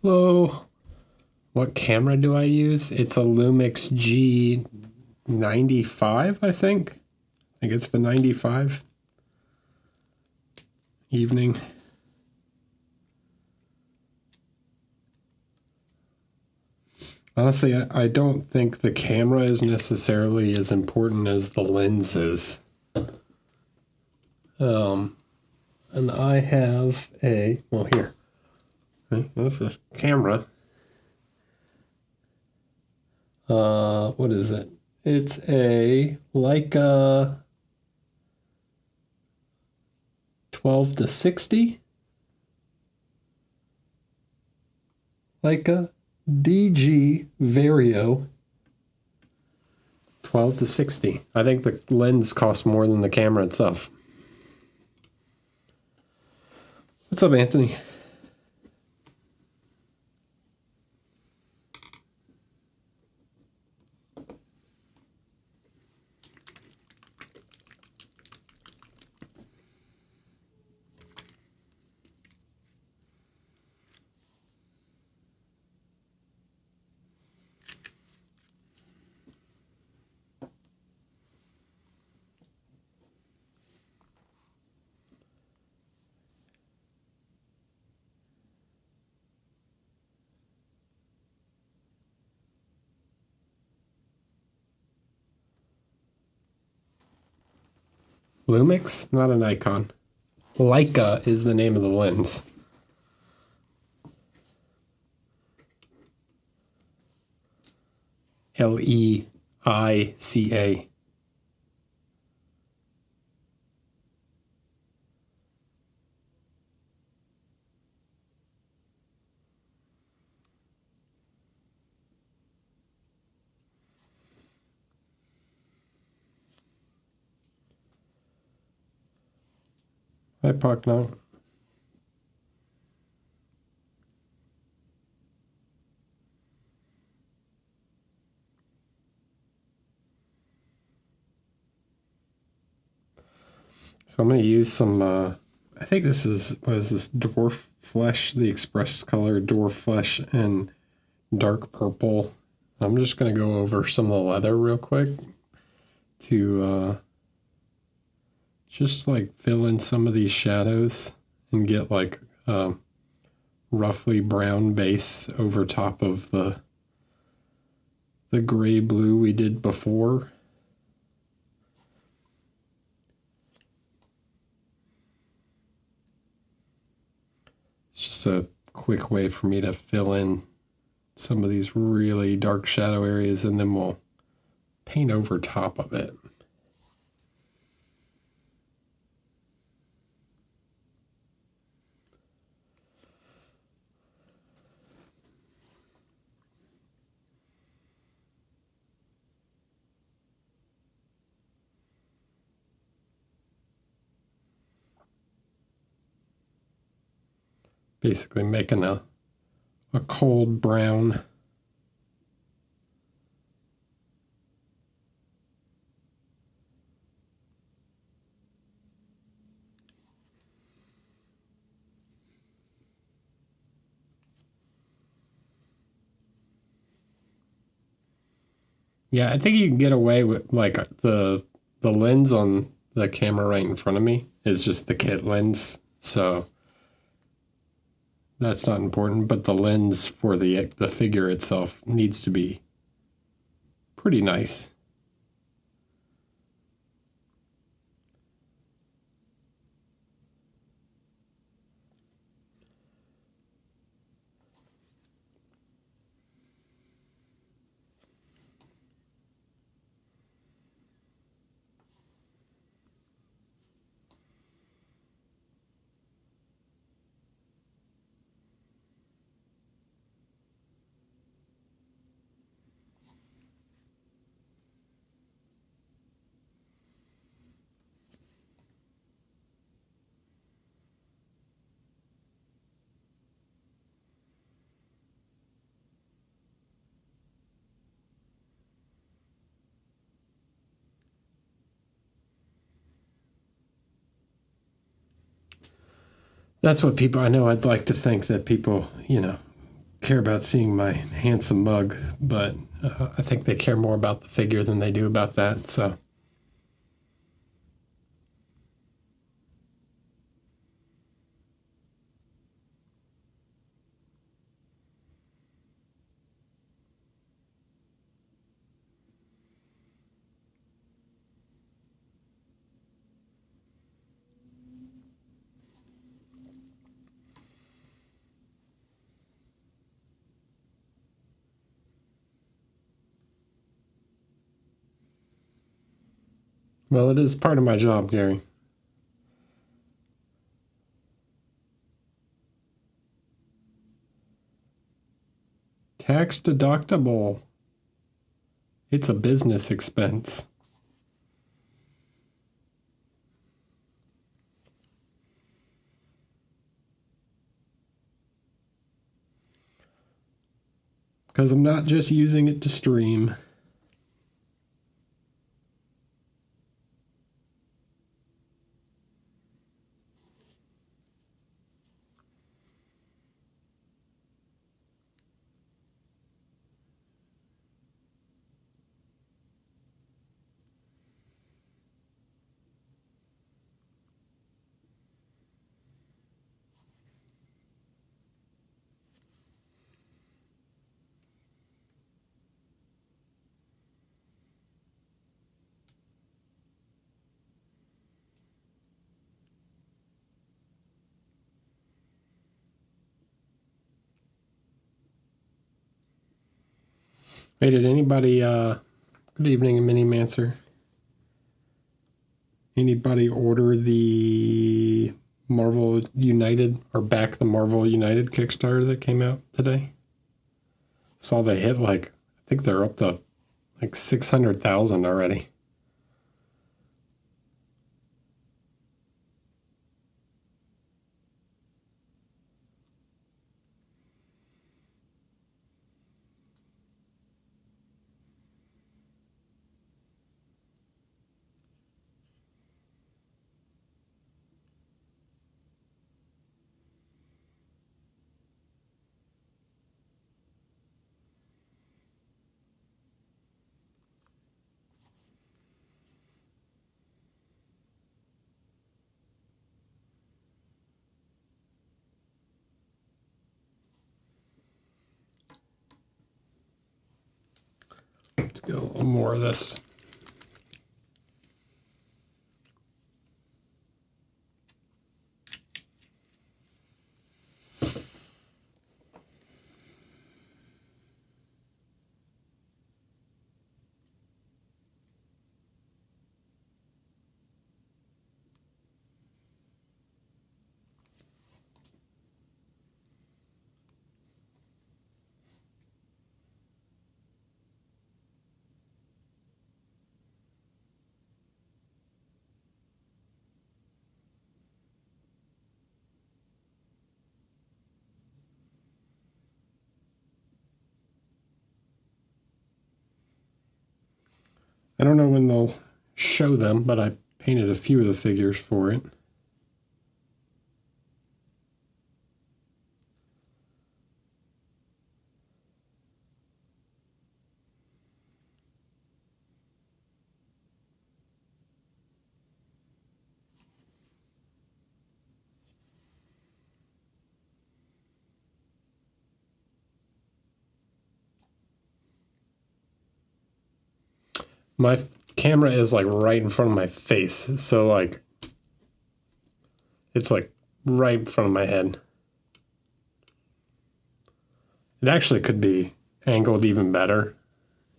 Hello. What camera do I use? It's a Lumix G95, I think. I think it's the 95. Evening. Honestly, I don't think the camera is necessarily as important as the lens is. And I have a, well, here. This is camera. What is it? It's a Leica 12-60. Leica DG Vario 12-60. I think the lens costs more than the camera itself. What's up, Anthony? Lumix? Not an icon. Leica is the name of the lens. Leica. Hi, Park now. So I'm going to use some, I think this is, what is this, Dwarf Flesh, the Express Color Dwarf Flesh and Dark Purple. I'm just going to go over some of the leather real quick to just like fill in some of these shadows and get like roughly brown base over top of the gray blue we did before. It's just a quick way for me to fill in some of these really dark shadow areas, and then we'll paint over top of it. Basically making a cold brown. Yeah, I think you can get away with like the lens on the camera right in front of me is just the kit lens, so that's not important, but the lens for the figure itself needs to be pretty nice. That's what people, I know I'd like to think that people, you know, care about seeing my handsome mug, but I think they care more about the figure than they do about that, so. Well, it is part of my job, Gary. Tax deductible. It's a business expense. Because I'm not just using it to stream. Hey, did anybody, good evening, Minimancer. Anybody order the Marvel United, or back the Marvel United Kickstarter that came out today? Saw they hit I think they're up to 600,000 already. Let's get a little more of this. I don't know when they'll show them, but I painted a few of the figures for it. My camera is right in front of my face, so it's right in front of my head. It actually could be angled even better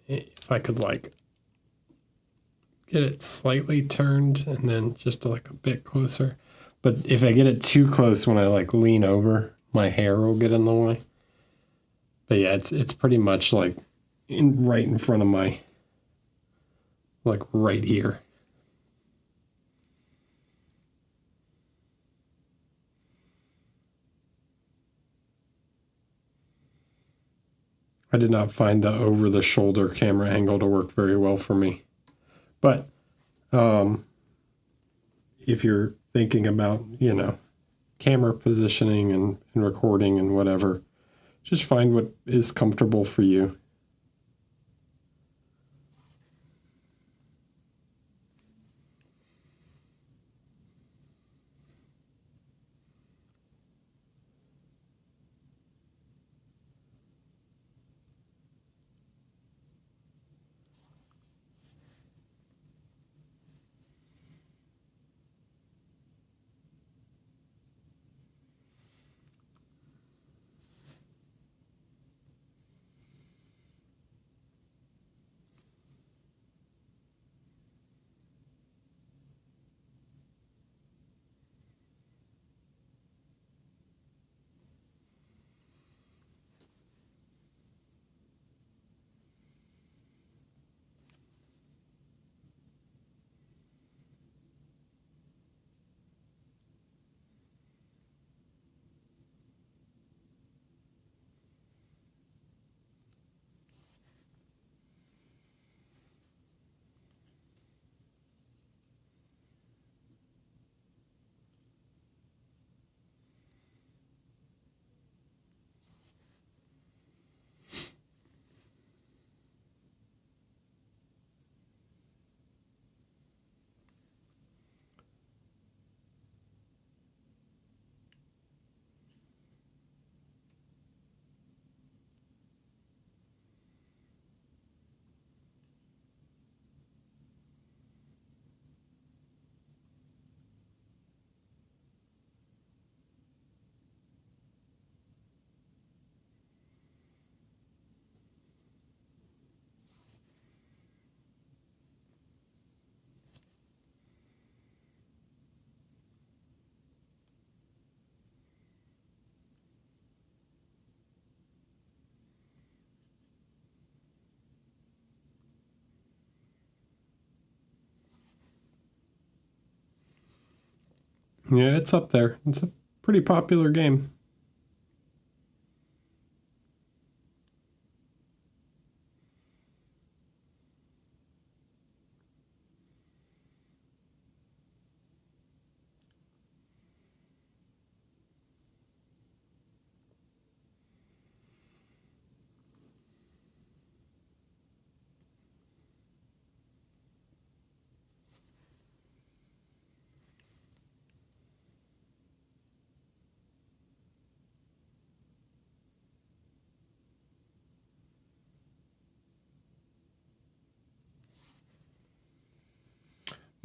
if I could get it slightly turned and then just a bit closer. But if I get it too close when I lean over, my hair will get in the way. But yeah, it's pretty much right in front of my, right here. I did not find the over-the-shoulder camera angle to work very well for me. But if you're thinking about, camera positioning and recording and whatever, Just find what is comfortable for you. Yeah, it's up there. It's a pretty popular game.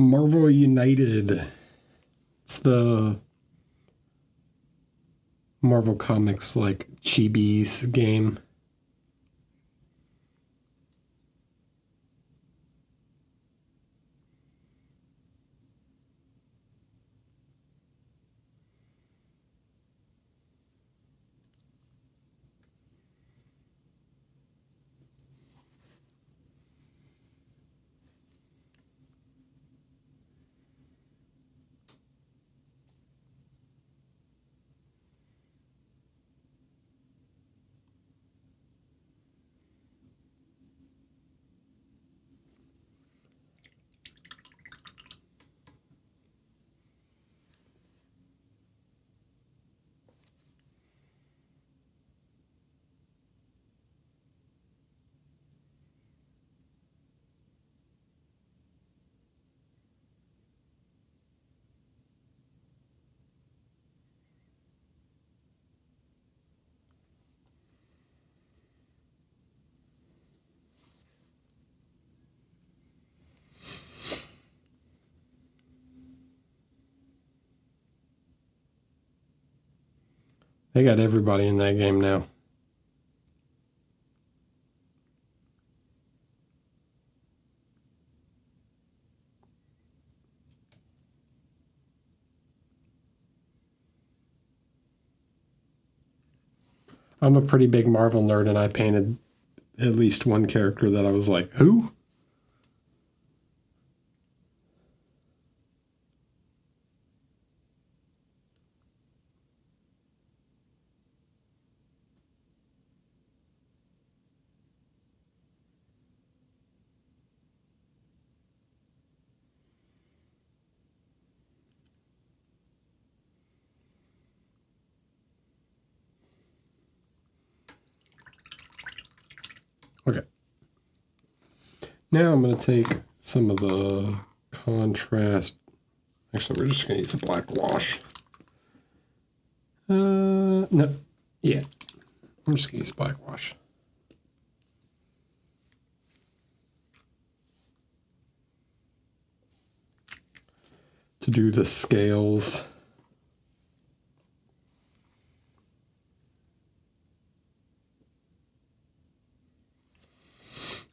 Marvel United. It's the Marvel Comics like Chibi's game. They got everybody in that game now. I'm a pretty big Marvel nerd, and I painted at least one character that I was like, who? Okay. Now I'm going to take some of the contrast. Actually, we're just going to use a black wash. No. Yeah. I'm just going to use black wash. To do the scales.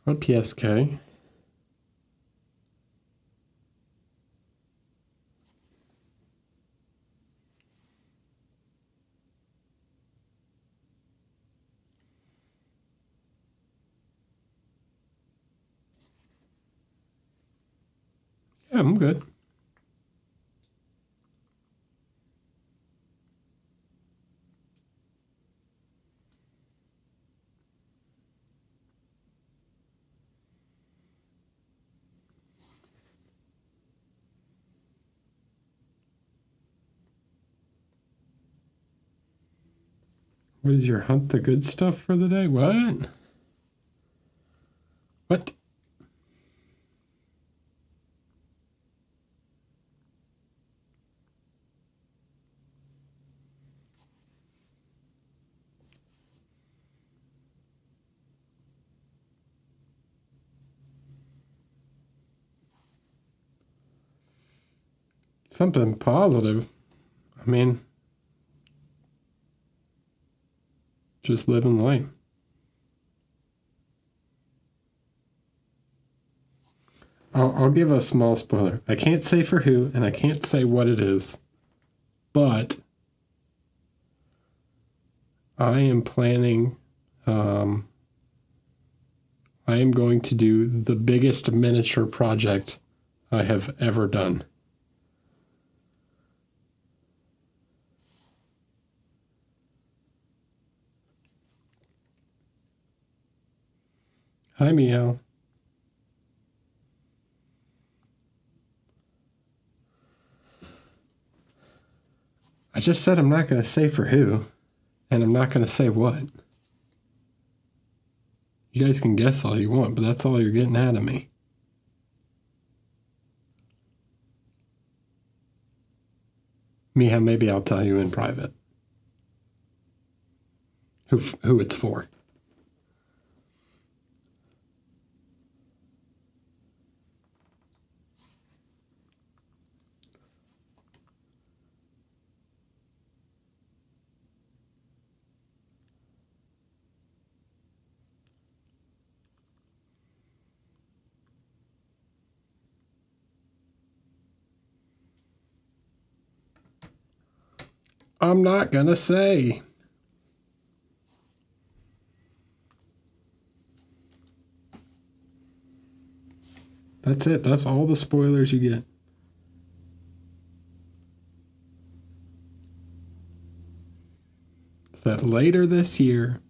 On PSK. Yeah, I'm good. What is your hunt the good stuff for the day? What? What? Something positive. I mean, just living life. I'll give a small spoiler. I can't say for who, and I can't say what it is, but I am planning, I am going to do the biggest miniature project I have ever done. Hi, Meow. I just said I'm not going to say for who, and I'm not going to say what. You guys can guess all you want, but that's all you're getting out of me. Meow, maybe I'll tell you in private who it's for. I'm not going to say. That's it. That's all the spoilers you get. That later this year,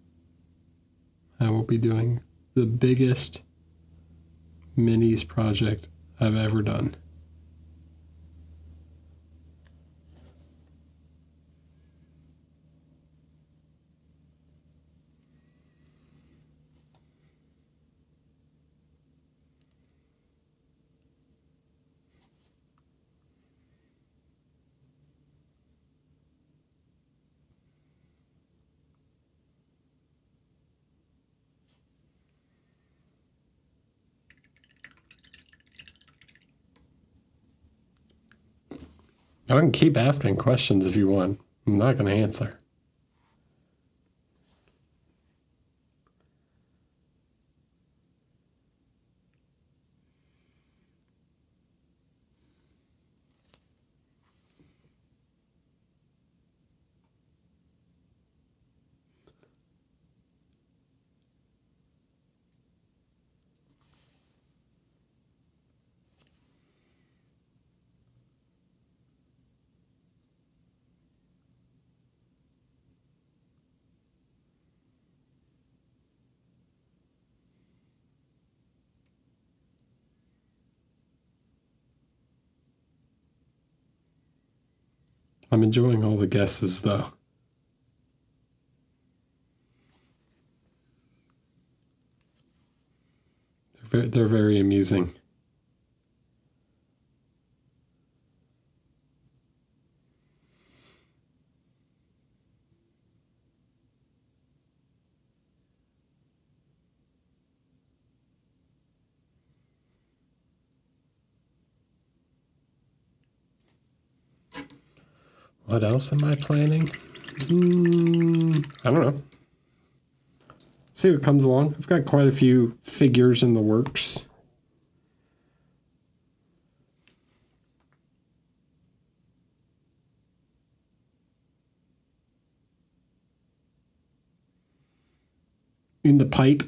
I will be doing the biggest minis project I've ever done. I can keep asking questions if you want. I'm not going to answer. I'm enjoying all the guesses, though. they're very amusing. What else am I planning? I don't know. See what comes along. I've got quite a few figures in the works. In the pipe.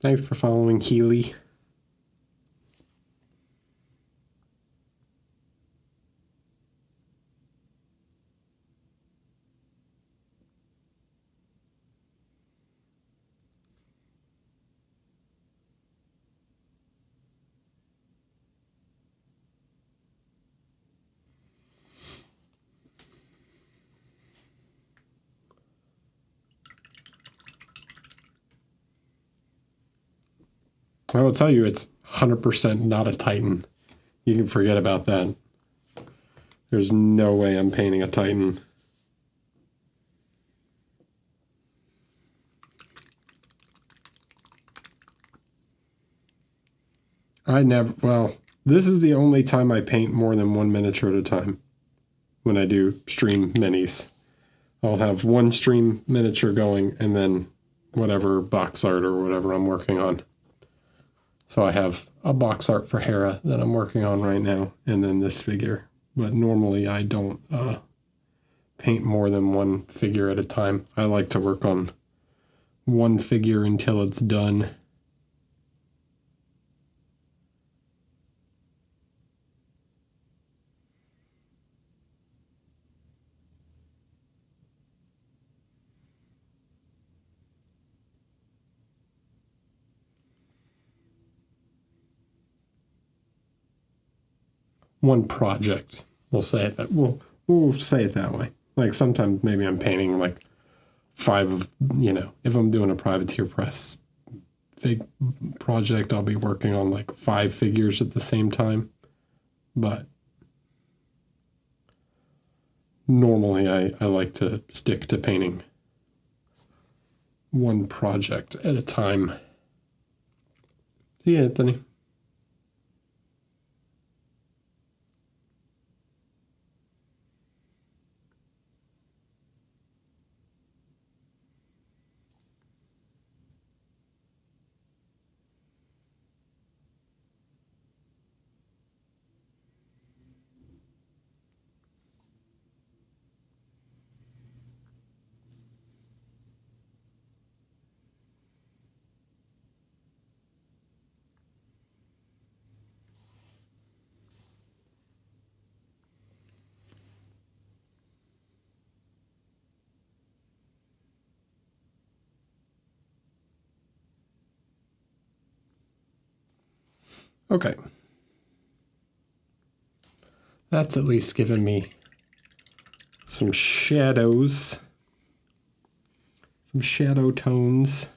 Thanks for following, Healy. I will tell you, it's 100% not a Titan. You can forget about that. There's no way I'm painting a Titan. Well, this is the only time I paint more than one miniature at a time when I do stream minis. I'll have one stream miniature going and then whatever box art or whatever I'm working on. So I have a box art for Hera that I'm working on right now, and then this figure. But normally I don't paint more than one figure at a time. I like to work on one figure until it's done. One project. We'll say it that we'll say it that way. Like sometimes maybe I'm painting like 5 of, if I'm doing a privateer press big project, I'll be working on like 5 figures at the same time. But normally I like to stick to painting one project at a time. See you, Anthony. Okay. That's at least given me some shadows, some shadow tones.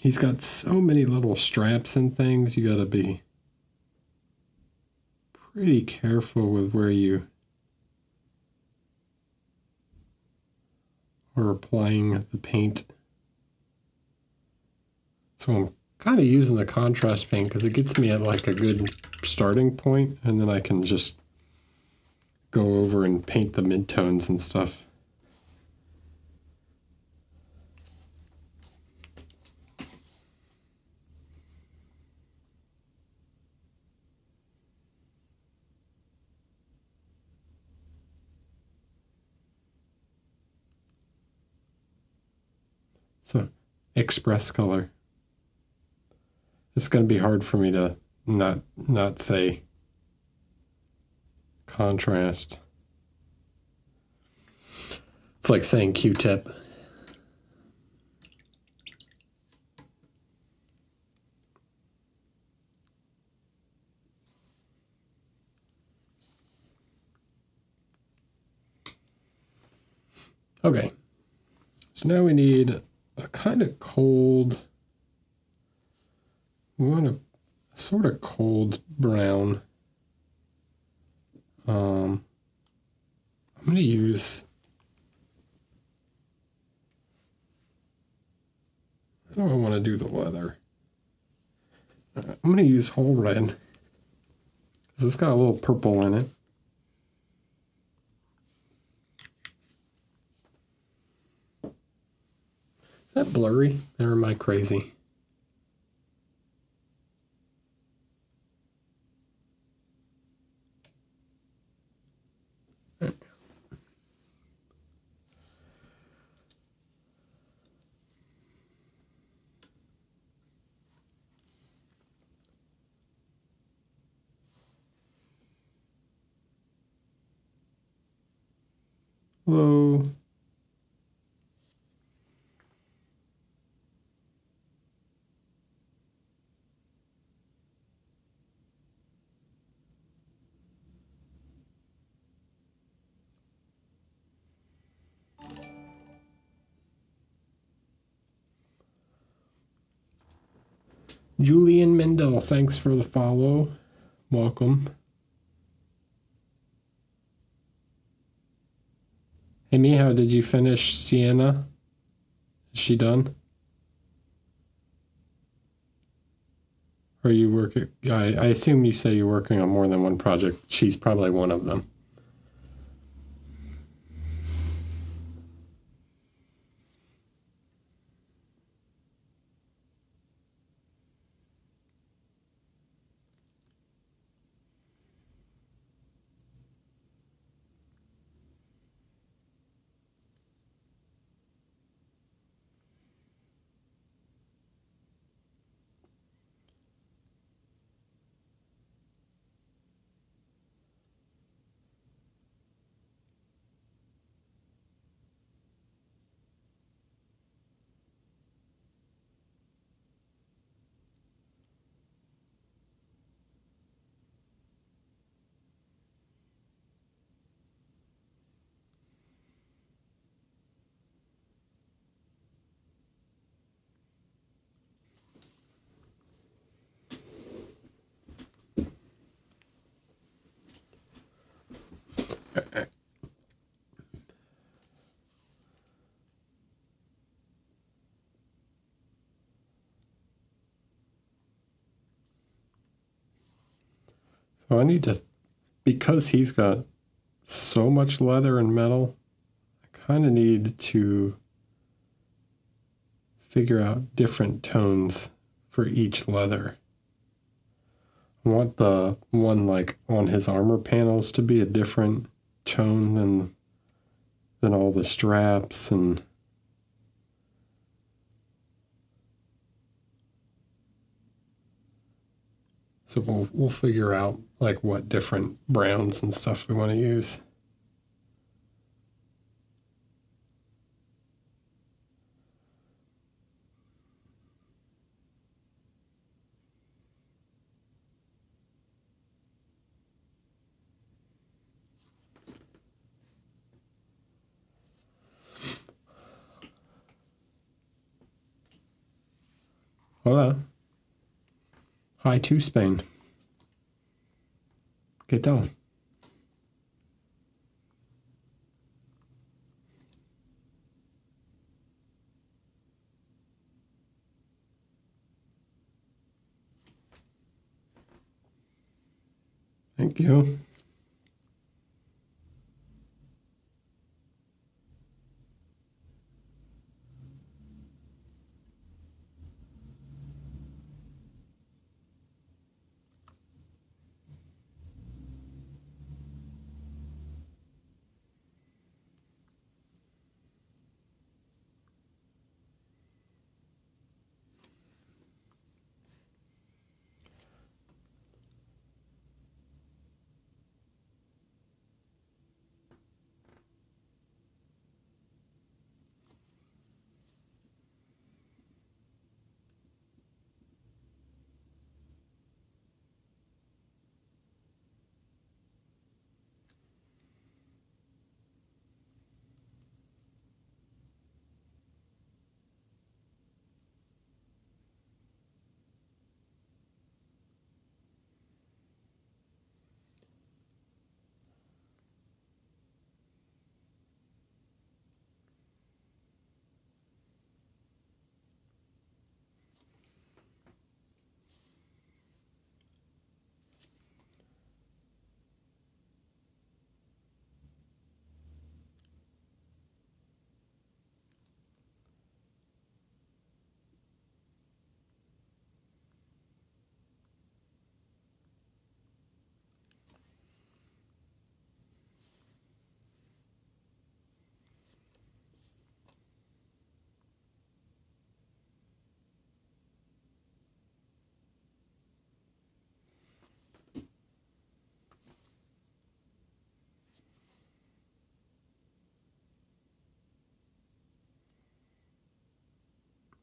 He's got so many little straps and things. You gotta be pretty careful with where you are applying the paint. So I'm kind of using the contrast paint because it gets me at like a good starting point, and then I can just go over and paint the midtones and stuff. So, express color. It's going to be hard for me to not say contrast. It's like saying Q-tip. Okay, so now we need a kind of cold, we want a sort of cold brown. I'm going to use, I don't want to do the leather. I'm going to use whole red because it's got a little purple in it. Is that blurry? Or am I crazy? Hello. Julian Mendel, thanks for the follow. Welcome. Amy, how did you finish Sienna? Is she done? Or are you working? I assume you say you're working on more than one project. She's probably one of them. So I need to, because he's got so much leather and metal, I kind of need to figure out different tones for each leather. I want the one like on his armor panels to be a different tone than all the straps and so we'll figure out like what different browns and stuff we want to use. Hola. Hi to Spain. ¿Qué tal? Thank you.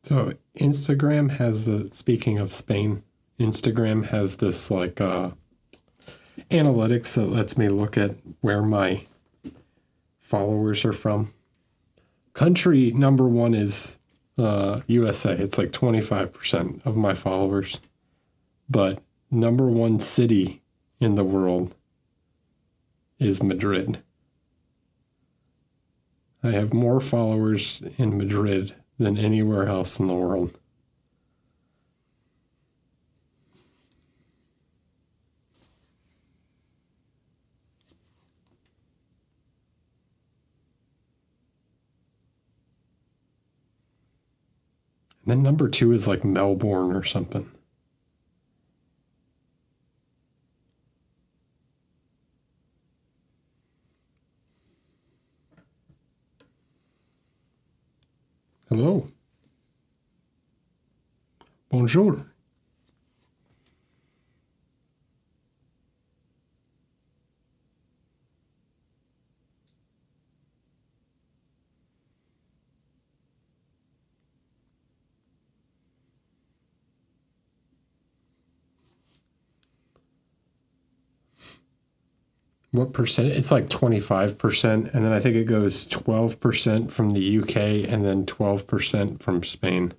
So Instagram has speaking of Spain, Instagram has this like analytics that lets me look at where my followers are from. Country number one is USA. It's like 25% of my followers. But number one city in the world is Madrid. I have more followers in Madrid than anywhere else in the world. And then number two is like Melbourne or something. Hello. Bonjour. What percent? It's like 25%. And then I think it goes 12% from the UK and then 12% from Spain.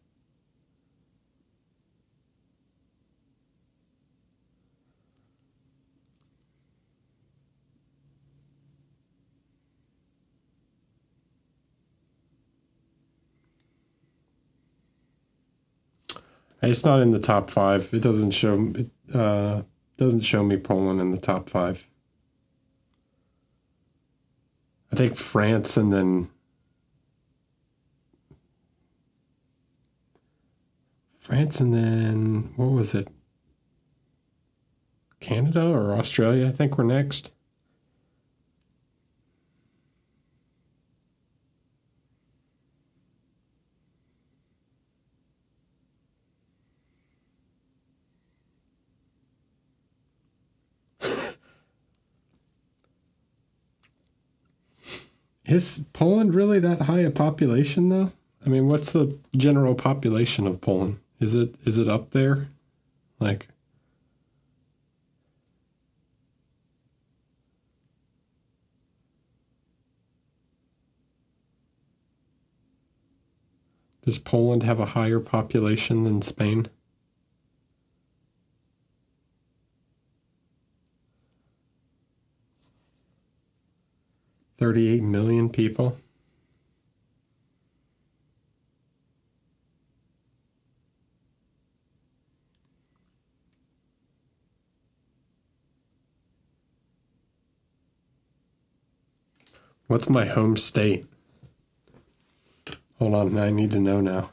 It's not in the top five. It doesn't show me Poland in the top five. I think France and then what was it? Canada or Australia, I think we're next. Is Poland really that high a population, though? I mean, what's the general population of Poland? Is it up there? Like, does Poland have a higher population than Spain? $38 million people. What's my home state? Hold on, I need to know now.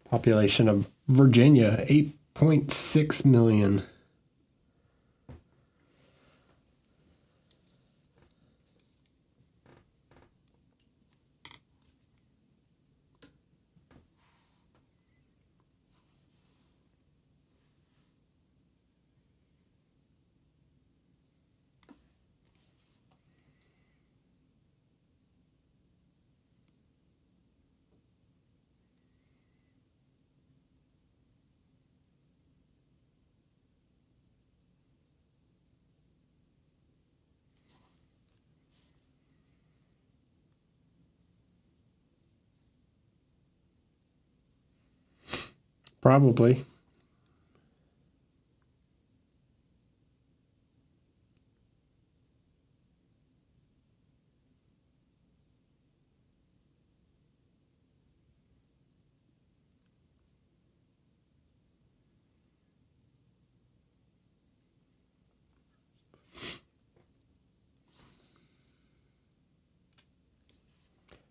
Population of Virginia, 8.6 million. Probably.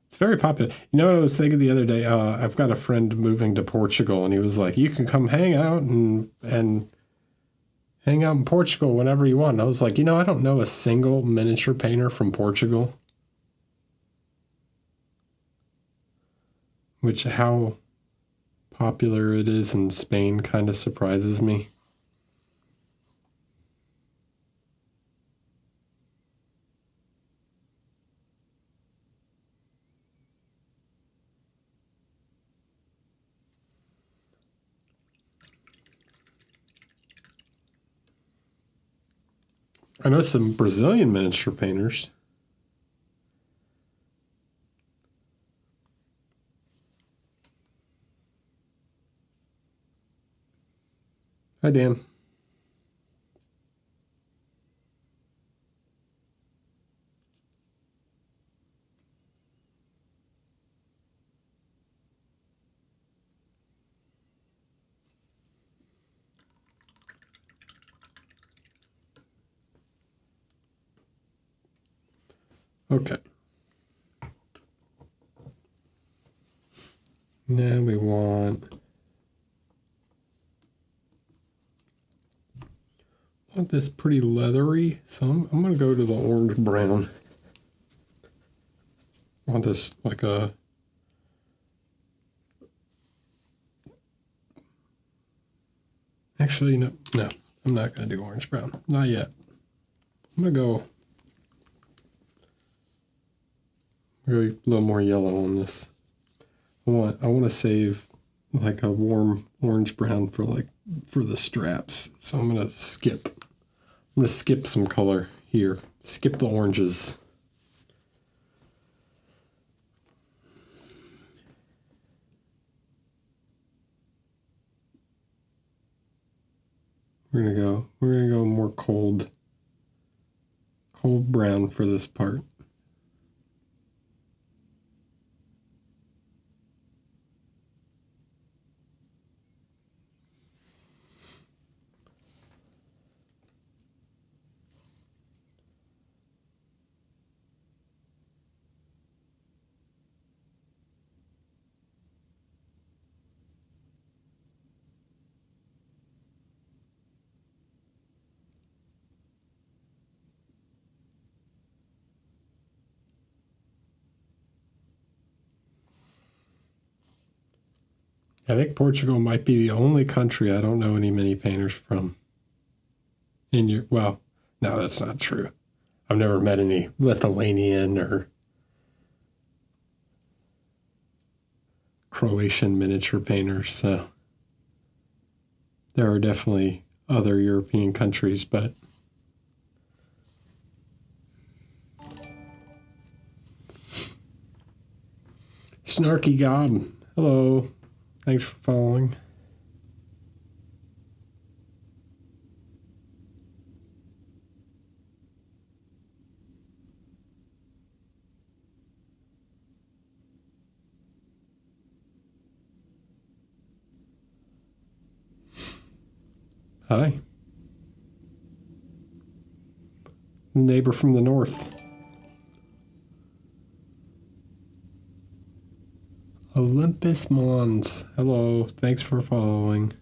It's very popular. You know what I was thinking the other day? I've got a friend moving to Portugal, and he was like, "You can come hang out and hang out in Portugal whenever you want." And I was like, I don't know a single miniature painter from Portugal. Which how popular it is in Spain kind of surprises me. I know some Brazilian miniature painters. Hi, Dan. Okay. Now we want this pretty leathery, so I'm going to go to the orange brown. I want this like a actually no, I'm not going to do orange brown, not yet. I'm going to go a little more yellow on this. I want to save like a warm orange brown for the straps. So I'm going to skip some color here. Skip the oranges. We're gonna go more cold brown for this part. I think Portugal might be the only country I don't know any mini painters from. Well, no, that's not true. I've never met any Lithuanian or Croatian miniature painters, so there are definitely other European countries, but Snarky Gob, hello. Thanks for following. Hi. Neighbor from the north. Olympus Mons. Hello. Thanks for following.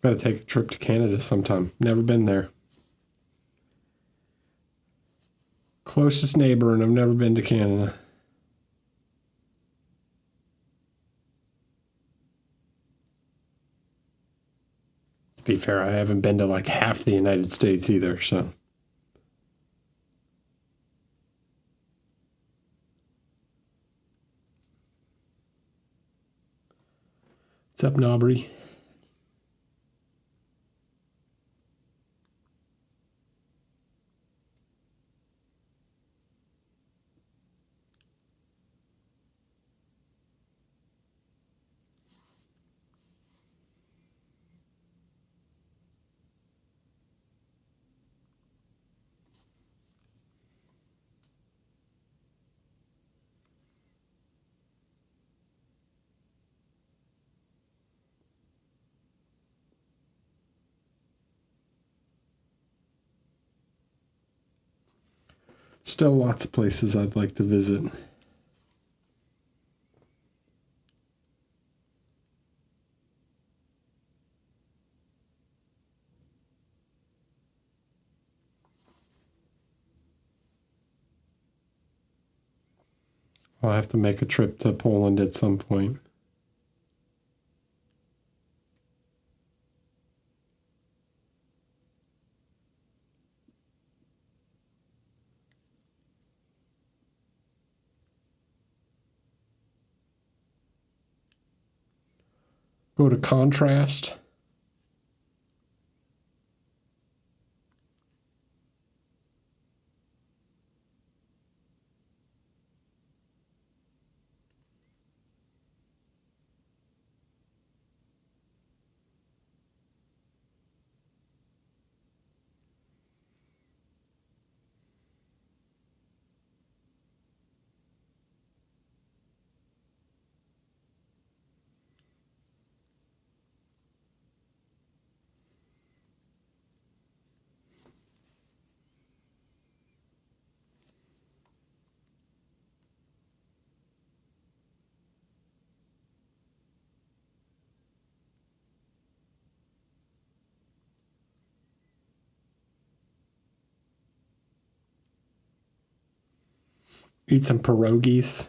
Got to take a trip to Canada sometime. Never been there. Closest neighbor, and I've never been to Canada. To be fair, I haven't been to like half the United States either, so. What's up, Nobry? Still lots of places I'd like to visit. I'll have to make a trip to Poland at some point. Go to contrast. Eat some pierogies.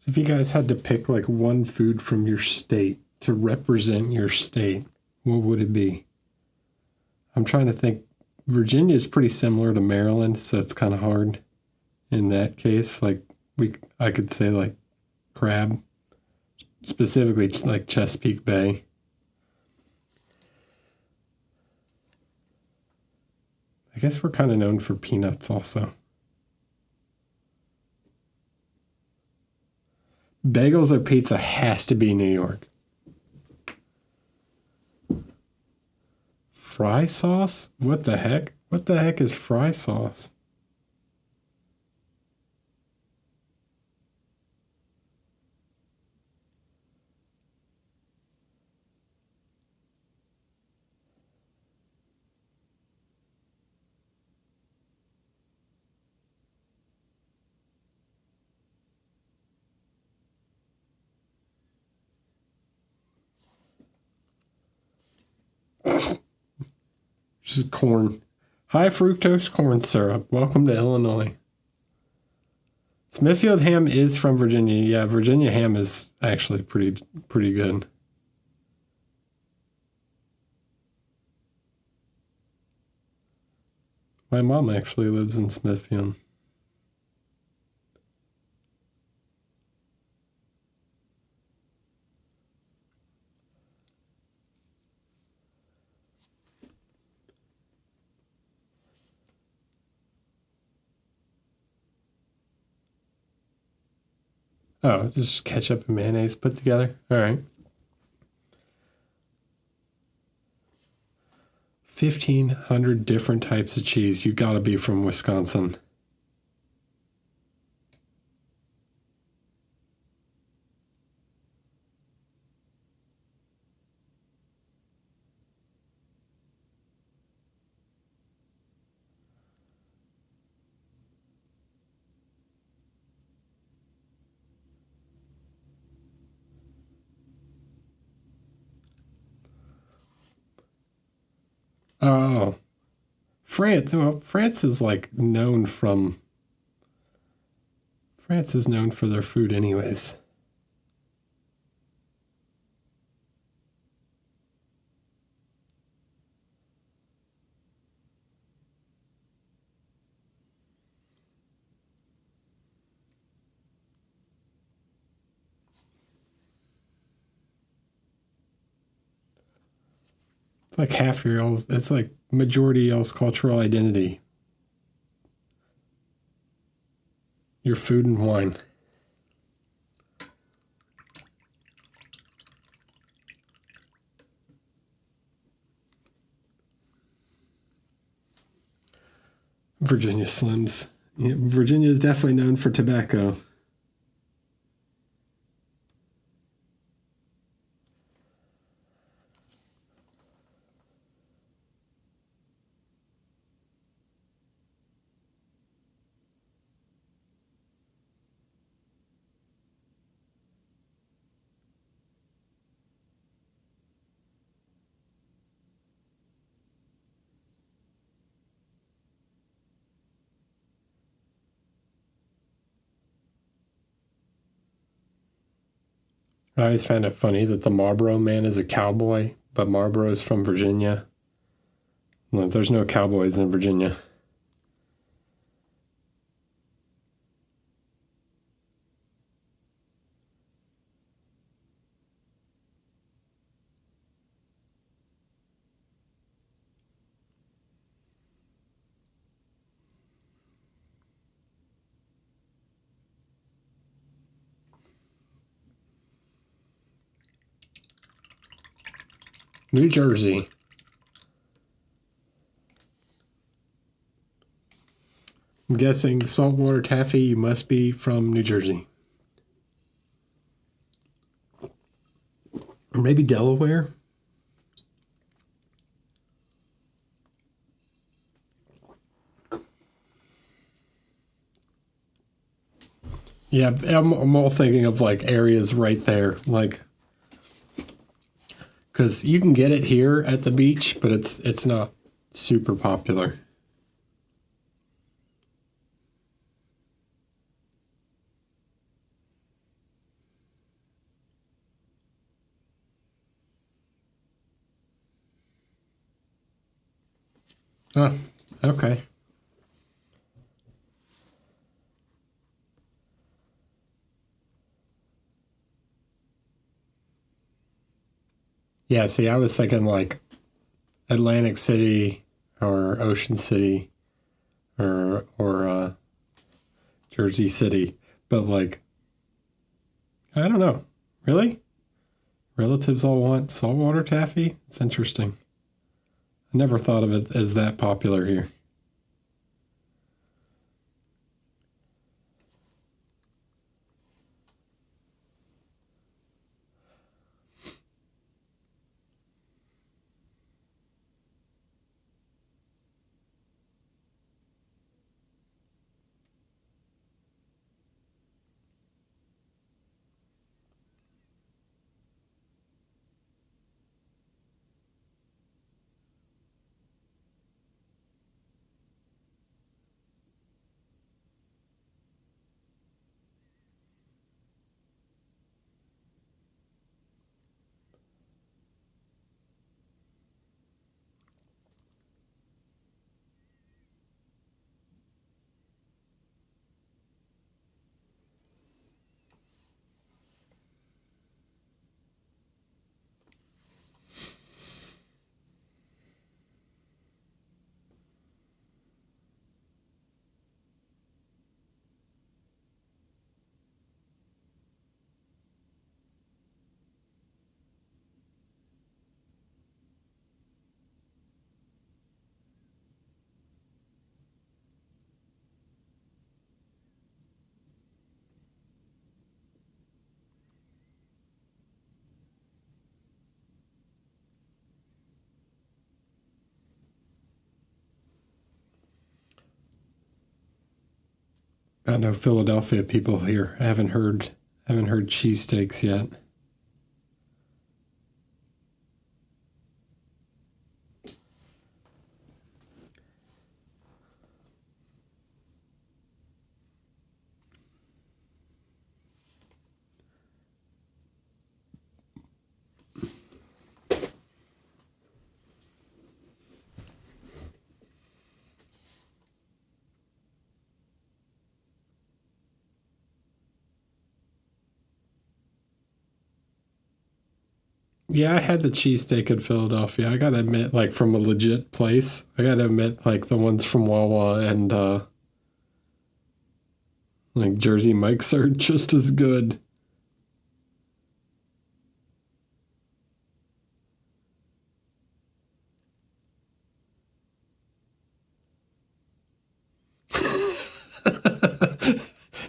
If you guys had to pick like one food from your state to represent your state, what would it be? I'm trying to think. Virginia is pretty similar to Maryland, so it's kind of hard in that case. Like I could say like crab, specifically like Chesapeake Bay. I guess we're kind of known for peanuts also. Bagels or pizza has to be New York. Fry sauce? What the heck? What the heck is fry sauce? This is corn. High fructose corn syrup. Welcome to Illinois. Smithfield ham is from Virginia. Yeah, Virginia ham is actually pretty good. My mom actually lives in Smithfield. Oh, just ketchup and mayonnaise put together? All right. 1,500 different types of cheese. You gotta be from Wisconsin. Oh, France. Well, France is like known from. France is known for their food, anyways. It's like half your y'all's. It's like majority y'all's cultural identity. Your food and wine. Virginia Slims. Yeah, Virginia is definitely known for tobacco. I always find it funny that the Marlboro Man is a cowboy, but Marlboro is from Virginia. No, there's no cowboys in Virginia. New Jersey. I'm guessing saltwater taffy, you must be from New Jersey. Or maybe Delaware? Yeah, I'm all thinking of like areas right there. Like, because you can get it here at the beach, but it's not super popular. Oh, okay. Yeah, see, I was thinking like Atlantic City or Ocean City or Jersey City, but like I don't know. Really? Relatives all want saltwater taffy? It's interesting. I never thought of it as that popular here. Got no Philadelphia people here. I haven't heard cheesesteaks yet. Yeah, I had the cheesesteak in Philadelphia. I gotta admit, like from a legit place, I gotta admit, like the ones from Wawa and like Jersey Mike's are just as good.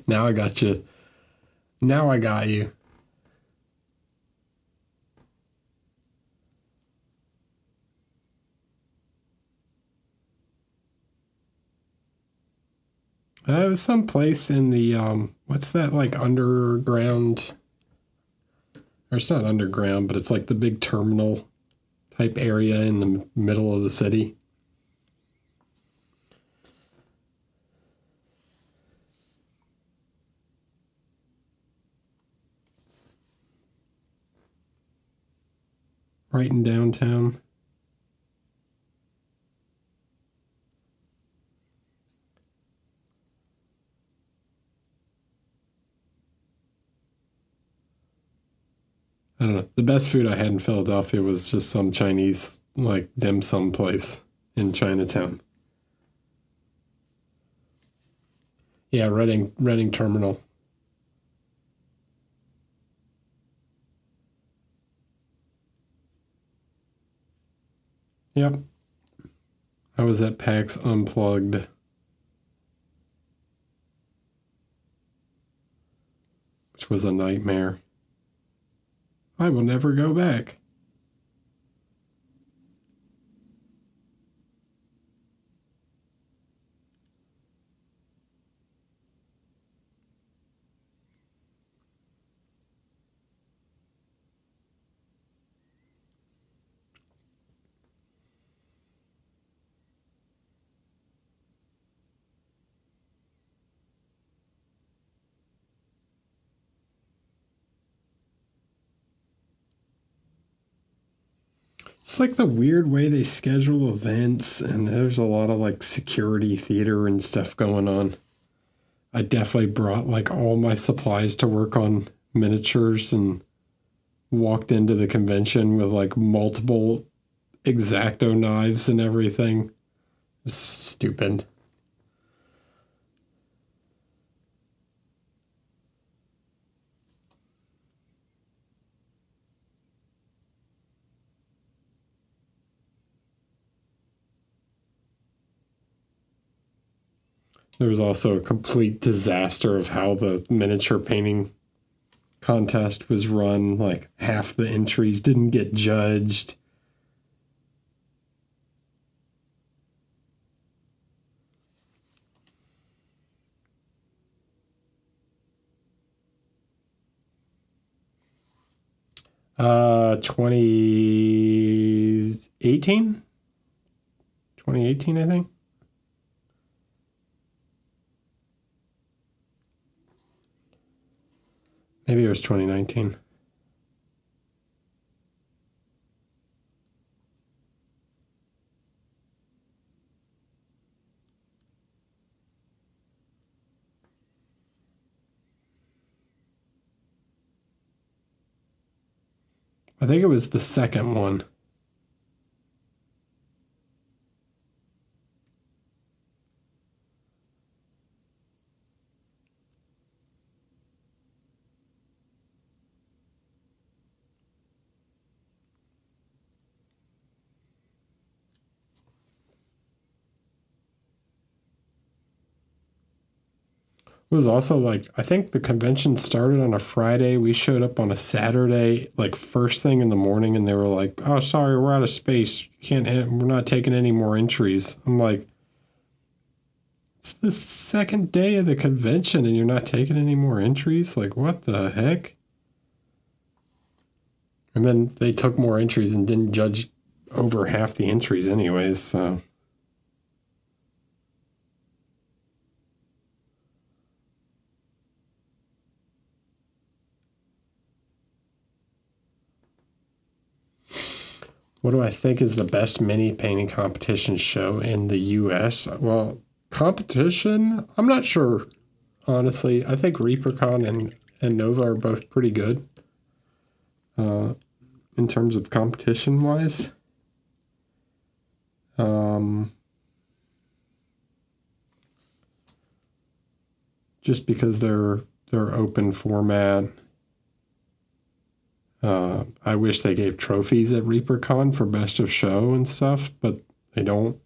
Now I got you. Now I got you. Was some place in the what's that like underground? Or it's not underground, but it's like the big terminal type area in the middle of the city. Right in downtown. I don't know. The best food I had in Philadelphia was just some Chinese, like dim sum place in Chinatown. Yeah, Reading Terminal. Yep. I was at PAX Unplugged. Which was a nightmare. I will never go back. It's like the weird way they schedule events, and there's a lot of like security theater and stuff going on. I definitely brought like all my supplies to work on miniatures and walked into the convention with like multiple X-Acto knives and everything. It's stupid. There was also a complete disaster of how the miniature painting contest was run. Like half the entries didn't get judged. 2018? 2018, I think. Maybe it was 2019. I think it was the second one. It was also like, I think the convention started on a Friday. We showed up on a Saturday, like first thing in the morning, and they were like, "Oh, sorry, we're out of space. We're not taking any more entries." I'm like, It's the second day of the convention and you're not taking any more entries? Like, what the heck? And then they took more entries and didn't judge over half the entries anyways, so. What do I think is the best mini painting competition show in the US? Well, competition, I'm not sure, honestly. I think ReaperCon and Nova are both pretty good in terms of competition-wise. Just because they're open format. I wish they gave trophies at ReaperCon for best of show and stuff, but they don't.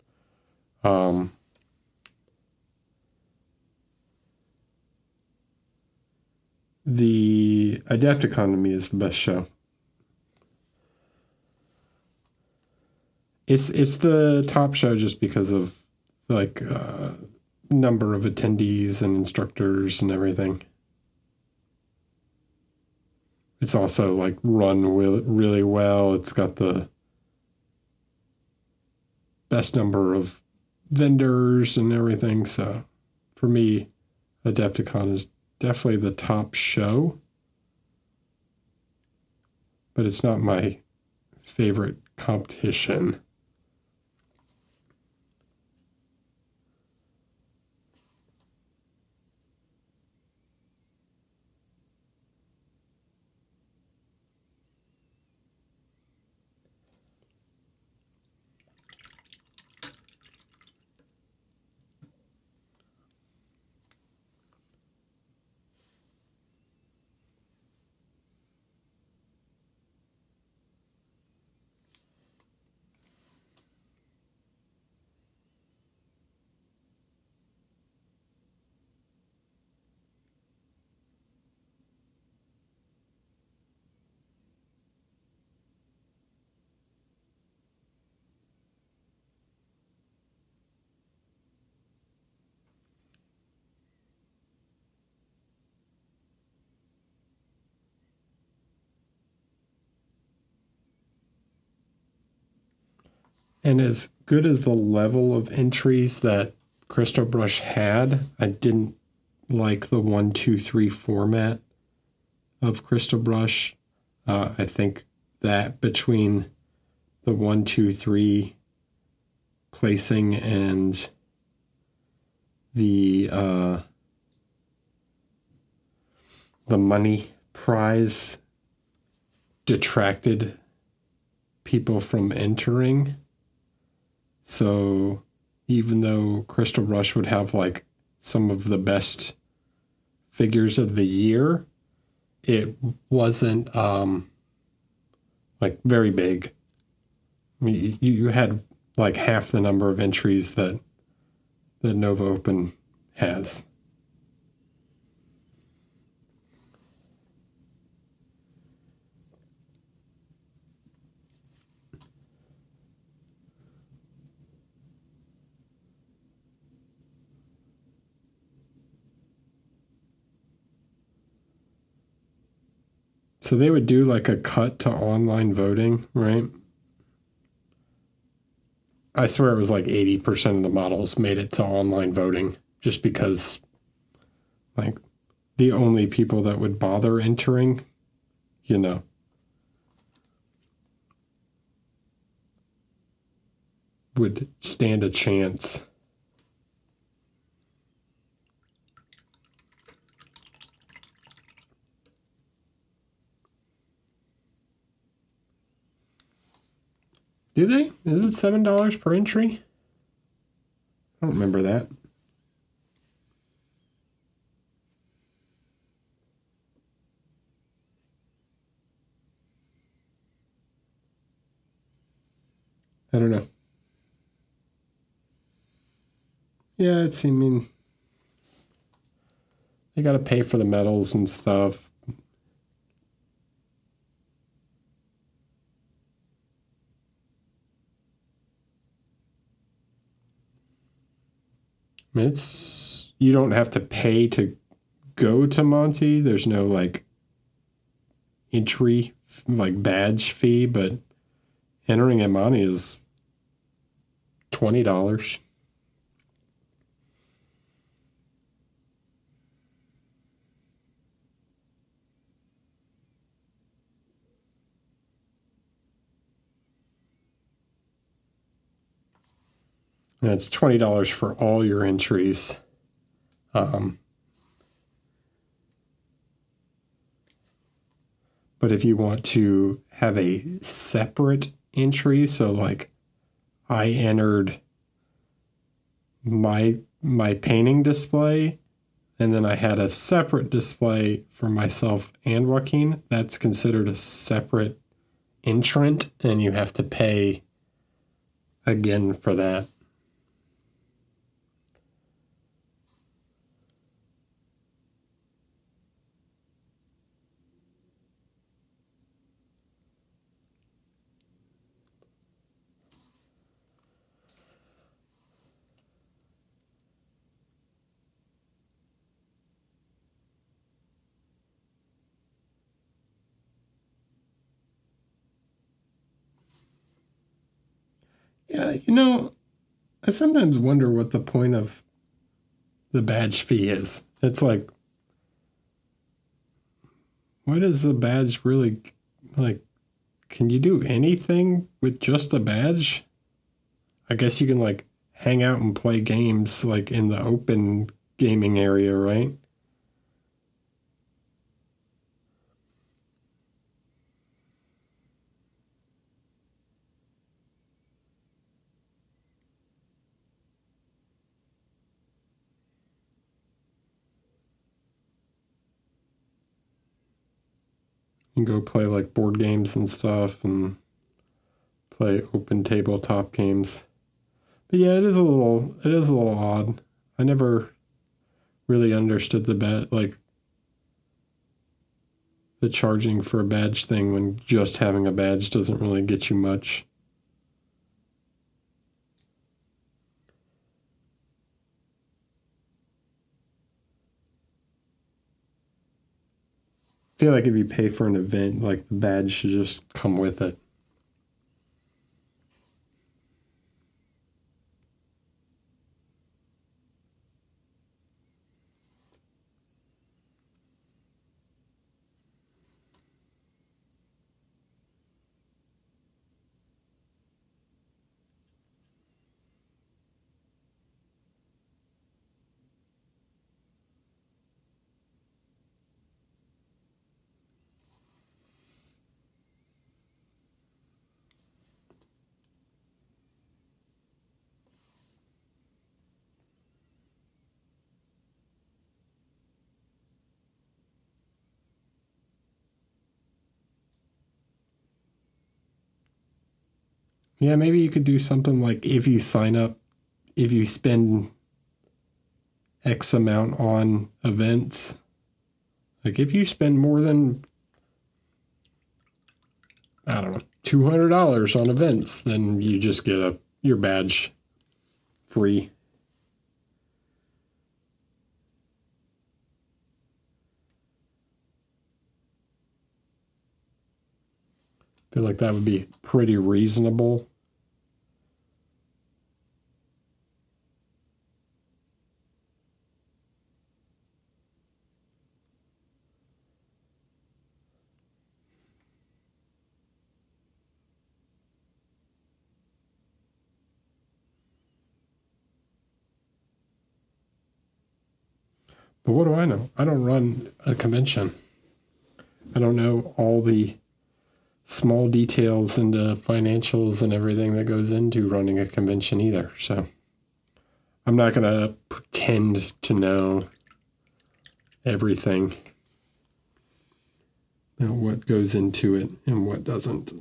The Adepticon to me is the best show. It's the top show just because of like number of attendees and instructors and everything. It's also like run really well. It's got the best number of vendors and everything. So for me, Adepticon is definitely the top show, but it's not my favorite competition. And as good as the level of entries that Crystal Brush had, I didn't like the 1, 2, 3 format of Crystal Brush. I think that between the 1, 2, 3 placing and the money prize detracted people from entering. So even though Crystal Brush would have like some of the best figures of the year, it wasn't like very big. I mean, you had like half the number of entries that Nova Open has. So they would do like a cut to online voting, right? I swear it was like 80% of the models made it to online voting just because like the only people that would bother entering, you know, would stand a chance. Do they? Is it $7 per entry? I don't remember that. I don't know. Yeah, it's, I mean, they got to pay for the medals and stuff. It's, you don't have to pay to go to Monty. There's no like entry, like badge fee, but entering at Monty is $20. And it's $20 for all your entries. But if you want to have a separate entry, so like I entered my painting display, and then I had a separate display for myself and Joaquin, that's considered a separate entrant, and you have to pay again for that. Yeah, I sometimes wonder what the point of the badge fee is. It's like, what is the badge really like? Can you do anything with just a badge? I guess you can like hang out and play games like in the open gaming area, right? You can go play like board games and stuff and play open tabletop games. But yeah, it is a little odd. I never really understood like the charging for a badge thing when just having a badge doesn't really get you much. I feel like if you pay for an event, like the badge should just come with it. Yeah, maybe you could do something like if you sign up, if you spend X amount on events, like if you spend more than, I don't know, $200 on events, then you just get your badge free. I feel like that would be pretty reasonable. But what do I know? I don't run a convention. I don't know all the small details into financials and everything that goes into running a convention either. So I'm not going to pretend to know everything, what goes into it and what doesn't.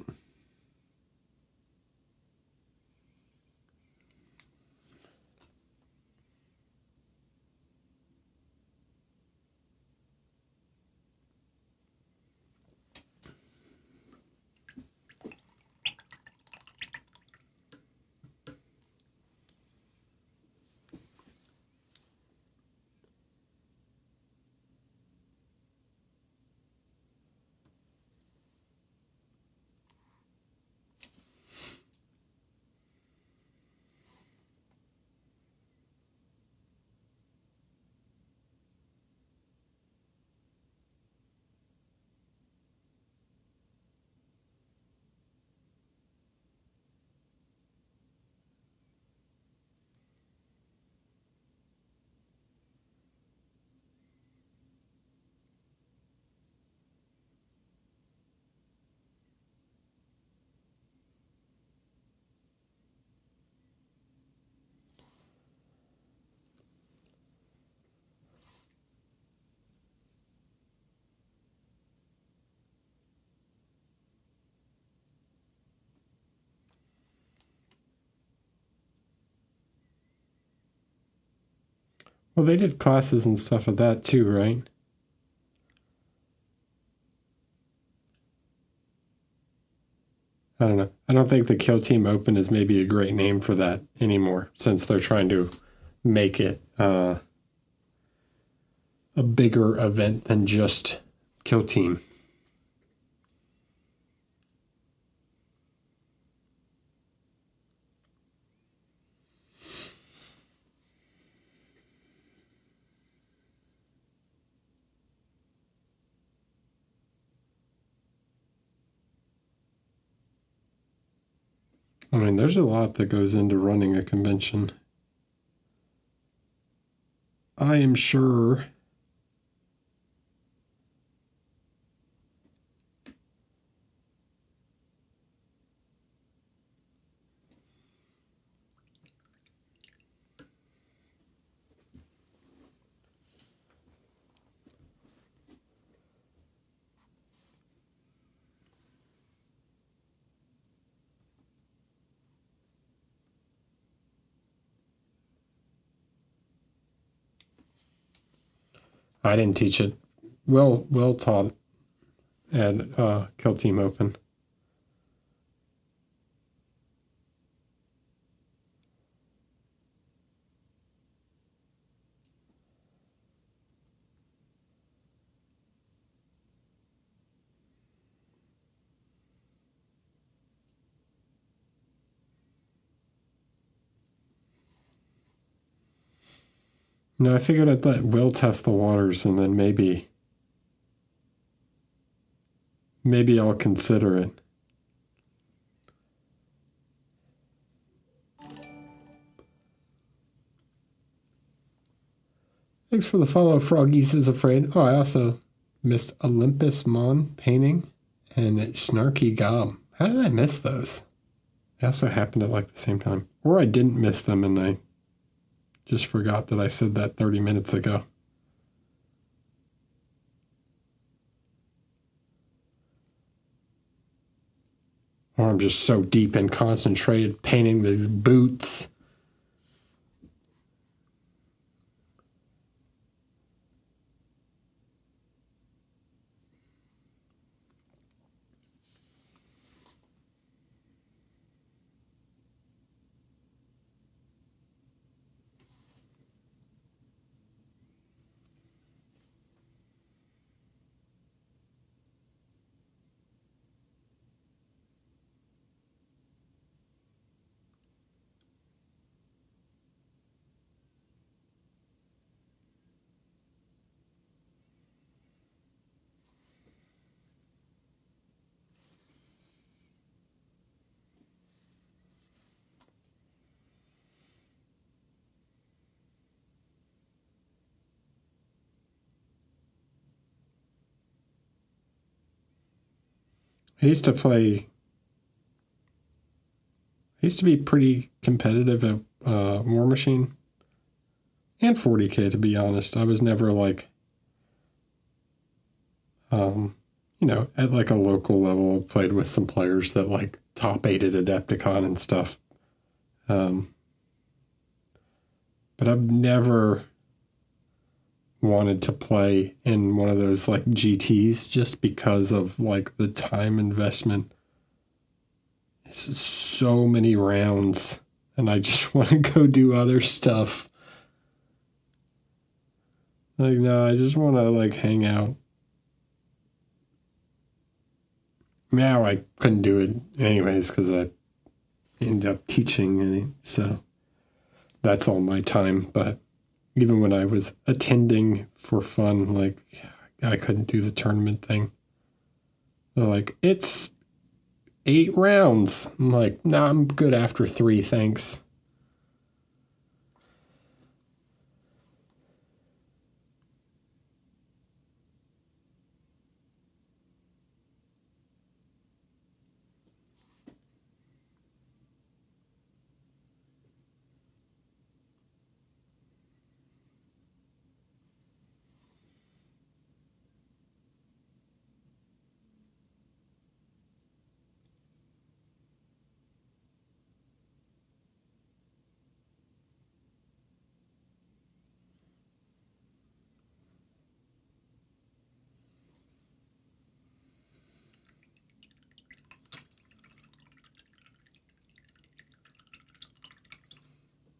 Well, they did classes and stuff of that too, right? I don't know. I don't think the Kill Team Open is maybe a great name for that anymore, since they're trying to make it a bigger event than just Kill Team. I mean, there's a lot that goes into running a convention. I am sure. I didn't teach it. Well taught at Kill Team Open. No, I figured I'd let Will test the waters, and then maybe I'll consider it. Thanks for the follow, Froggies is Afraid. Oh, I also missed Olympus Mon painting and Snarky Gob. How did I miss those? They also happened at like the same time. Or I didn't miss them and I just forgot that I said that 30 minutes ago. Or I'm just so deep and concentrated painting these boots. I used to be pretty competitive at War Machine and 40K, to be honest. I was never like, at like a local level. I played with some players that like top 8 at Adepticon and stuff. But I've never wanted to play in one of those like GTs just because of like the time investment. It's so many rounds and I just want to go do other stuff. Like, no, I just want to like hang out. Now I couldn't do it anyways because I ended up teaching, so that's all my time. But even when I was attending for fun, like I couldn't do the tournament thing. They're like, it's 8 rounds. I'm like, nah, I'm good after 3, thanks.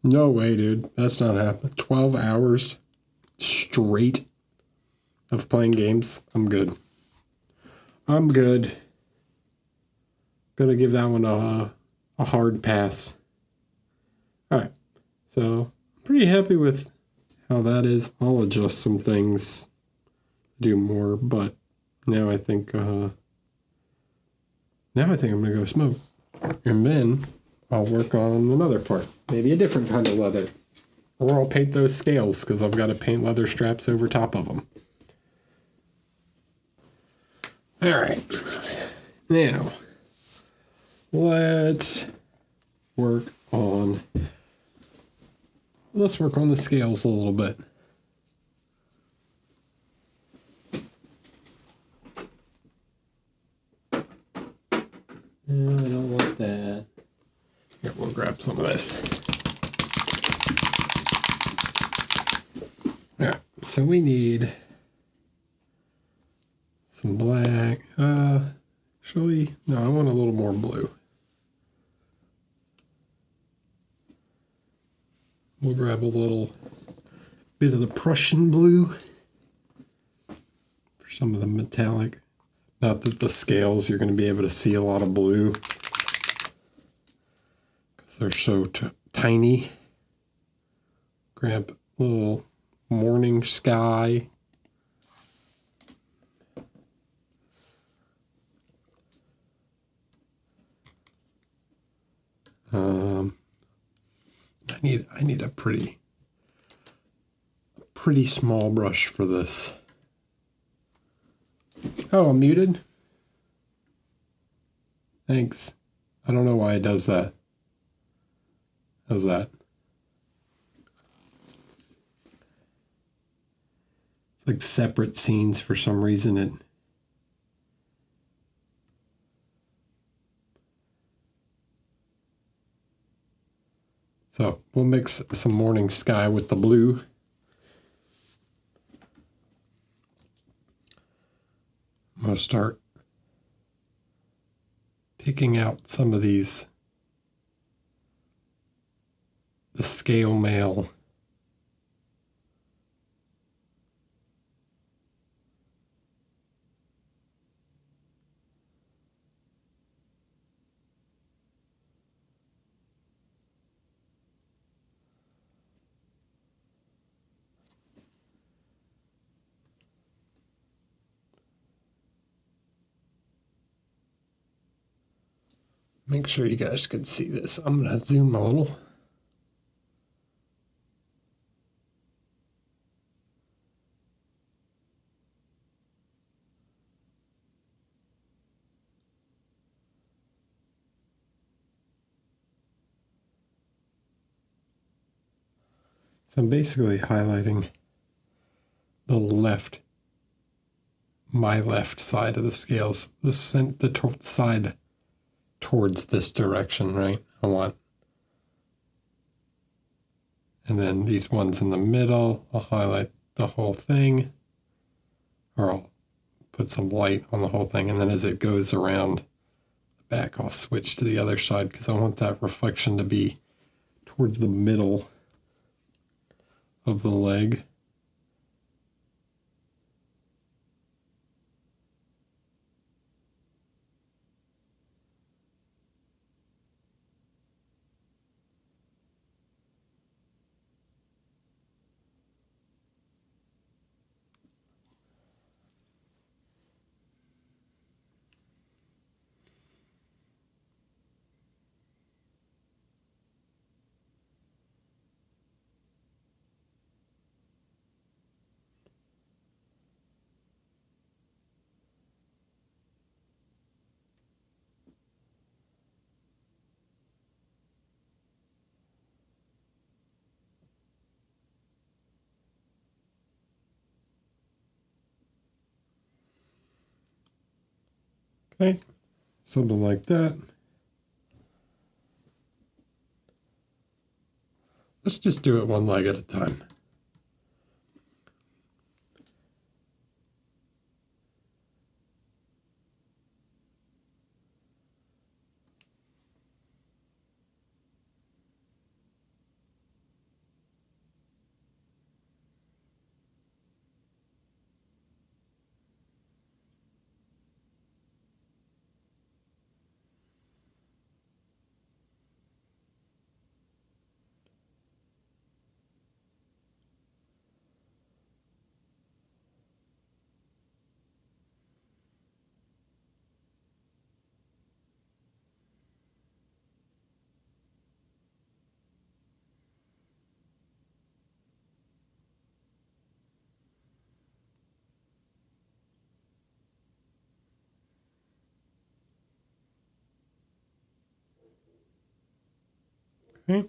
No way, dude. That's not happening. 12 hours straight of playing games. I'm good. I'm good. Gonna give that one a hard pass. Alright. So, I'm pretty happy with how that is. I'll adjust some things, do more, but now I think I'm gonna go smoke. And then I'll work on another part. Maybe a different kind of leather. Or I'll paint those scales because I've got to paint leather straps over top of them. Alright. Now, let's work on the scales a little bit. No, I don't want that. Here, we'll grab some of this. Alright, so we need some black. Actually, no, I want a little more blue. We'll grab a little bit of the Prussian blue for some of the metallic. Not that the scales you're going to be able to see a lot of blue because they're so tiny. Grab a little morning sky. I need a pretty small brush for this. Oh, I'm muted? Thanks. I don't know why it does that. How's that? It's like separate scenes for some reason. So we'll mix some morning sky with the blue. I'm going to start picking out some of these, the scale mail. Make sure you guys can see this. I'm going to zoom a little. So I'm basically highlighting the left, my left side of the scales, the side towards this direction, right? I want. And then these ones in the middle, I'll highlight the whole thing, or I'll put some light on the whole thing. And then as it goes around the back, I'll switch to the other side because I want that reflection to be towards the middle of the leg. Okay, something like that. Let's just do it one leg at a time. Right.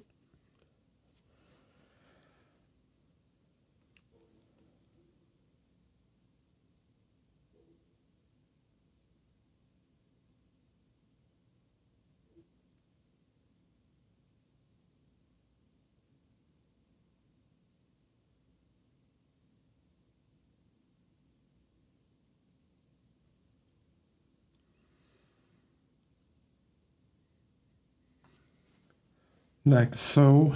Like so.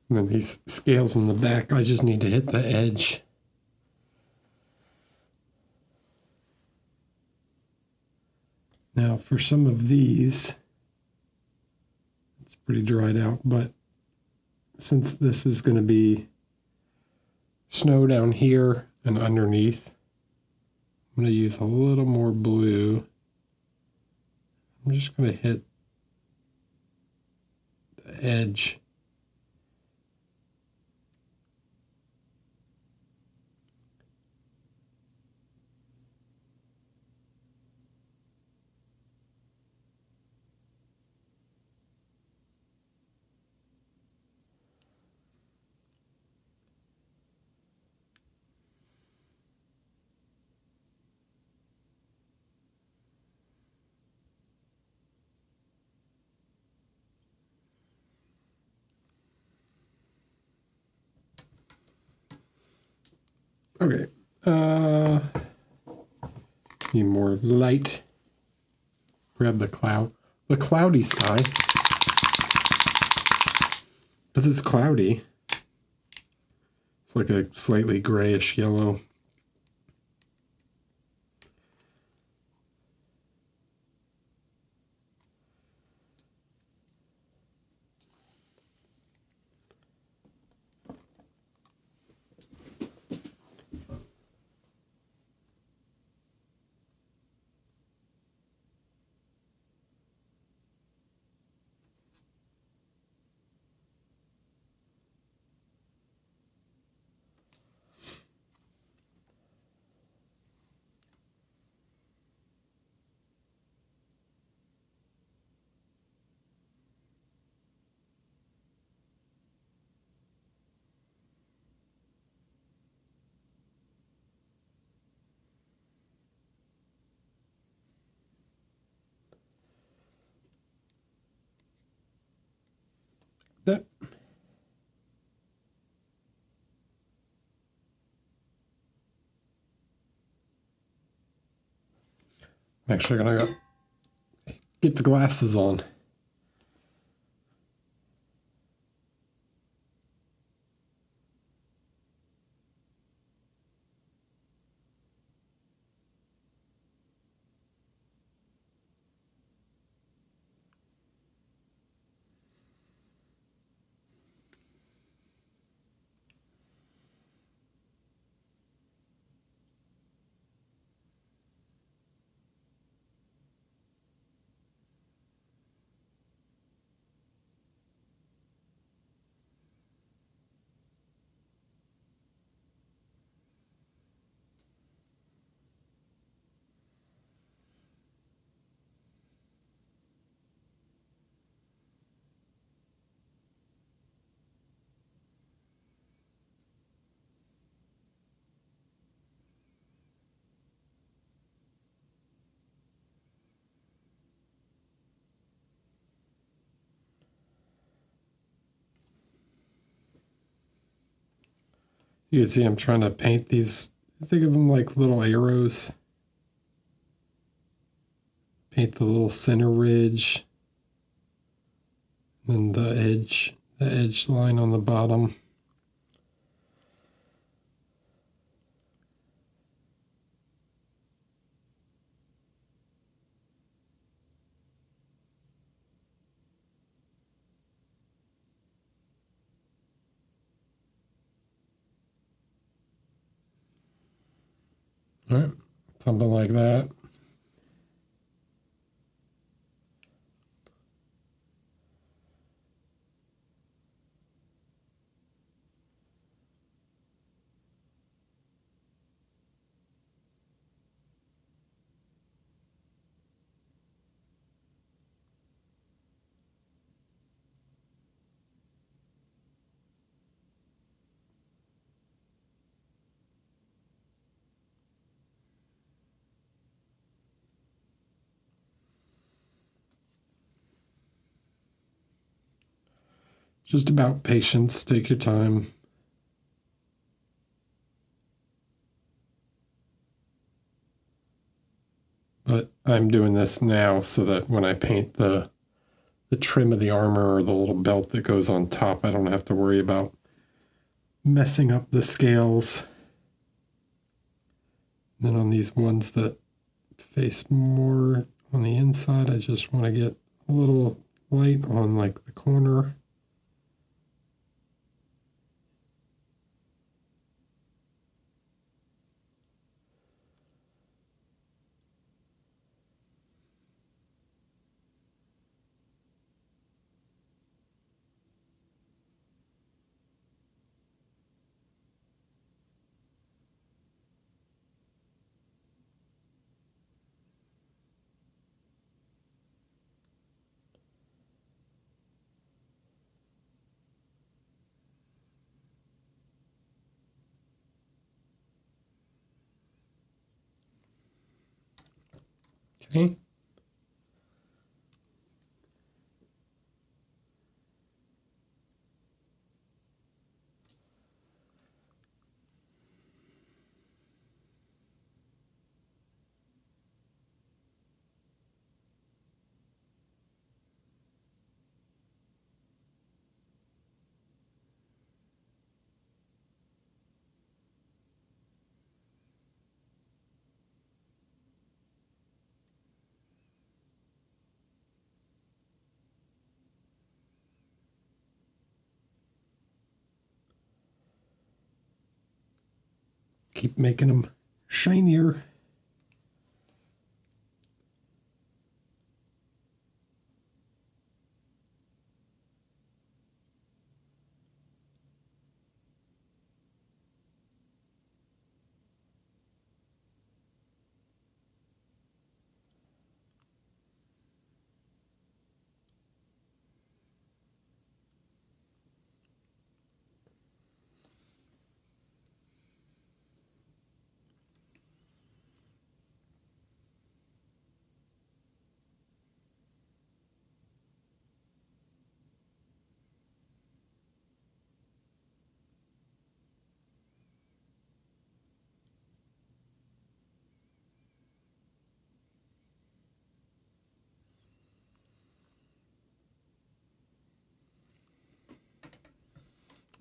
And then these scales in the back, I just need to hit the edge. Now for some of these, it's pretty dried out, but since this is going to be snow down here and underneath, I'm going to use a little more blue. I'm just going to hit the edge. Okay. Need more light. Grab the cloudy sky. Because it's cloudy. It's like a slightly grayish yellow. That. I'm actually gonna go get the glasses on. You can see I'm trying to paint these. Think of them like little arrows. Paint the little center ridge. And the edge line on the bottom. All right, something like that. Just about patience. Take your time. But I'm doing this now so that when I paint the trim of the armor or the little belt that goes on top, I don't have to worry about messing up the scales. Then on these ones that face more on the inside, I just want to get a little light on like the corner. Okay. Keep making them shinier.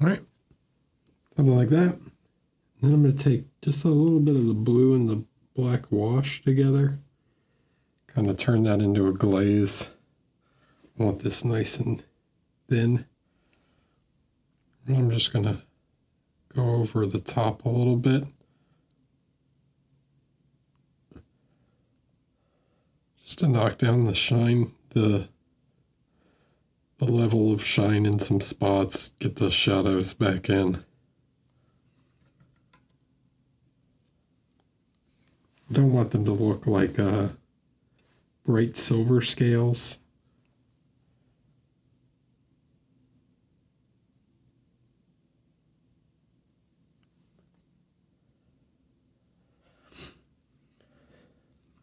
All right, something like that. Then I'm going to take just a little bit of the blue and the black wash together, kind of turn that into a glaze. I want this nice and thin. And I'm just going to go over the top a little bit. Just to knock down the shine, the level of shine in some spots, get the shadows back in. I don't want them to look like bright silver scales.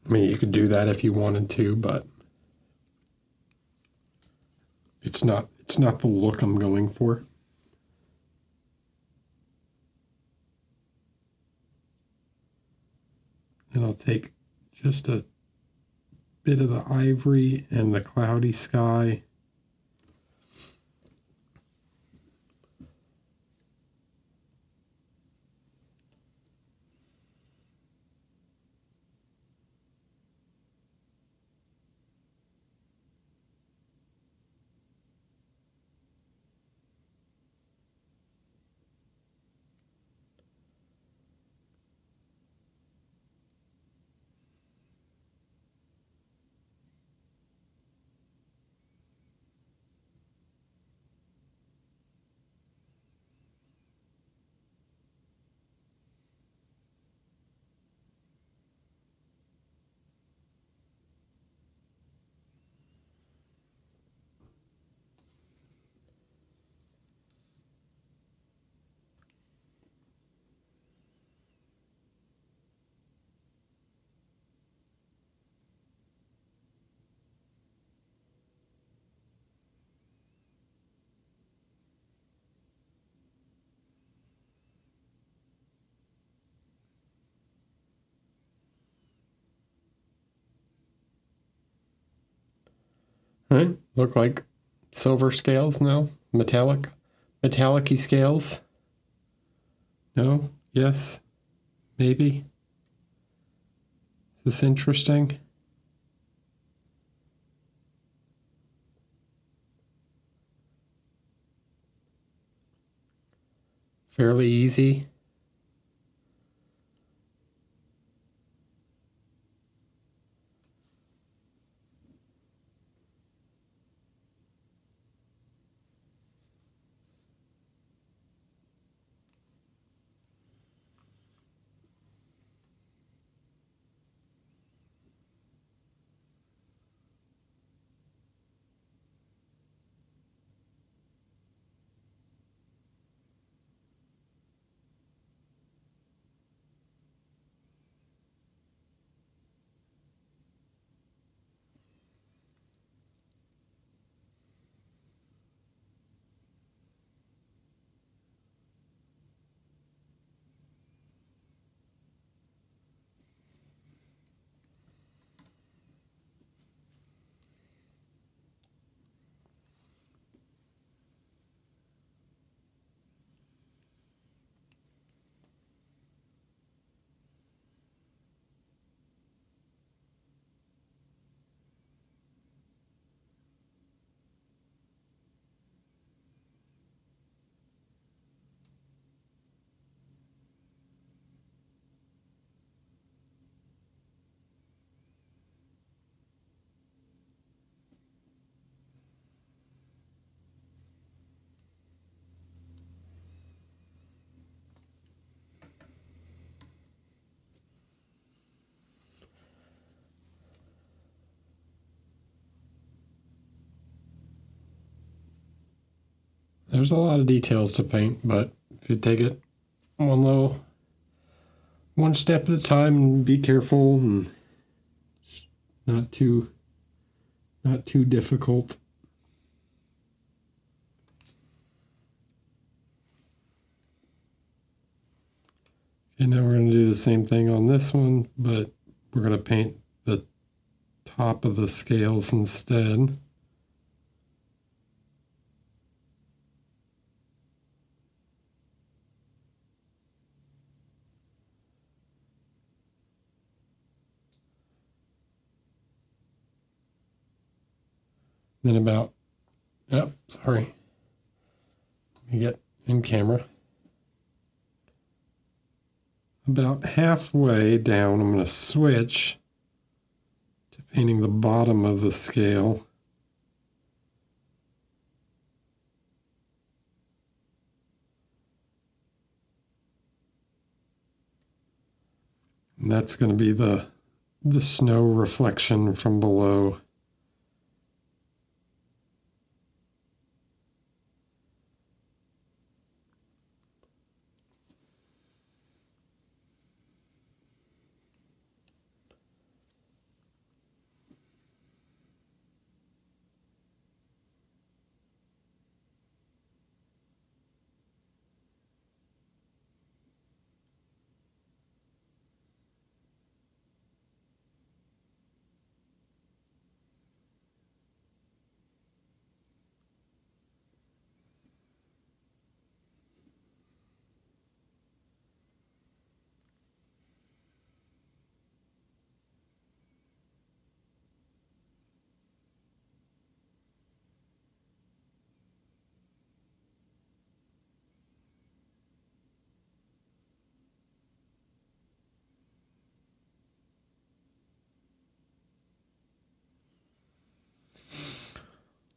I mean, you could do that if you wanted to, but it's not the look I'm going for. And I'll take just a bit of the ivory and the cloudy sky. Right? Look like silver scales? No? Metallic-y scales? No? Yes? Maybe? Is this interesting? Fairly easy. There's a lot of details to paint, but if you take it one step at a time and be careful and not too difficult. And now we're going to do the same thing on this one, but we're going to paint the top of the scales instead. Then about, sorry. Let me get in camera. About halfway down, I'm going to switch to painting the bottom of the scale. And that's going to be the snow reflection from below.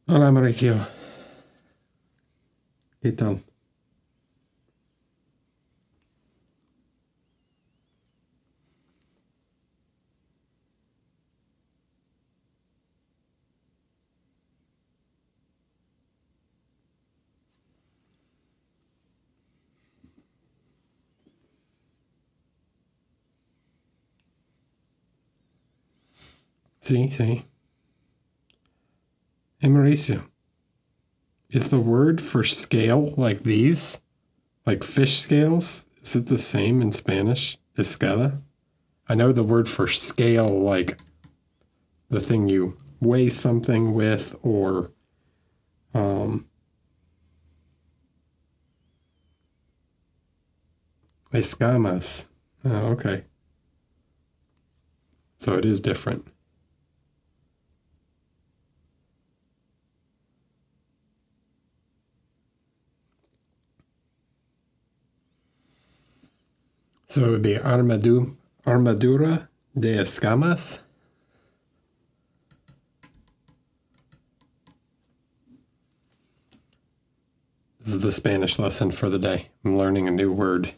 Hola, Mauricio. ¿Qué tal? Sí, sí. Hey, Mauricio, is the word for scale like these? Like fish scales? Is it the same in Spanish? Escala? I know the word for scale, like the thing you weigh something with, or escamas. Oh, okay. So it is different. So it would be armadura de escamas. This is the Spanish lesson for the day. I'm learning a new word.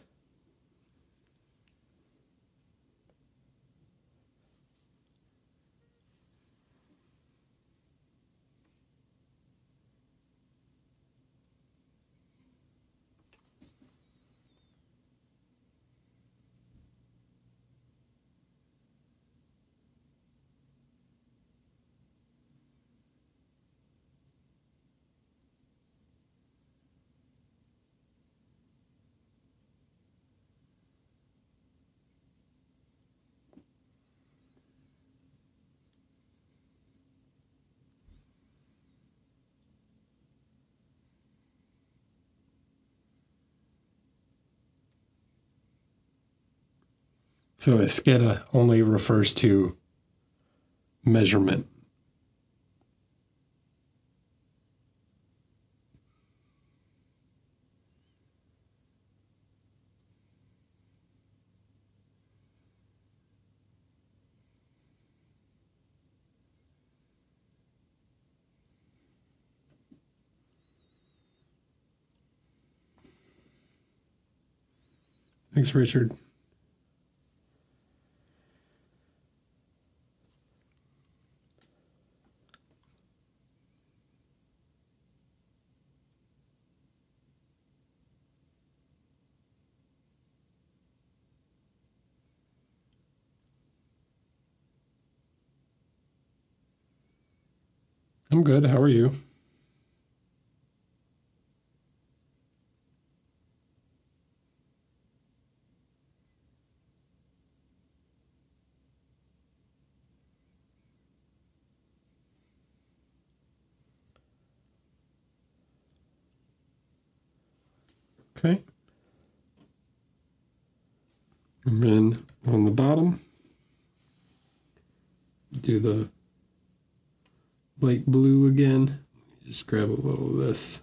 So esquera only refers to measurement. Thanks, Richard. I'm good. How are you? Okay. And then on the bottom, do the light blue again. Just grab a little of this.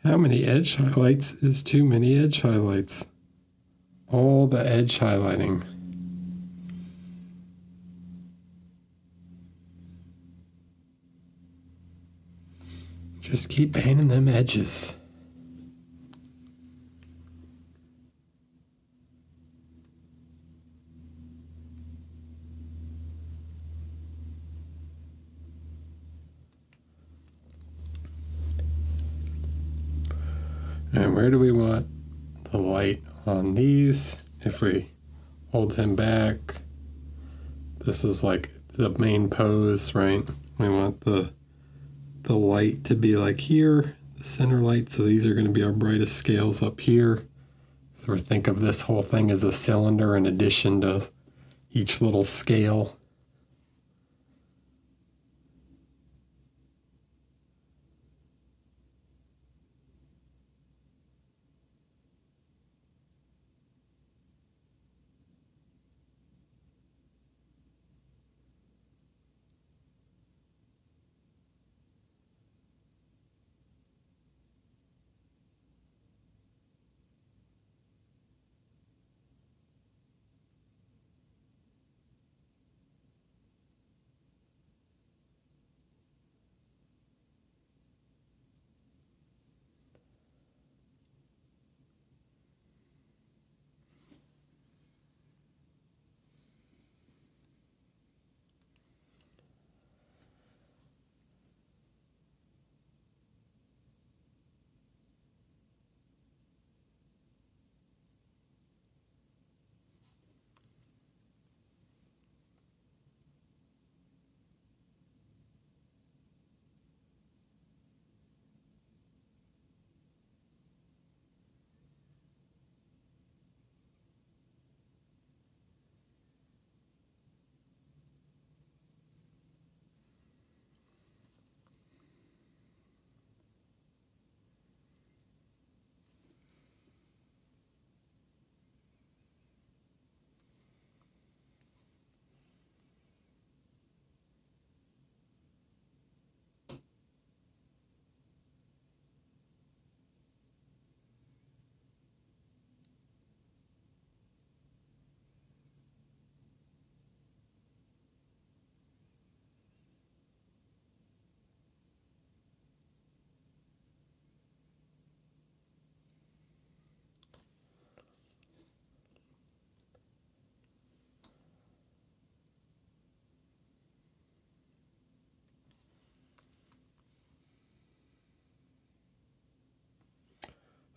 How many edge highlights is too many edge highlights? All the edge highlighting. Just keep painting them edges. And where do we want the light on these? If we hold him back, this is like the main pose, right? We want the light to be like here, the center light. So these are going to be our brightest scales up here. So we think of this whole thing as a cylinder in addition to each little scale.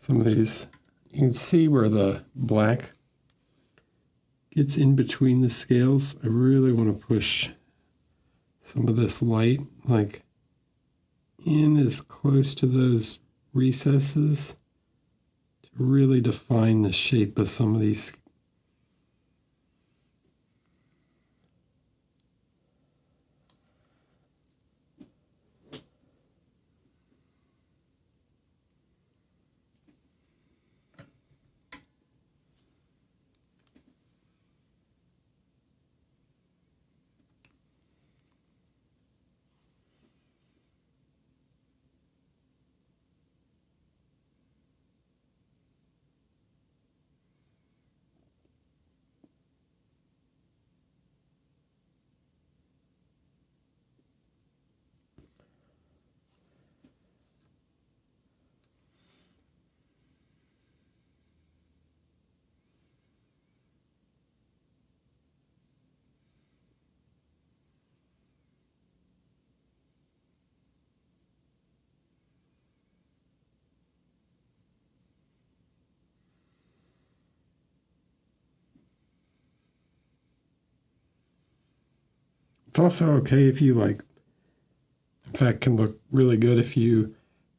some of these, you can see where the black gets in between the scales. I really want to push some of this light like in as close to those recesses to really define the shape of some of these. It's also okay if you like, in fact, can look really good if you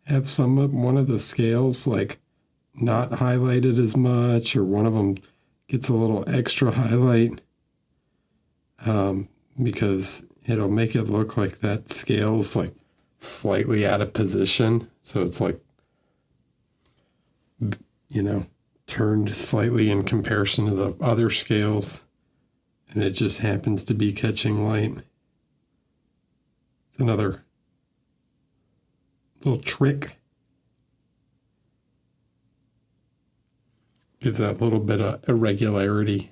have one of the scales like not highlighted as much, or one of them gets a little extra highlight, because it'll make it look like that scale's like slightly out of position. So it's like, turned slightly in comparison to the other scales, and it just happens to be catching light. It's another little trick. Gives that little bit of irregularity.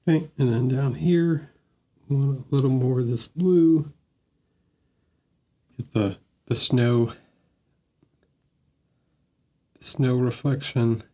Okay, and then down here, I want a little more of this blue. Get the snow reflection.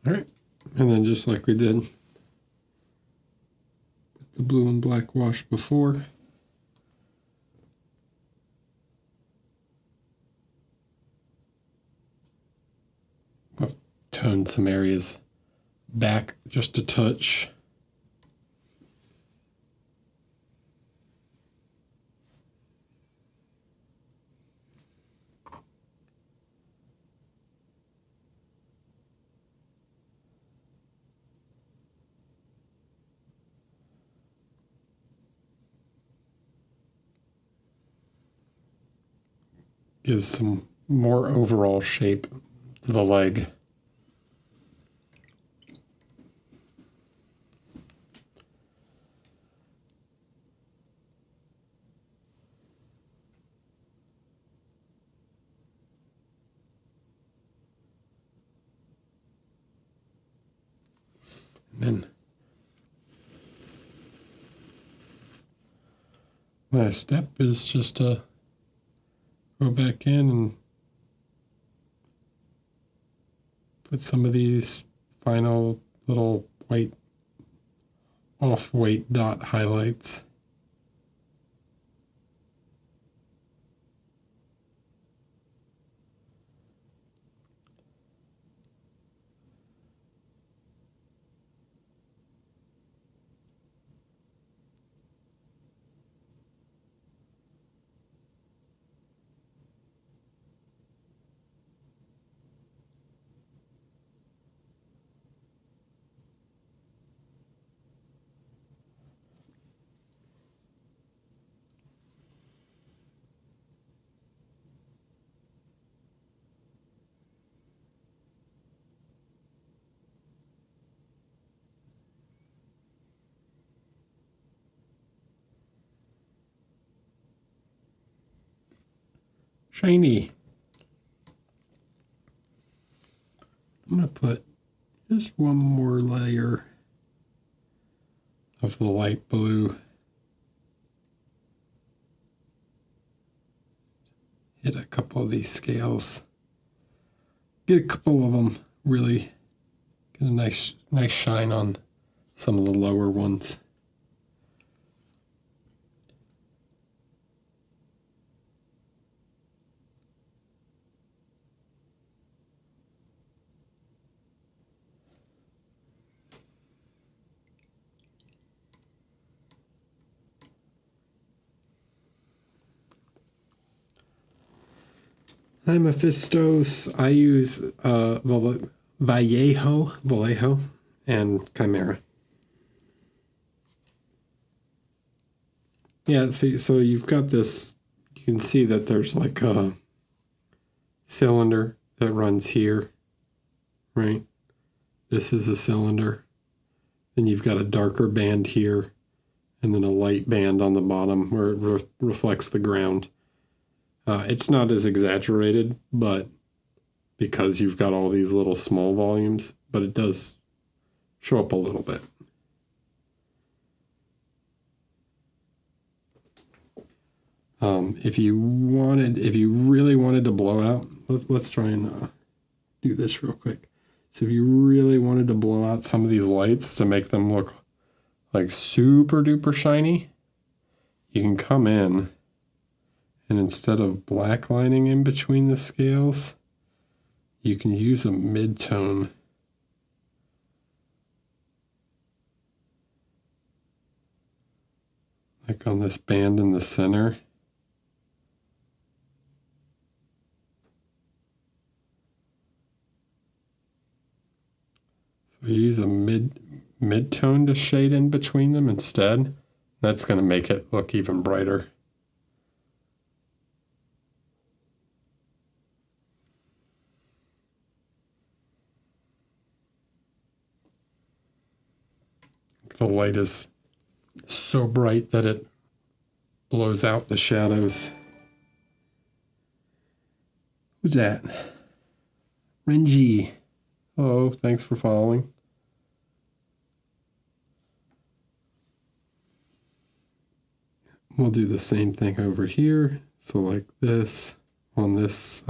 All right, and then just like we did with the blue and black wash before, I'll tone some areas back just a touch. Gives some more overall shape to the leg. And my step is just to go back in and put some of these final little white off-white dot highlights. Shiny. I'm going to put just one more layer of the light blue. Hit a couple of these scales. Get a couple of them, really get a nice shine on some of the lower ones. Hi, Mephistos. I use Vallejo, and Chimera. Yeah, see, so you've got this, you can see that there's like a cylinder that runs here, right? This is a cylinder. Then you've got a darker band here, and then a light band on the bottom where it reflects the ground. It's not as exaggerated, but because you've got all these little small volumes, but it does show up a little bit. If you really wanted to blow out, let's try and do this real quick. So if you really wanted to blow out some of these lights to make them look like super duper shiny, you can come in and instead of black lining in between the scales, you can use a mid-tone. Like on this band in the center. So you use a mid-tone to shade in between them instead. That's going to make it look even brighter. The light is so bright that it blows out the shadows. Who's that? Renji. Oh, thanks for following. We'll do the same thing over here. So like this on this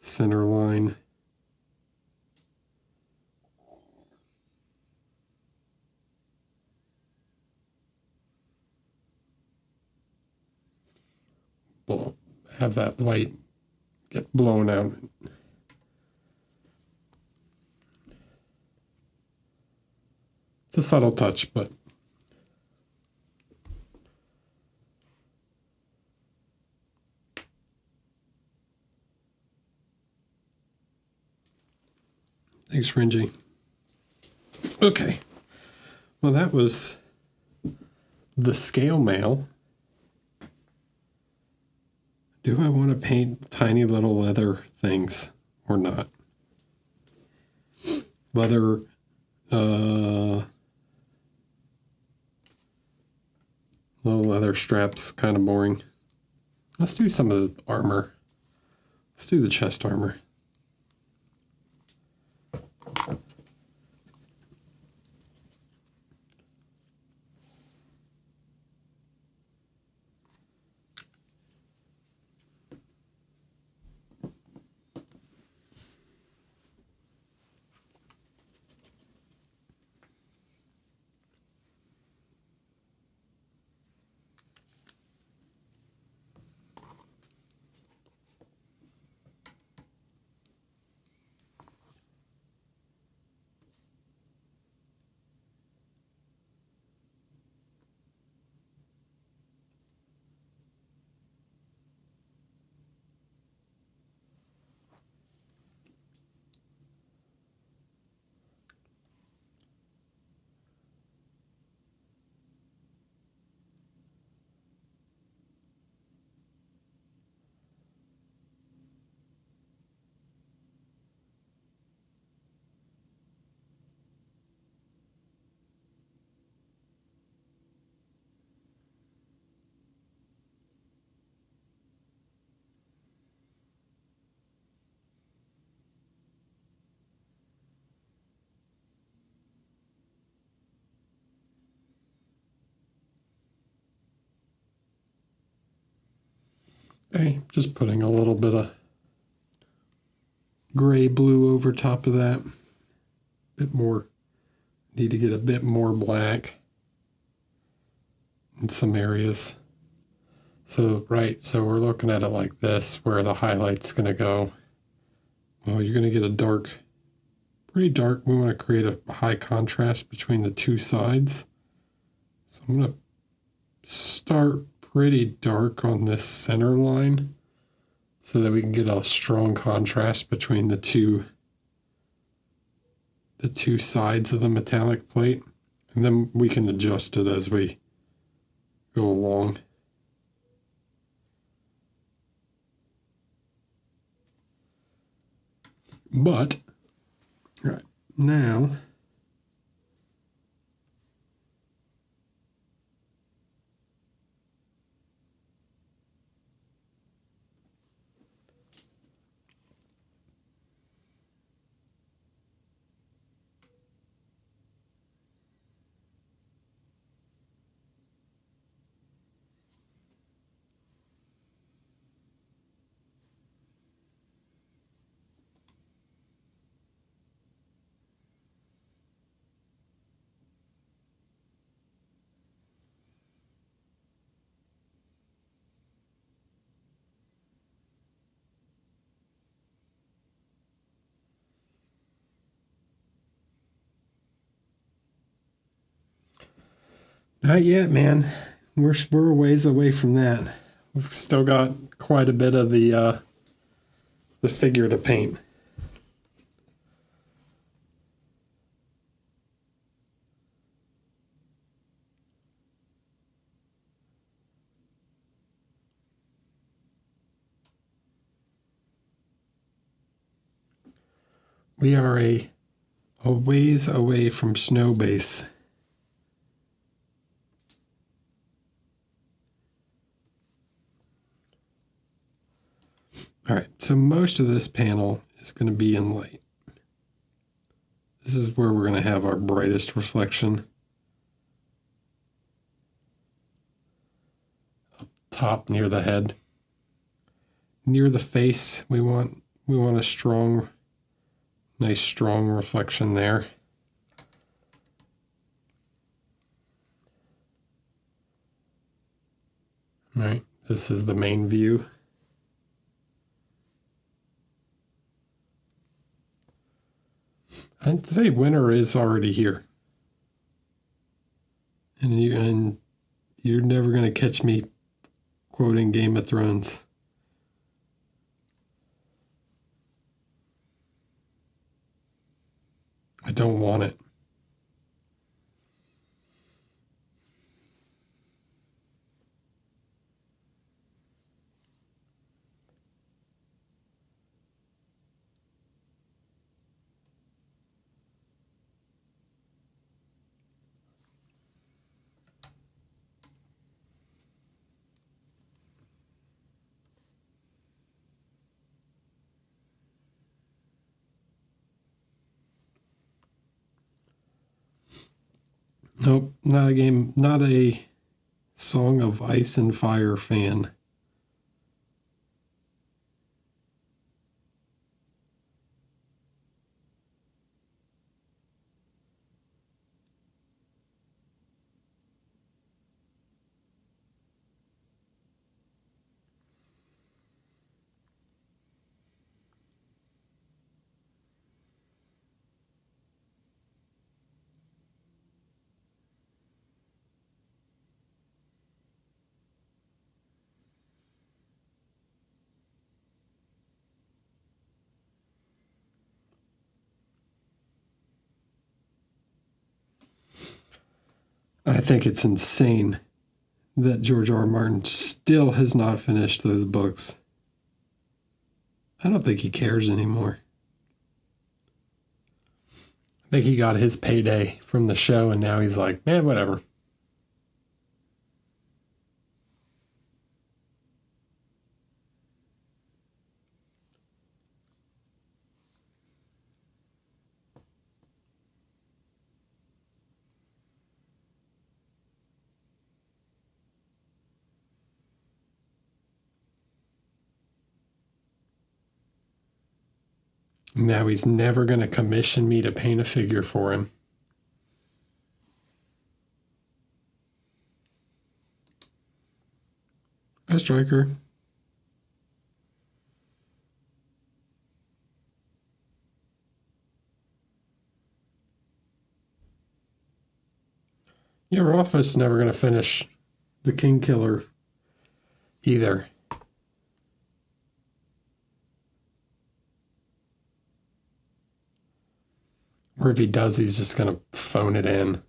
center line. We'll have that light get blown out. It's a subtle touch, but thanks, Renji. Okay. Well, that was the scale mail. Do I want to paint tiny little leather things or not? Leather, little leather straps, kind of boring. Let's do some of the armor. Let's do the chest armor. Okay, just putting a little bit of gray blue over top of that. Bit more, need to get a bit more black in some areas. So, right, so we're looking at it like this, where the highlight's going to go. Well, you're going to get a dark, pretty dark. We want to create a high contrast between the two sides. So I'm going to start pretty dark on this center line so that we can get a strong contrast between the two sides of the metallic plate. And then we can adjust it as we go along. But, right, now, not yet, man. We're a ways away from that. We've still got quite a bit of the figure to paint. We are a ways away from snow base. All right, so most of this panel is going to be in light. This is where we're going to have our brightest reflection. Up top near the head. Near the face, we want a strong, nice strong reflection there. All right, this is the main view. I'd say winter is already here. And you're never going to catch me quoting Game of Thrones. I don't want it. Nope, not a Song of Ice and Fire fan. I think it's insane that George R. R. Martin still has not finished those books. I don't think he cares anymore. I think he got his payday from the show and now he's like, man, whatever. Now he's never going to commission me to paint a figure for him. Hi, Striker. Yeah, Rothfuss never going to finish the King Killer either. Or if he does, he's just going to phone it in.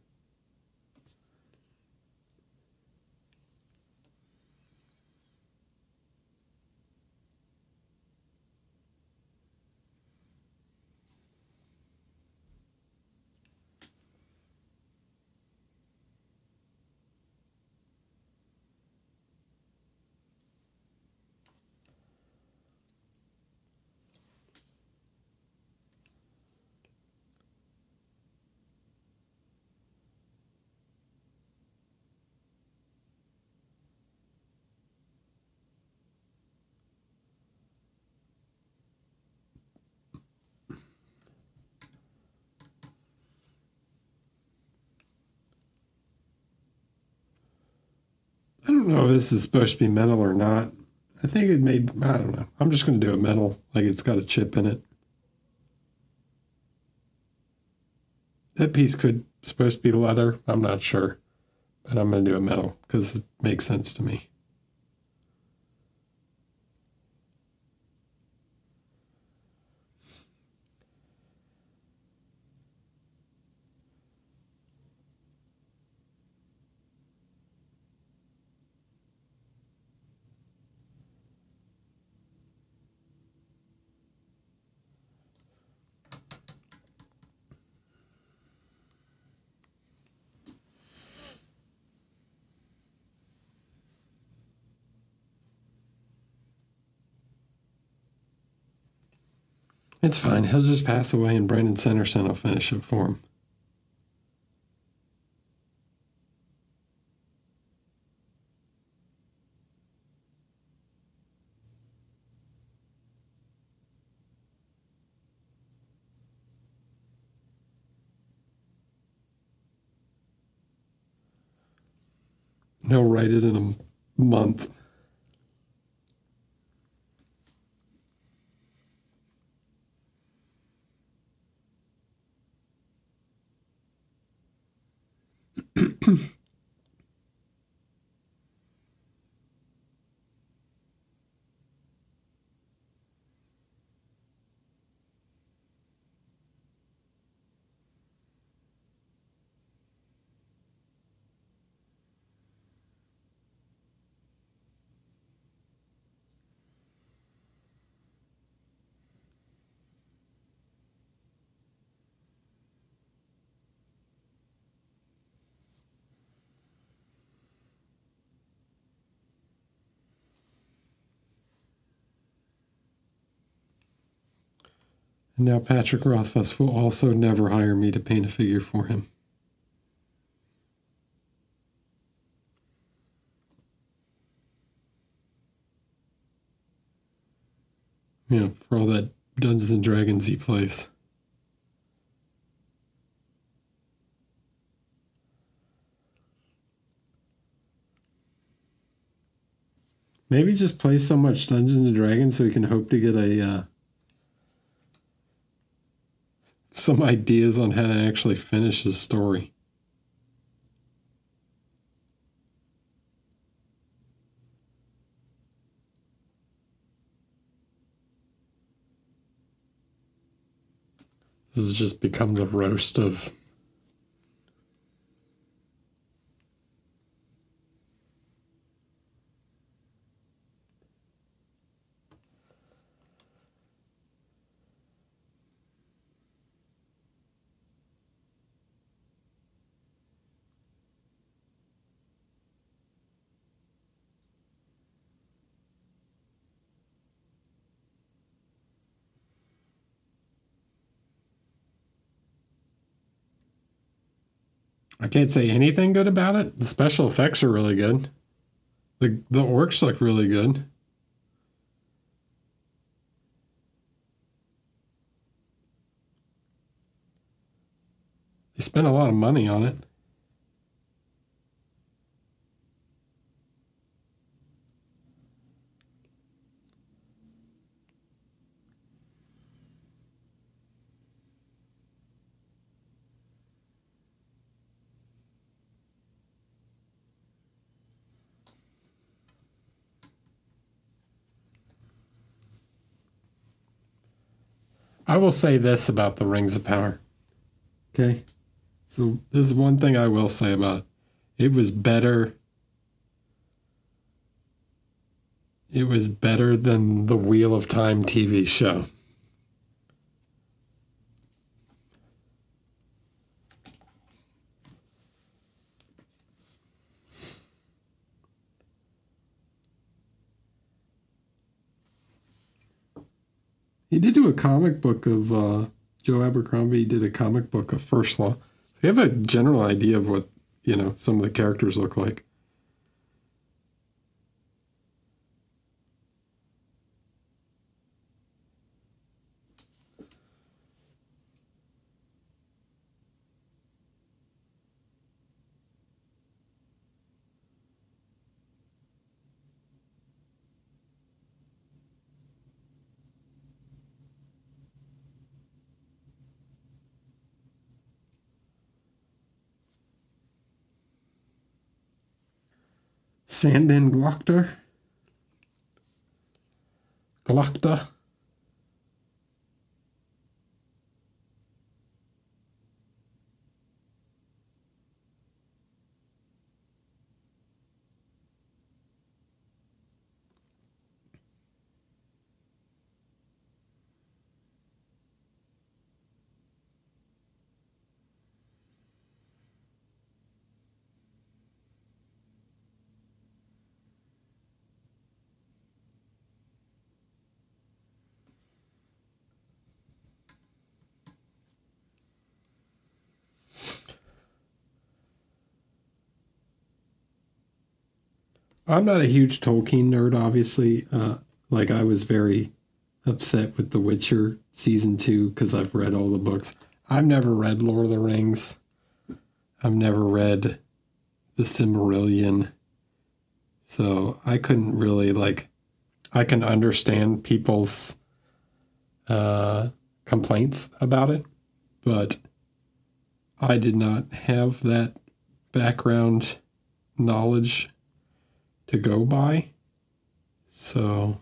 I don't know if this is supposed to be metal or not. I think it may, I don't know. I'm just going to do it metal, like it's got a chip in it. That piece could supposed to be leather. I'm not sure. But I'm going to do it metal because it makes sense to me. It's fine. He'll just pass away and Brandon Sanderson will finish it for him. He'll write it in a month. And now Patrick Rothfuss will also never hire me to paint a figure for him. Yeah, for all that Dungeons and Dragons he plays. Maybe just play so much Dungeons and Dragons so we can hope to get a some ideas on how to actually finish his story. This has just become the roast of I can't say anything good about it. The special effects are really good. The orcs look really good. They spent a lot of money on it. I will say this about the Rings of Power. Okay? So this is one thing I will say about it. It was better. It was better than the Wheel of Time TV show. He did do a comic book of Joe Abercrombie did a comic book of First Law. So you have a general idea of what, some of the characters look like. Sandin Glokta. I'm not a huge Tolkien nerd, obviously. I was very upset with The Witcher season 2 because I've read all the books. I've never read Lord of the Rings. I've never read The Silmarillion. So I couldn't really I can understand people's complaints about it, but I did not have that background knowledge to go by. So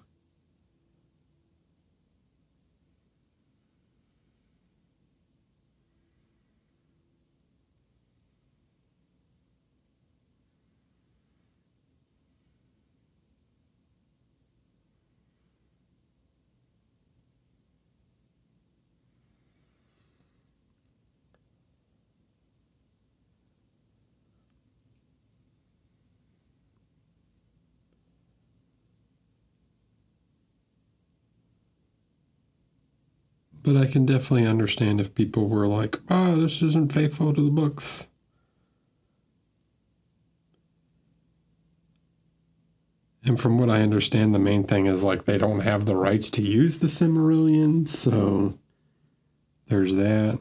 but I can definitely understand if people were like, this isn't faithful to the books. And from what I understand, the main thing is they don't have the rights to use the Silmarillion, so there's that.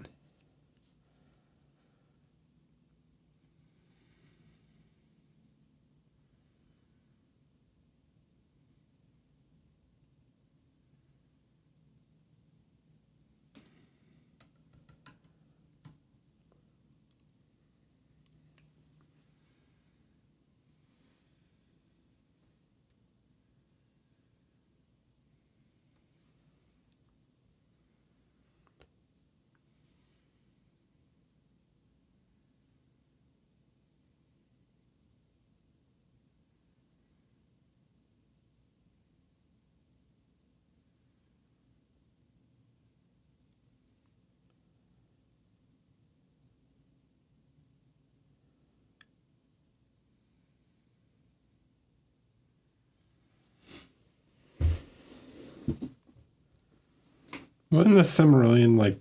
Wasn't the Silmarillion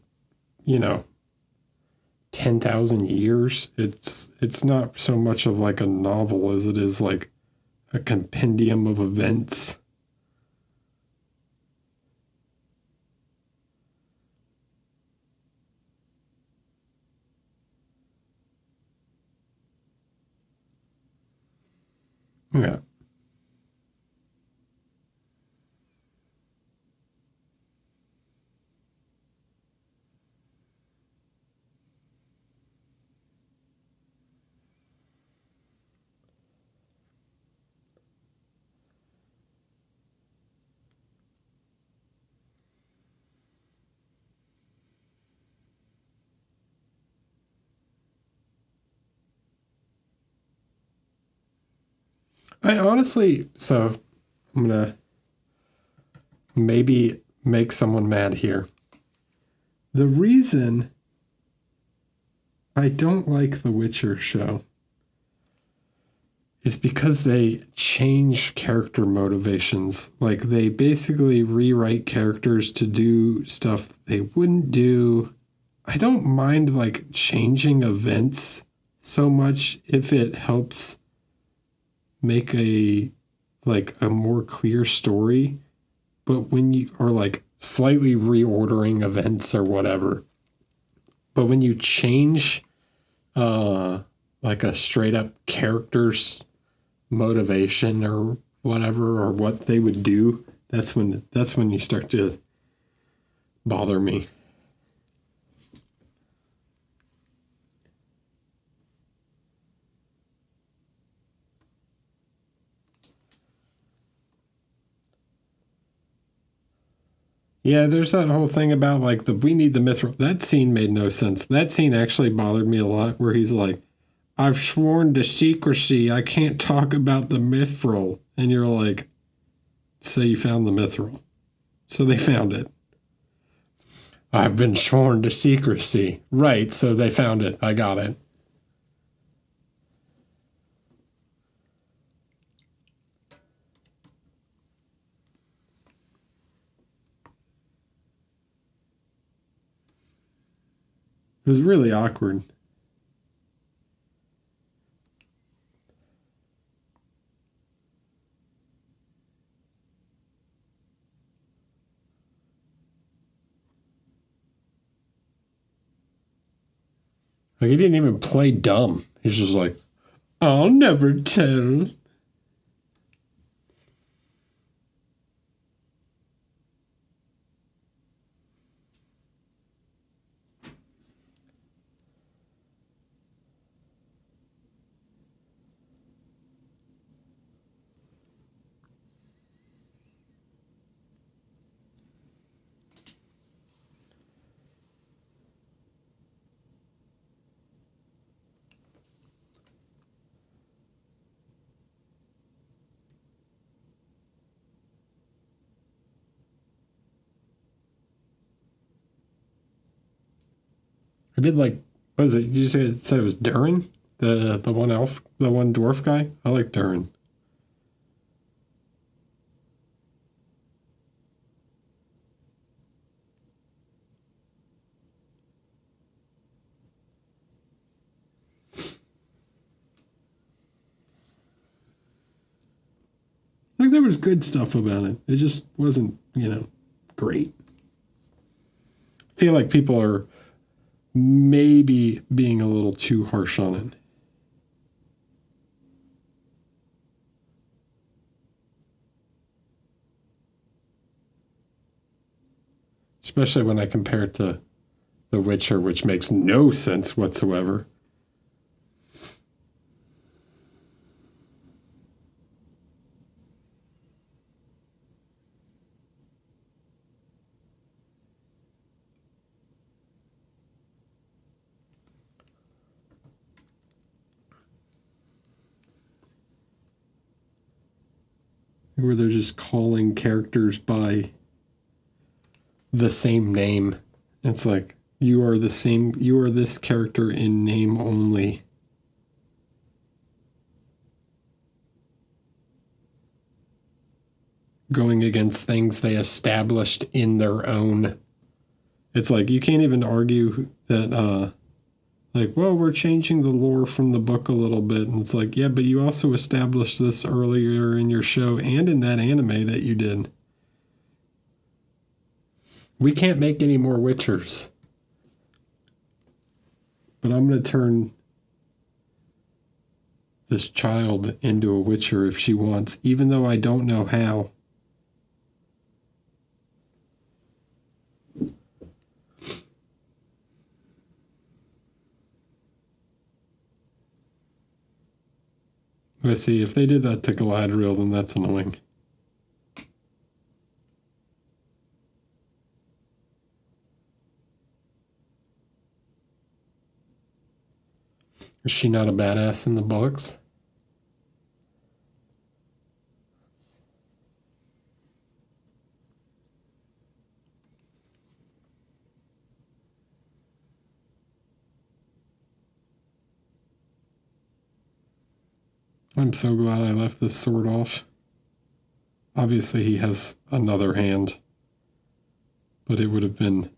10,000 years? It's not so much of a novel as it is a compendium of events. Yeah. I honestly, so I'm going to maybe make someone mad here. The reason I don't like the Witcher show is because they change character motivations. Like they basically rewrite characters to do stuff they wouldn't do. I don't mind like changing events so much if it helps make a more clear story. But when you are like slightly reordering events or whatever, but when you change like a straight up character's motivation or whatever, or what they would do, that's when you start to bother me. Yeah, there's that whole thing about like we need the mithril. That scene made no sense. That scene actually bothered me a lot where he's like, I've sworn to secrecy. I can't talk about the mithril. And you're like, so you found the mithril. So they found it. I've been sworn to secrecy. Right, so they found it. I got it. It was really awkward. Like he didn't even play dumb. He's just like, I'll never tell. I did like, what is it? You said it was Durin? The one elf, the one dwarf guy? I like Durin. Like there was good stuff about it. It just wasn't, great. I feel like people are maybe being a little too harsh on it. Especially when I compare it to The Witcher, which makes no sense whatsoever. Where they're just calling characters by the same name. It's like, you are this character in name only. Going against things they established in their own. It's like, you can't even argue that, well, we're changing the lore from the book a little bit. And it's like, yeah, but you also established this earlier in your show and in that anime that you did. We can't make any more Witchers. But I'm going to turn this child into a Witcher if she wants, even though I don't know how. Let's see, if they did that to Galadriel, then that's annoying. Is she not a badass in the books? I'm so glad I left this sword off. Obviously he has another hand, but it would have been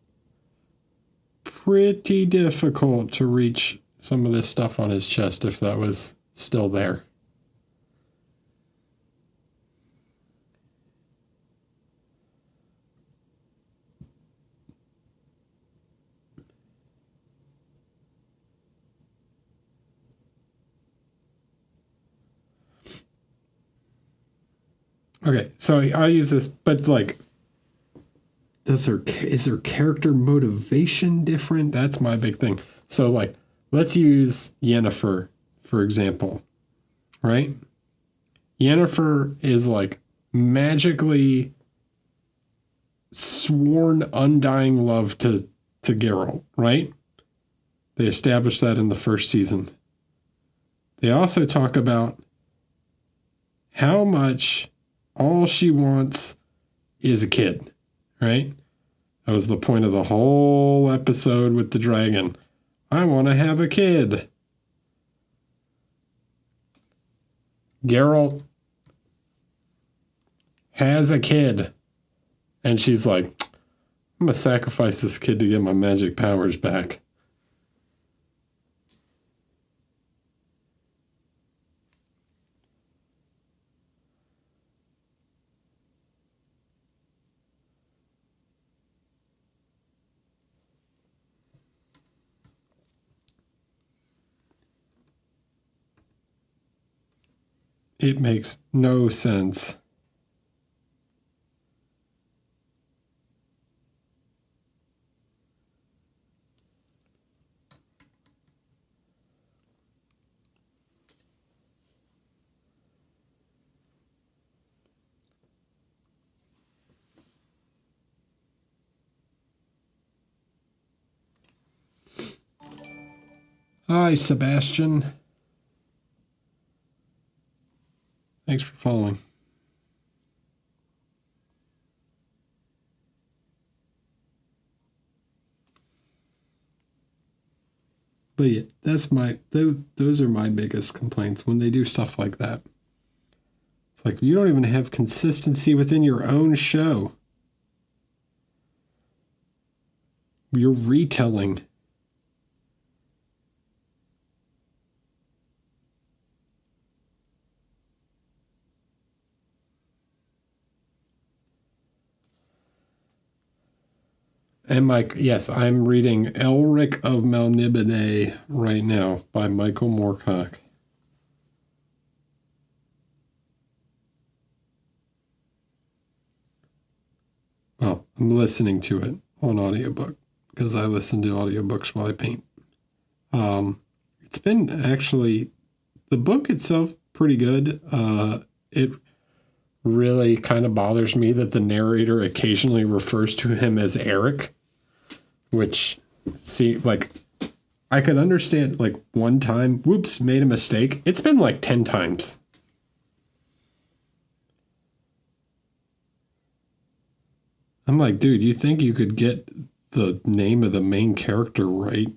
pretty difficult to reach some of this stuff on his chest if that was still there. Okay, so I use this, but like, is her character motivation different? That's my big thing. So like, let's use Yennefer, for example, right? Yennefer is like magically sworn undying love to Geralt, right? They established that in the first season. They also talk about how much all she wants is a kid, right? That was the point of the whole episode with the dragon. I want to have a kid. Geralt has a kid. And she's like, I'm going to sacrifice this kid to get my magic powers back. It makes no sense. Hi, Sebastian. Thanks for following. But yeah, those are my biggest complaints when they do stuff like that. It's like you don't even have consistency within your own show. You're retelling. And Mike, yes, I'm reading Elric of Melniboné right now by Michael Moorcock. Well, I'm listening to it on audiobook because I listen to audiobooks while I paint. It's been actually, the book itself pretty good. It really kind of bothers me that the narrator occasionally refers to him as Eric. Which, see, like, I could understand, like, one time, whoops, made a mistake. It's been, like, 10 times. I'm like, dude, you think you could get the name of the main character right?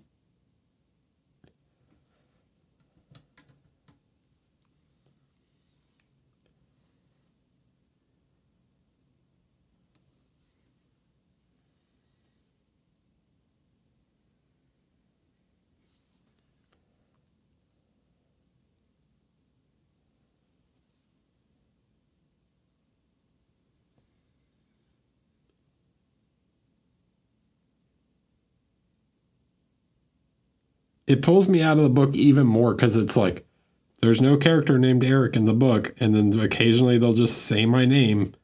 It pulls me out of the book even more because it's like there's no character named Eric in the book, and then occasionally they'll just say my name.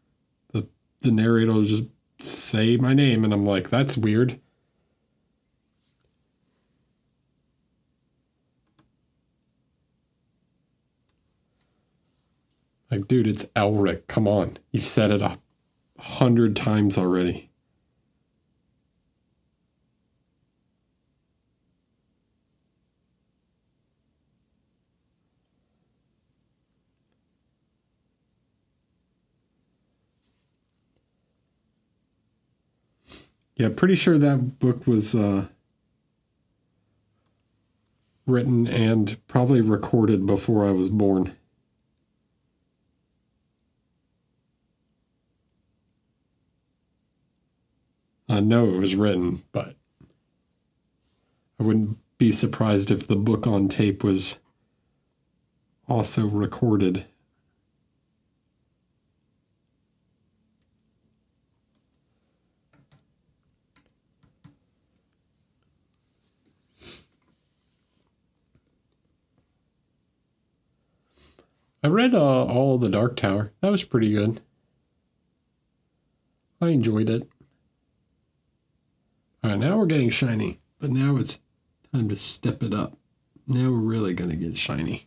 The narrator will just say my name, and I'm like, that's weird. Like, dude, it's Elric. Come on. You've said it 100 times already. Yeah, pretty sure that book was written and probably recorded before I was born. I know it was written, but I wouldn't be surprised if the book on tape was also recorded. I read all of the Dark Tower. That was pretty good. I enjoyed it. All right, now we're getting shiny, but now it's time to step it up. Now we're really going to get shiny.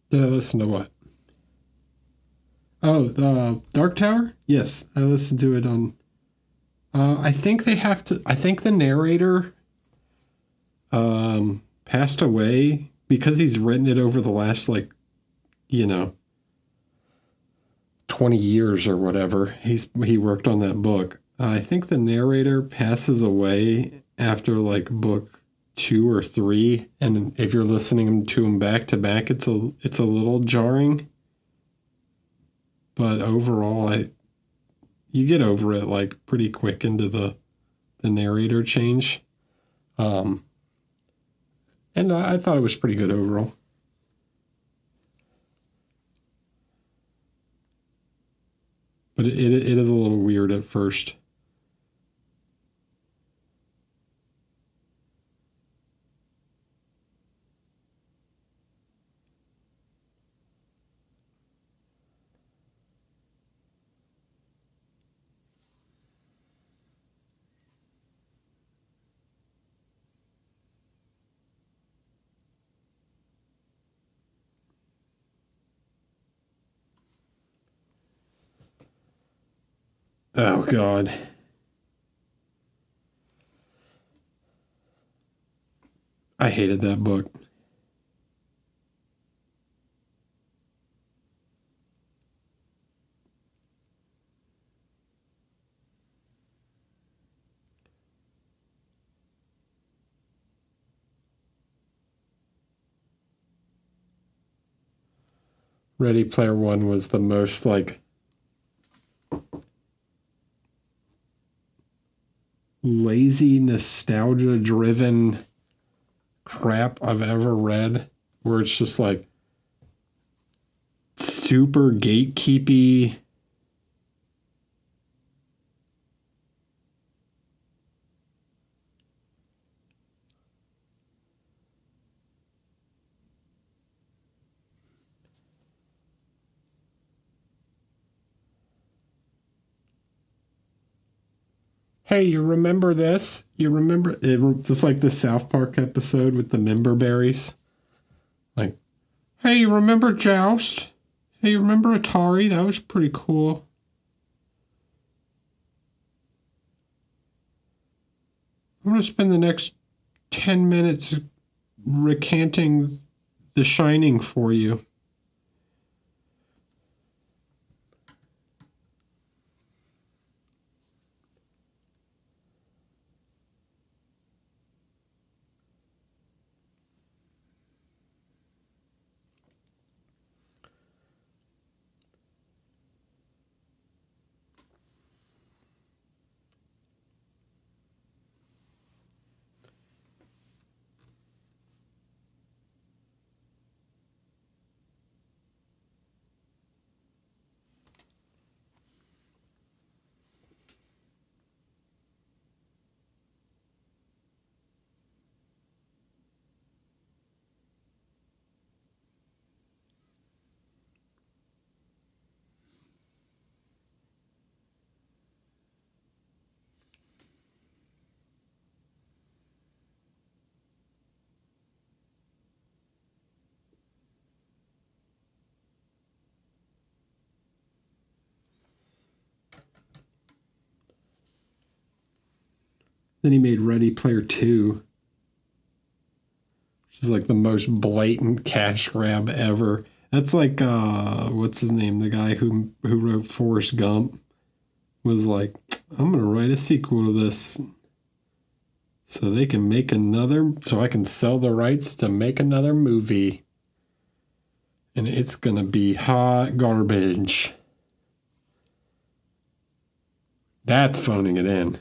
Did I listen to what? Oh, the Dark Tower? Yes, I listened to it on... I think they have to... I think the narrator passed away because he's written it over the last, 20 years or whatever. He worked on that book. I think the narrator passes away after, book 2 or 3, and if you're listening to them back to back, it's a little jarring. But overall, you get over it pretty quick into the narrator change. And I thought it was pretty good overall. But it is a little weird at first. Oh, God. I hated that book. Ready Player One was the most, lazy, nostalgia-driven crap I've ever read, where it's just, super gatekeepy. Hey, you remember this? You remember it? Just like the South Park episode with the member berries. Hey, you remember Joust? Hey, you remember Atari? That was pretty cool. I'm going to spend the next 10 minutes recanting The Shining for you. Then he made Ready Player 2, which is like the most blatant cash grab ever. That's like, what's his name? The guy who wrote Forrest Gump was like, I'm going to write a sequel to this so they can make another, so I can sell the rights to make another movie. And it's going to be hot garbage. That's phoning it in.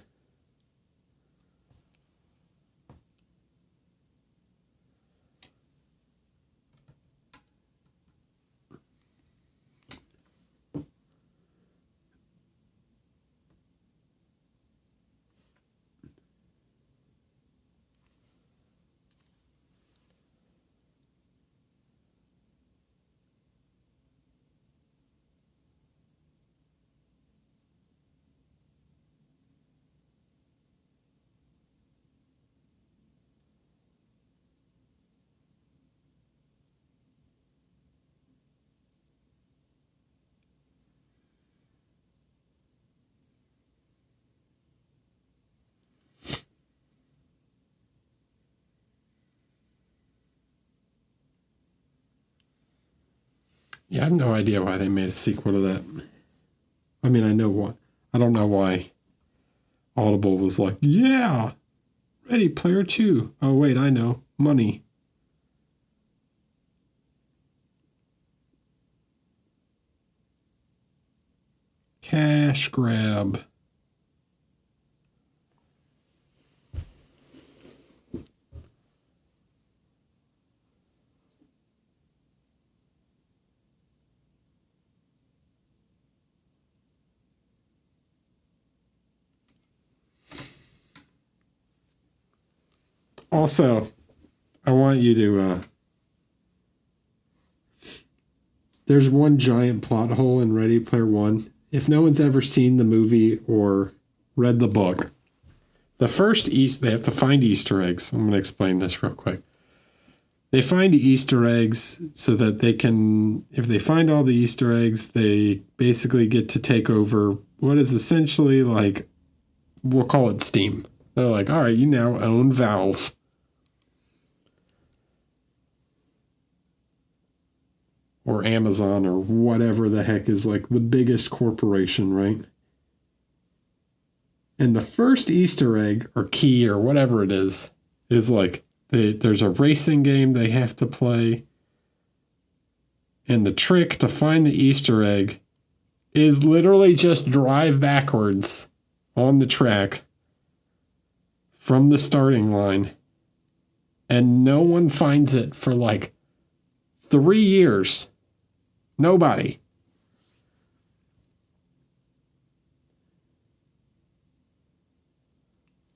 Yeah, I have no idea why they made a sequel to that. I mean, I know why. I don't know why Audible was like, yeah, Ready Player 2. Oh, wait, I know. Money. Cash grab. Also, I want you to, there's one giant plot hole in Ready Player One. If no one's ever seen the movie or read the book, the first they have to find Easter eggs. I'm going to explain this real quick. They find Easter eggs so that they can, if they find all the Easter eggs, they basically get to take over what is essentially like, we'll call it Steam. They're like, all right, you now own Valve. Or Amazon or whatever the heck is like the biggest corporation, right? And the first Easter egg or key or whatever it is like there's a racing game they have to play. And the trick to find the Easter egg is literally just drive backwards on the track from the starting line. And no one finds it for like 3 years. Nobody.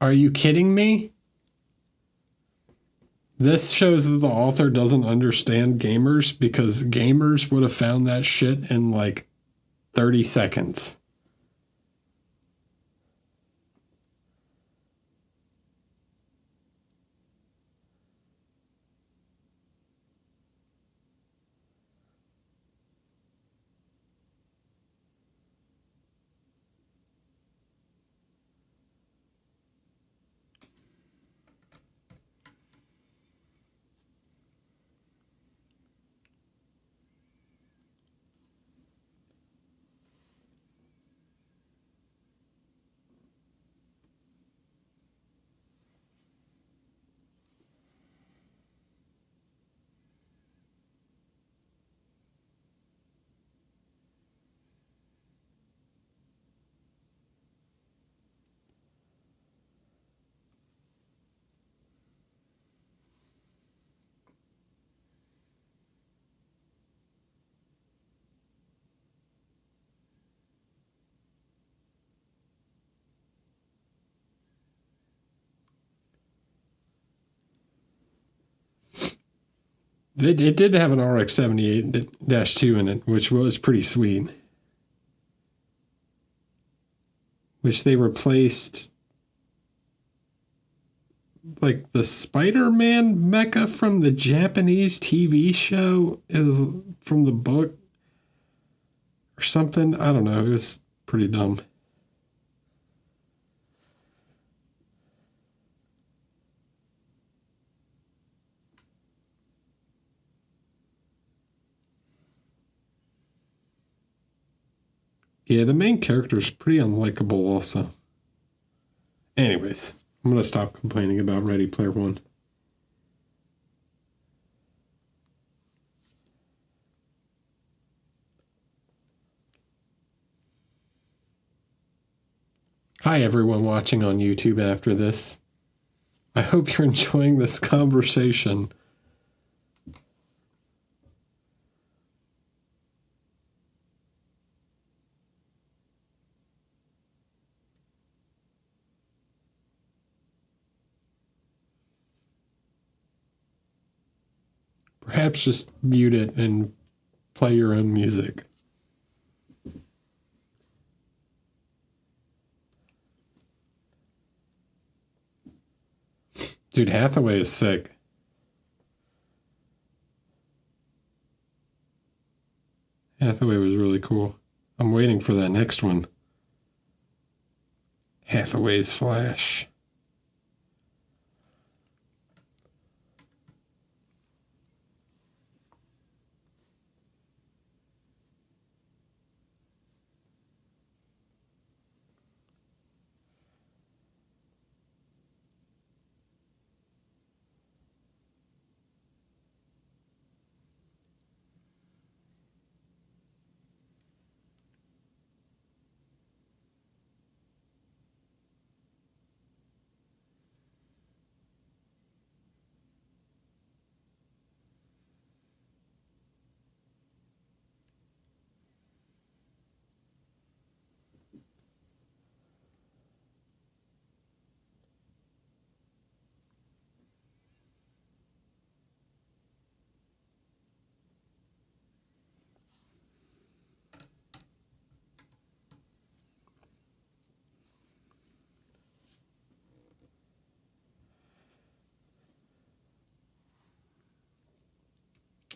Are you kidding me? This shows that the author doesn't understand gamers because gamers would have found that shit in like 30 seconds. It did have an RX-78-2 in it, which was pretty sweet. Which they replaced, like, the Spider-Man mecha from the Japanese TV show is from the book or something. I don't know. It was pretty dumb. Yeah, the main character is pretty unlikable also. Anyways, I'm going to stop complaining about Ready Player One. Hi, everyone watching on YouTube after this. I hope you're enjoying this conversation. Perhaps just mute it and play your own music. Dude, Hathaway is sick. Hathaway was really cool. I'm waiting for that next one. Hathaway's Flash.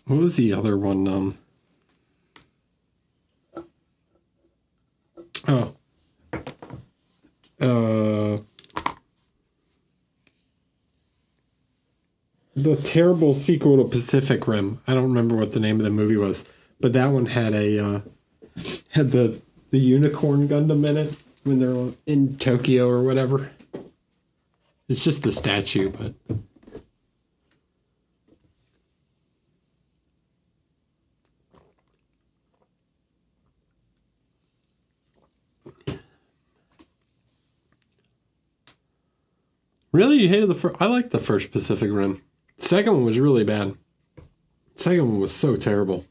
What was the other one? The terrible sequel to Pacific Rim. I don't remember what the name of the movie was, but that one had had the unicorn Gundam in it when they're in Tokyo or whatever. It's just the statue, but. Really? You hated the first? I liked the first Pacific Rim. The second one was really bad. The second one was so terrible.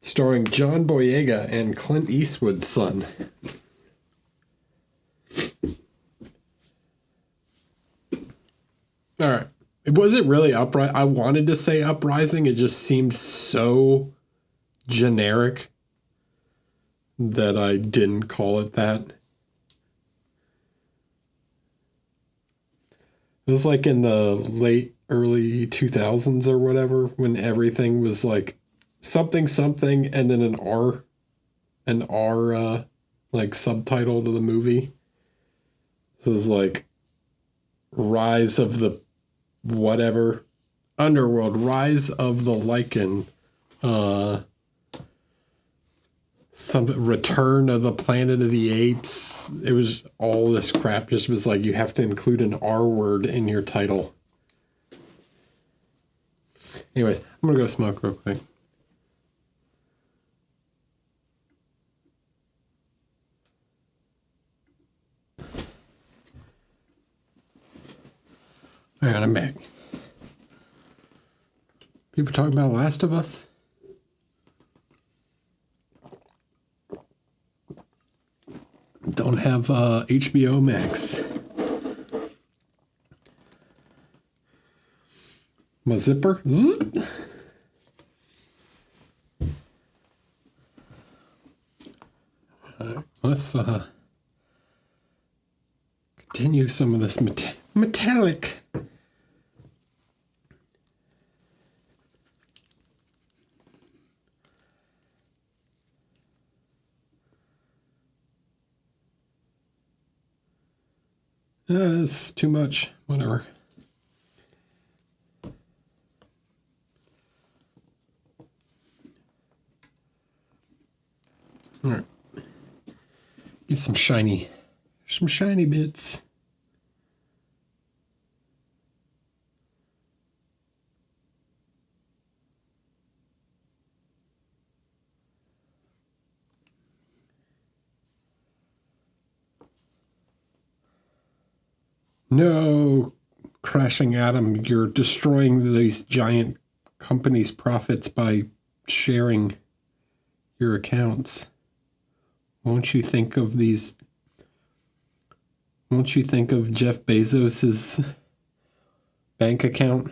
Starring John Boyega and Clint Eastwood's son. Alright. Was it really Uprising? I wanted to say Uprising. It just seemed so generic that I didn't call it that. It was like in the early 2000s or whatever, when everything was like something something and then an R like subtitle to the movie. It was like Rise of the whatever Underworld, Rise of the Lycan, some Return of the Planet of the Apes. It was all this crap. Just was like, you have to include an R word in your title. Anyways, I'm gonna go smoke real quick. All right, I'm back. People talking about Last of Us? Don't have HBO Max. my zipper. Zzz. Let's continue some of this metallic. It's too much. Whatever. All right. Get some shiny bits. No, crashing atom, you're destroying these giant companies' profits by sharing your accounts. Won't you think of Jeff Bezos's bank account?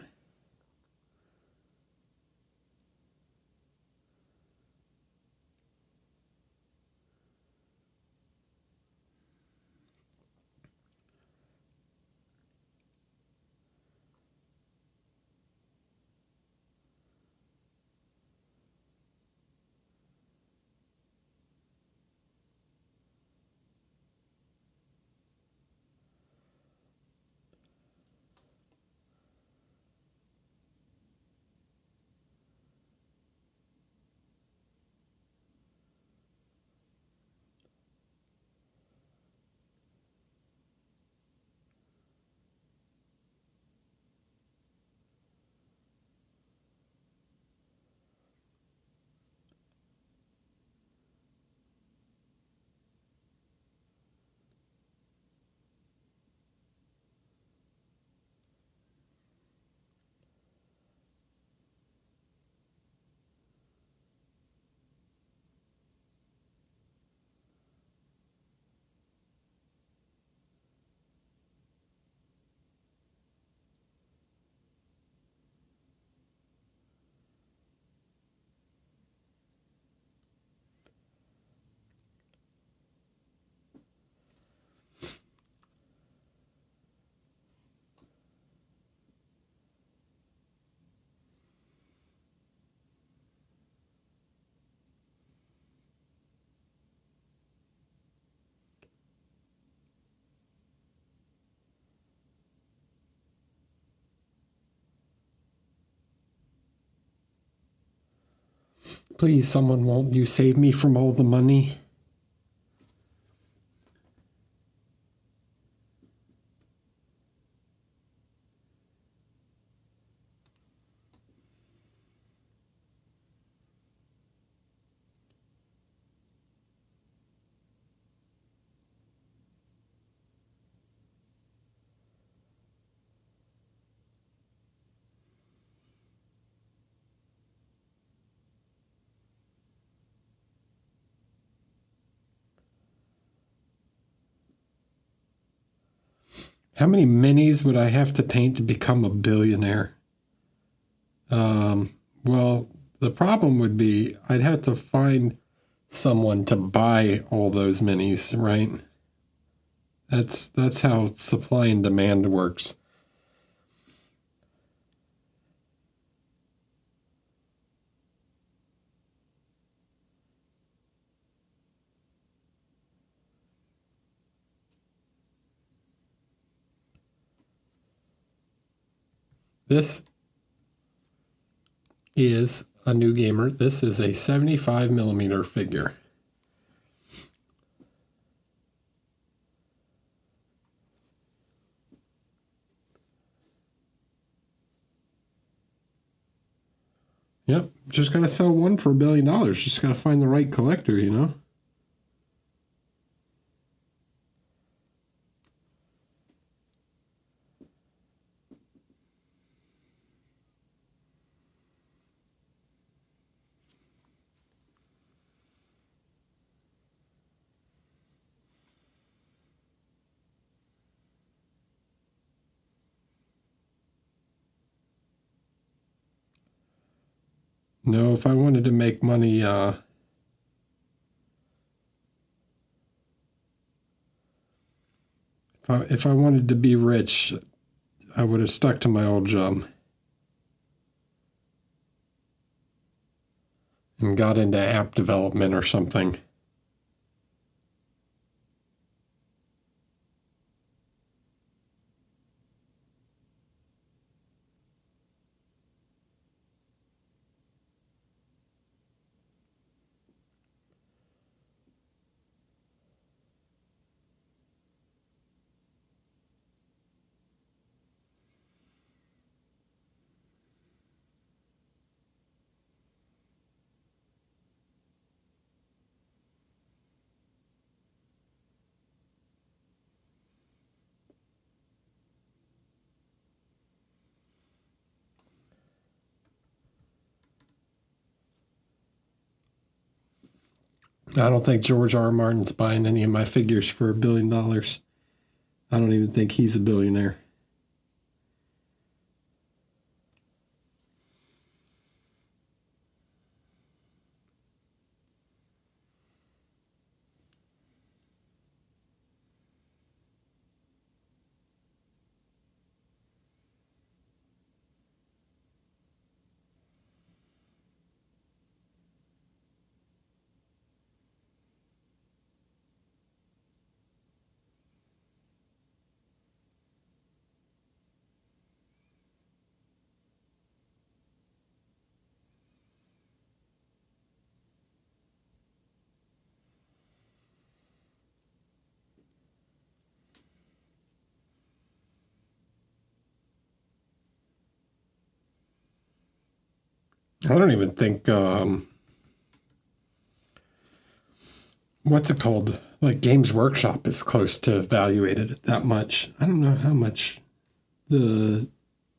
Please, someone, won't you save me from all the money? How many minis would I have to paint to become a billionaire? Well, the problem would be I'd have to find someone to buy all those minis, right? That's how supply and demand works. This is a new gamer. This is a 75 millimeter figure. Yep, just gotta sell one for $1 billion. Just gotta find the right collector, you know? No, if I wanted to make money, if I wanted to be rich, I would have stuck to my old job and got into app development or something. I don't think George R. R. Martin's buying any of my figures for $1 billion. I don't even think he's a billionaire. I don't even think, what's it called? Like Games Workshop is close to evaluated at that much. I don't know how much the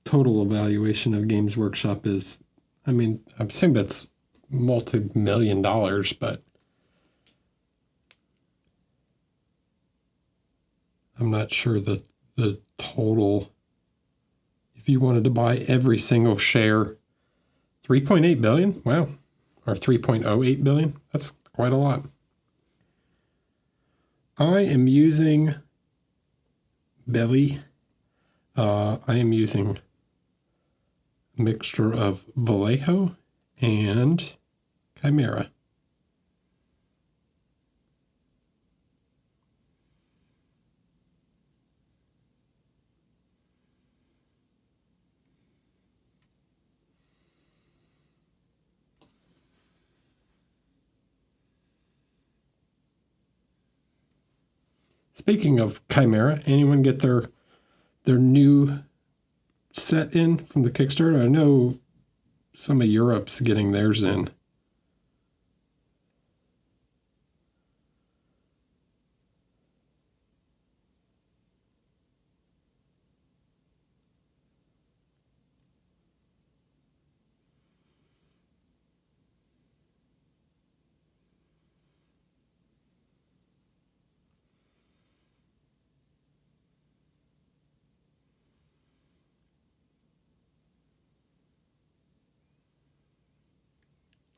total evaluation of Games Workshop is. I mean, I assume it's multi-million dollars, but I'm not sure the total. If you wanted to buy every single share, 3.8 billion? Wow. Or 3.08 billion? That's quite a lot. I am using Belly. I am using a mixture of Vallejo and Chimera. Speaking of Chimera, anyone get their new set in from the Kickstarter? I know some of Europe's getting theirs in.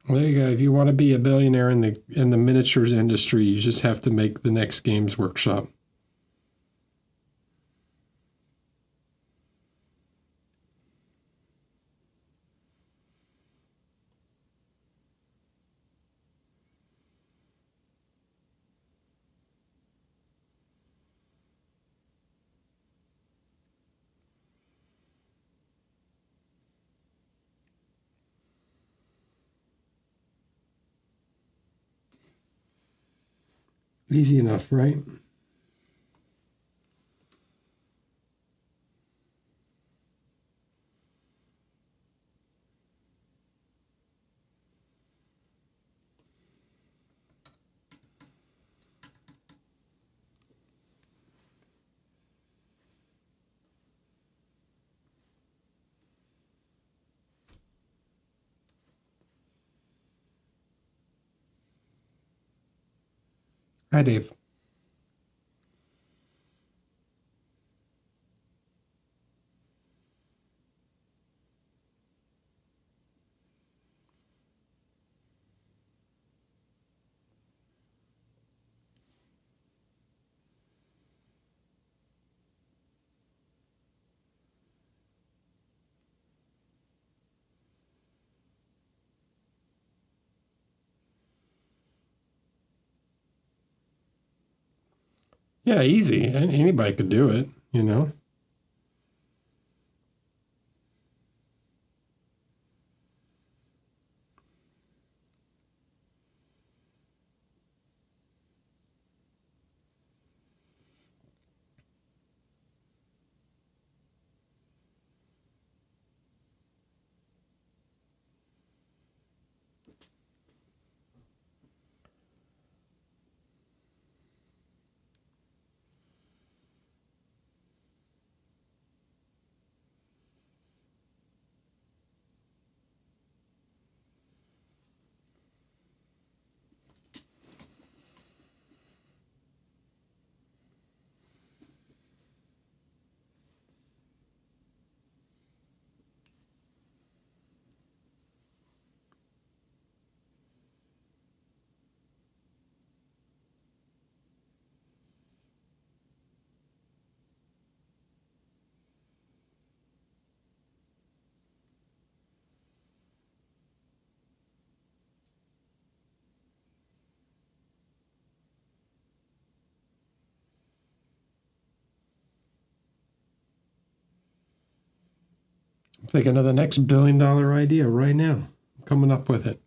Well, there you go. If you want to be a billionaire in the miniatures industry, you just have to make the next Games Workshop. Easy enough, right? Hi, Dave. Yeah, easy. Anybody could do it, you know? I'm thinking of the next $1 billion idea right now. I'm coming up with it.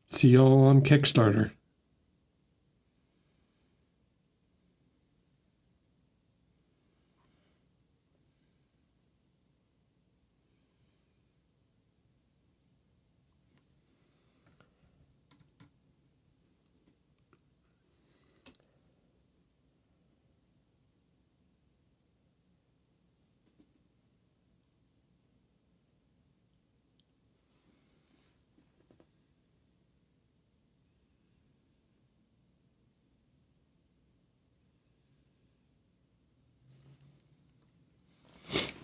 See y'all on Kickstarter.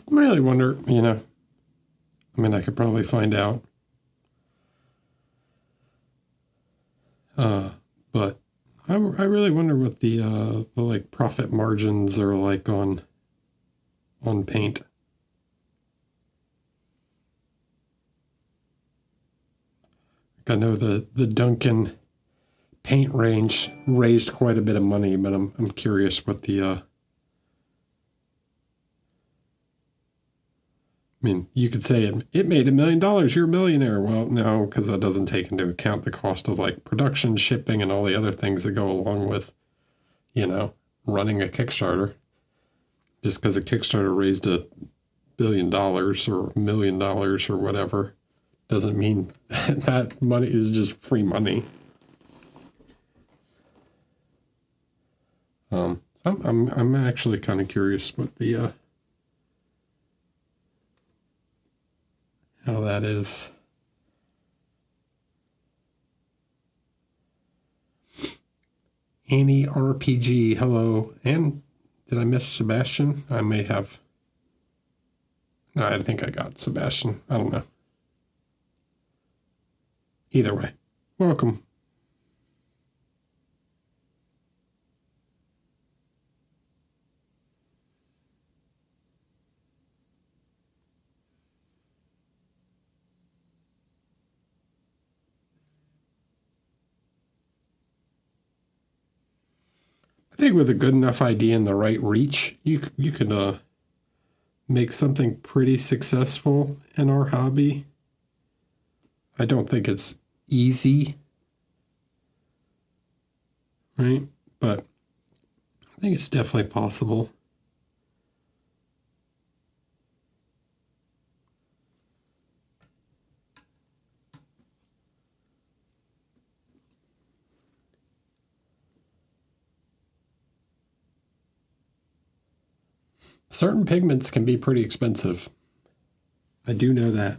I really wonder, I mean, I could probably find out. But I really wonder what the like profit margins are like on paint. I know the Duncan paint range raised quite a bit of money, but I'm curious what the I mean, you could say it made $1 million. You're a millionaire. Well, no, because that doesn't take into account the cost of like production, shipping, and all the other things that go along with, running a Kickstarter. Just because a Kickstarter raised $1 billion or $1 million or whatever doesn't mean that money is just free money. So I'm actually kind of curious what the how that is. Annie RPG, hello. And did I miss Sebastian? I may have. No, I think I got Sebastian. I don't know. Either way, welcome. I think with a good enough idea and the right reach, you could make something pretty successful in our hobby. I don't think it's easy, right? But I think it's definitely possible. Certain pigments can be pretty expensive. I do know that.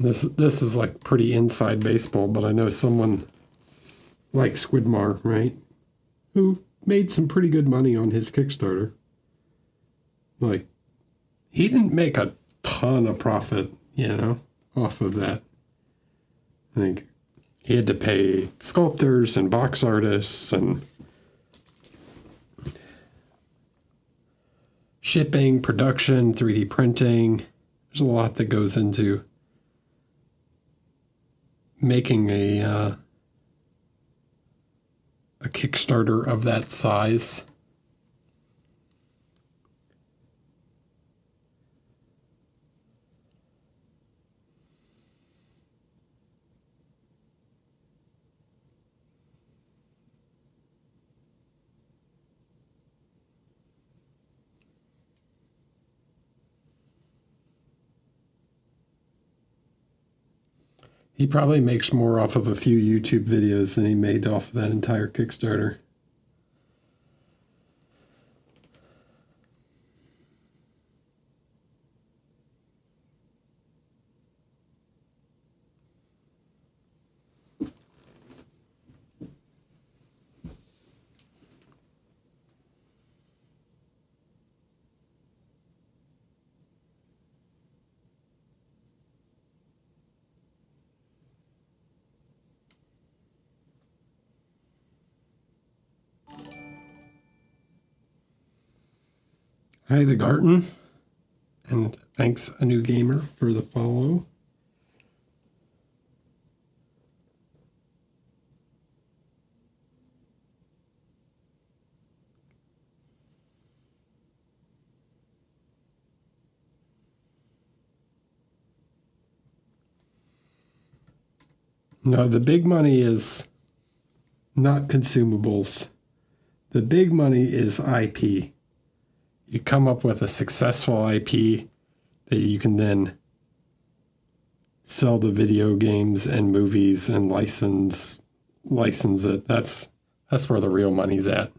This is like pretty inside baseball, but I know someone like Squidmar, right? Who made some pretty good money on his Kickstarter. Like, he didn't make a ton of profit, off of that. I think he had to pay sculptors and box artists and shipping, production, 3D printing. There's a lot that goes into making a Kickstarter of that size. He probably makes more off of a few YouTube videos than he made off of that entire Kickstarter. Hi, the Garten, and thanks, A New Gamer, for the follow. No, the big money is not consumables. The big money is IP. You come up with a successful IP that you can then sell the video games and movies and license it. That's where the real money's at.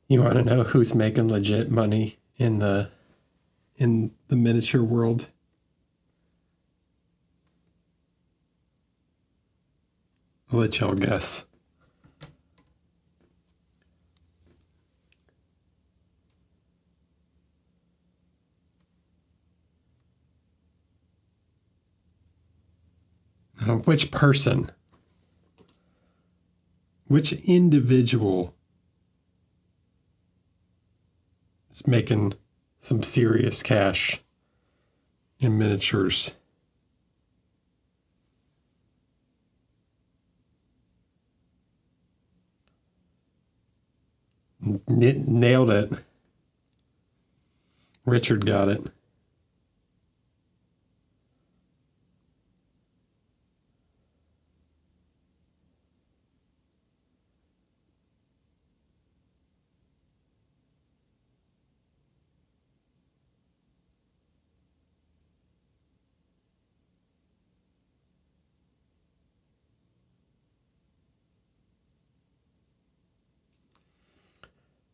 You want to know who's making legit money in the miniature world? I'll let y'all guess. Which person? Which individual is making some serious cash in miniatures? Nailed it. Richard got it.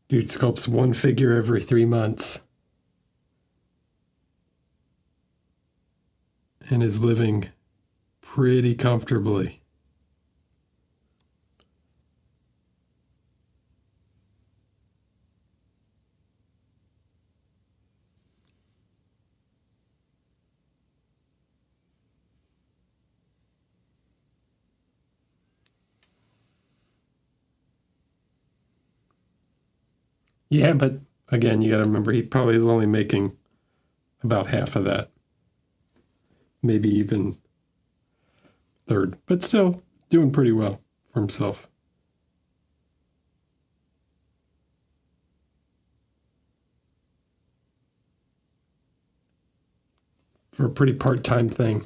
Dude sculpts one figure every 3 months and is living pretty comfortably. Yeah, but again, you got to remember he probably is only making about half of that. Maybe even third, but still doing pretty well for himself. For a pretty part-time thing.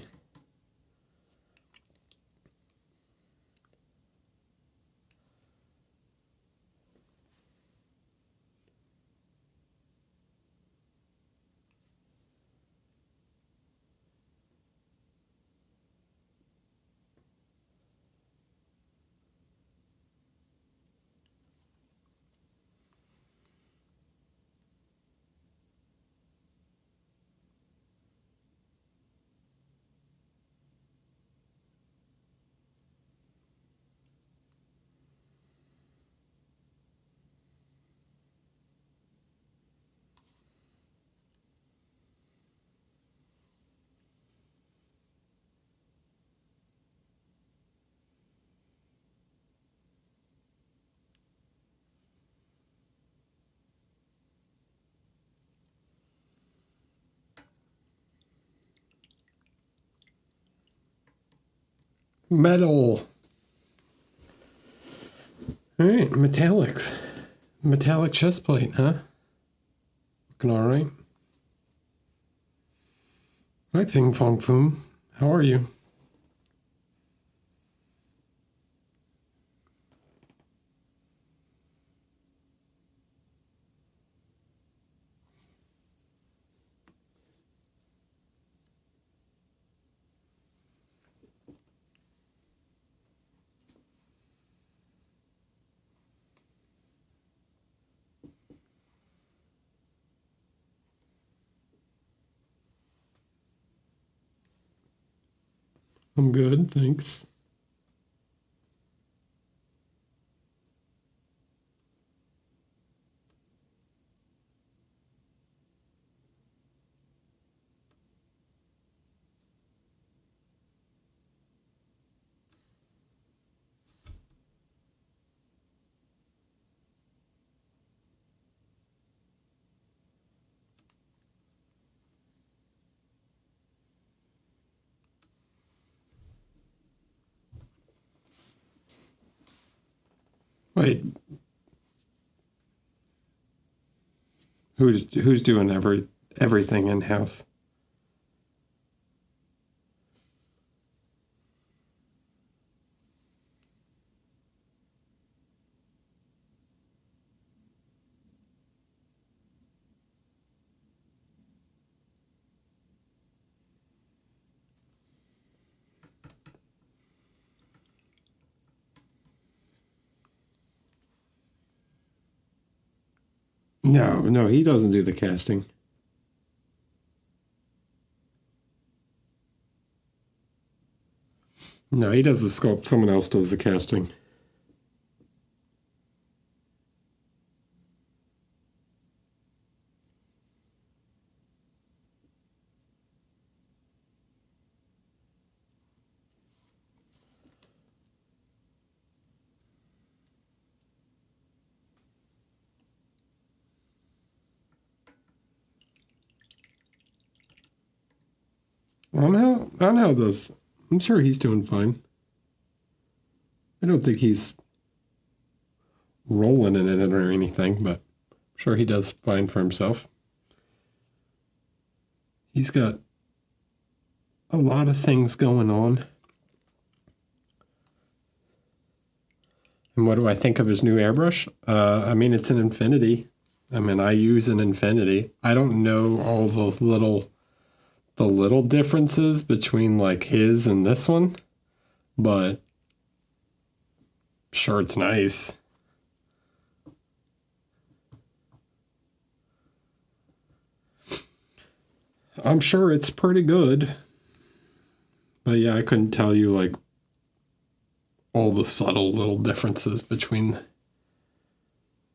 Metal. All right, metallics. Metallic chest plate, huh? Looking all right. Hi, Ping Fong Foom. How are you? I'm good, thanks. Wait, who's doing everything in house? No, he doesn't do the casting. No, he does the sculpt. Someone else does the casting. Angel does. I'm sure he's doing fine. I don't think he's rolling in it or anything, but I'm sure he does fine for himself. He's got a lot of things going on. And what do I think of his new airbrush? I mean, it's an infinity. I mean, I use an infinity. I don't know all the little differences between like his and this one, but sure, it's nice. I'm sure it's pretty good. But yeah, I couldn't tell you like all the subtle little differences between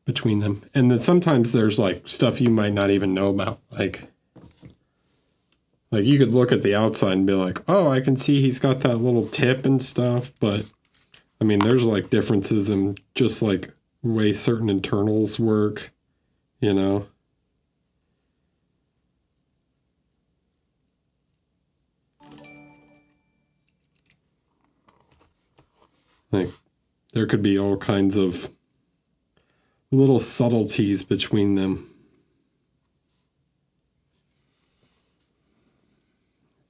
them. And then sometimes there's like stuff you might not even know about. Like you could look at the outside and be like, oh, I can see he's got that little tip and stuff. But I mean, there's like differences in just like way certain internals work, you know. Like there could be all kinds of little subtleties between them.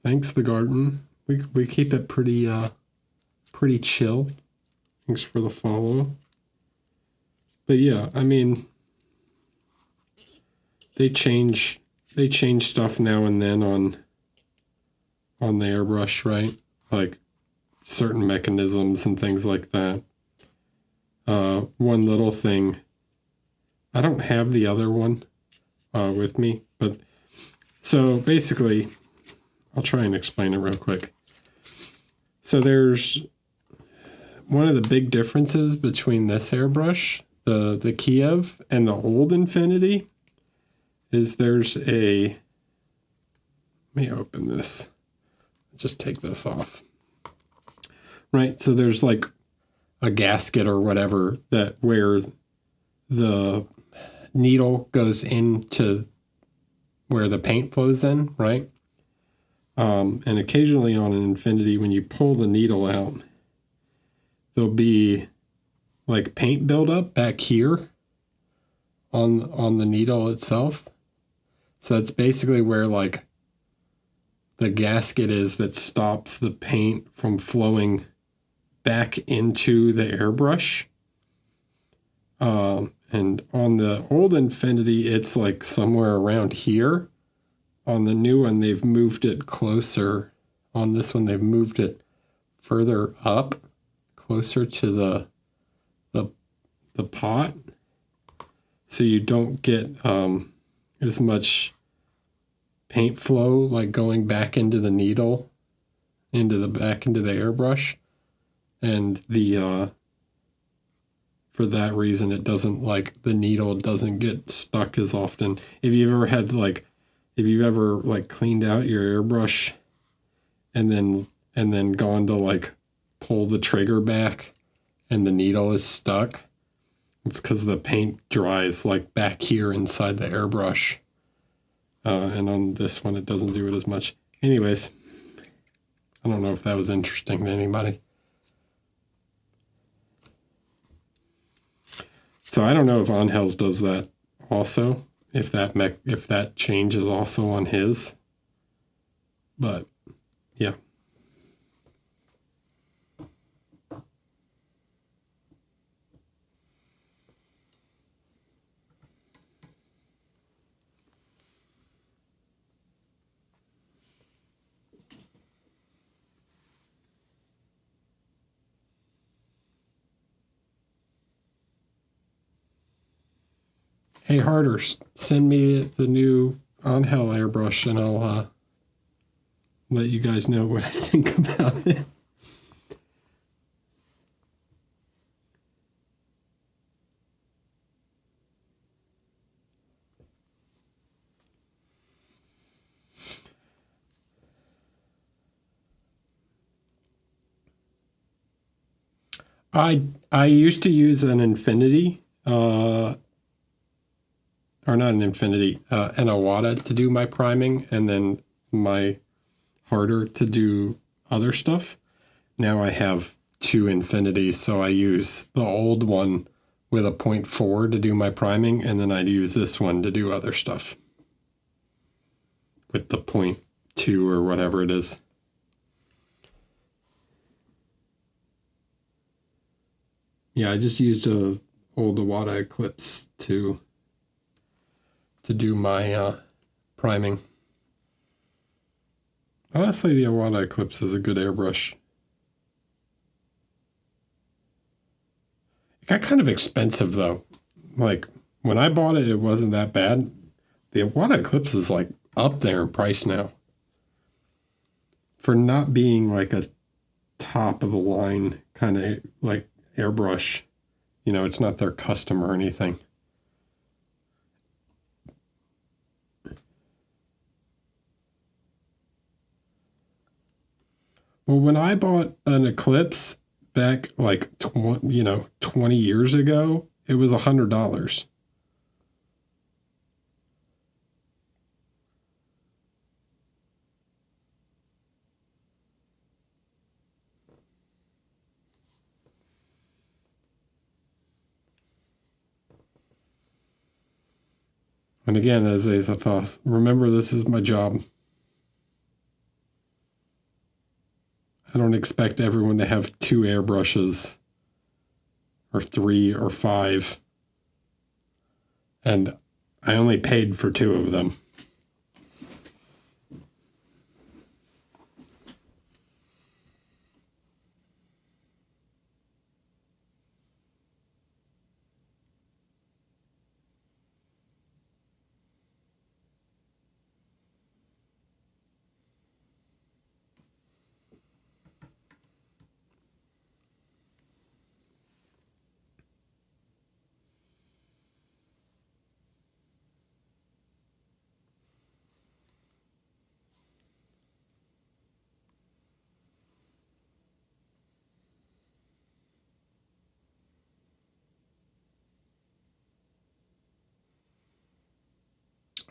Thanks, the garden. We keep it pretty chill. Thanks for the follow. But yeah, I mean, they change stuff now and then on the airbrush, right? Like certain mechanisms and things like that. One little thing, I don't have the other one with me, but so basically, I'll try and explain it real quick. So there's one of the big differences between this airbrush, the Kiev, and the old Infinity is there's a, let me open this, just take this off. Right, so there's like a gasket or whatever that where the needle goes into where the paint flows in, right? And occasionally on an Infinity, when you pull the needle out, there'll be like paint buildup back here on the needle itself. So that's basically where like the gasket is that stops the paint from flowing back into the airbrush. And on the old Infinity, it's like somewhere around here. On the new one, they've moved it closer. On this one, they've moved it further up, closer to the pot. So you don't get as much paint flow like going back into the needle, into the airbrush. And the for that reason, it doesn't like the needle doesn't get stuck as often. If you've ever cleaned out your airbrush and then gone to like pull the trigger back and the needle is stuck, it's because the paint dries like back here inside the airbrush. And on this one, it doesn't do it as much. Anyways, I don't know if that was interesting to anybody. So I don't know if Angel's does that also, if that change is also on his. But yeah. Hey, Harder, send me the new Angel airbrush and I'll let you guys know what I think about it. I used to use an Infinity, or not an Infinity, an Iwata to do my priming, and then my Harder to do other stuff. Now I have two Infinities, so I use the old one with a 0.4 to do my priming, and then I'd use this one to do other stuff with the 0.2 or whatever it is. Yeah, I just used a old Iwata Eclipse to do my priming. Honestly, the Iwata Eclipse is a good airbrush. It got kind of expensive though. Like when I bought it, it wasn't that bad. The Iwata Eclipse is like up there in price now. For not being like a top of the line kind of like airbrush. You know, it's not their custom or anything. Well, when I bought an Eclipse back like 20 years ago, it was $100. And again, as I thought, remember, this is my job. I don't expect everyone to have 2 airbrushes or 3 or 5. And I only paid for 2 of them.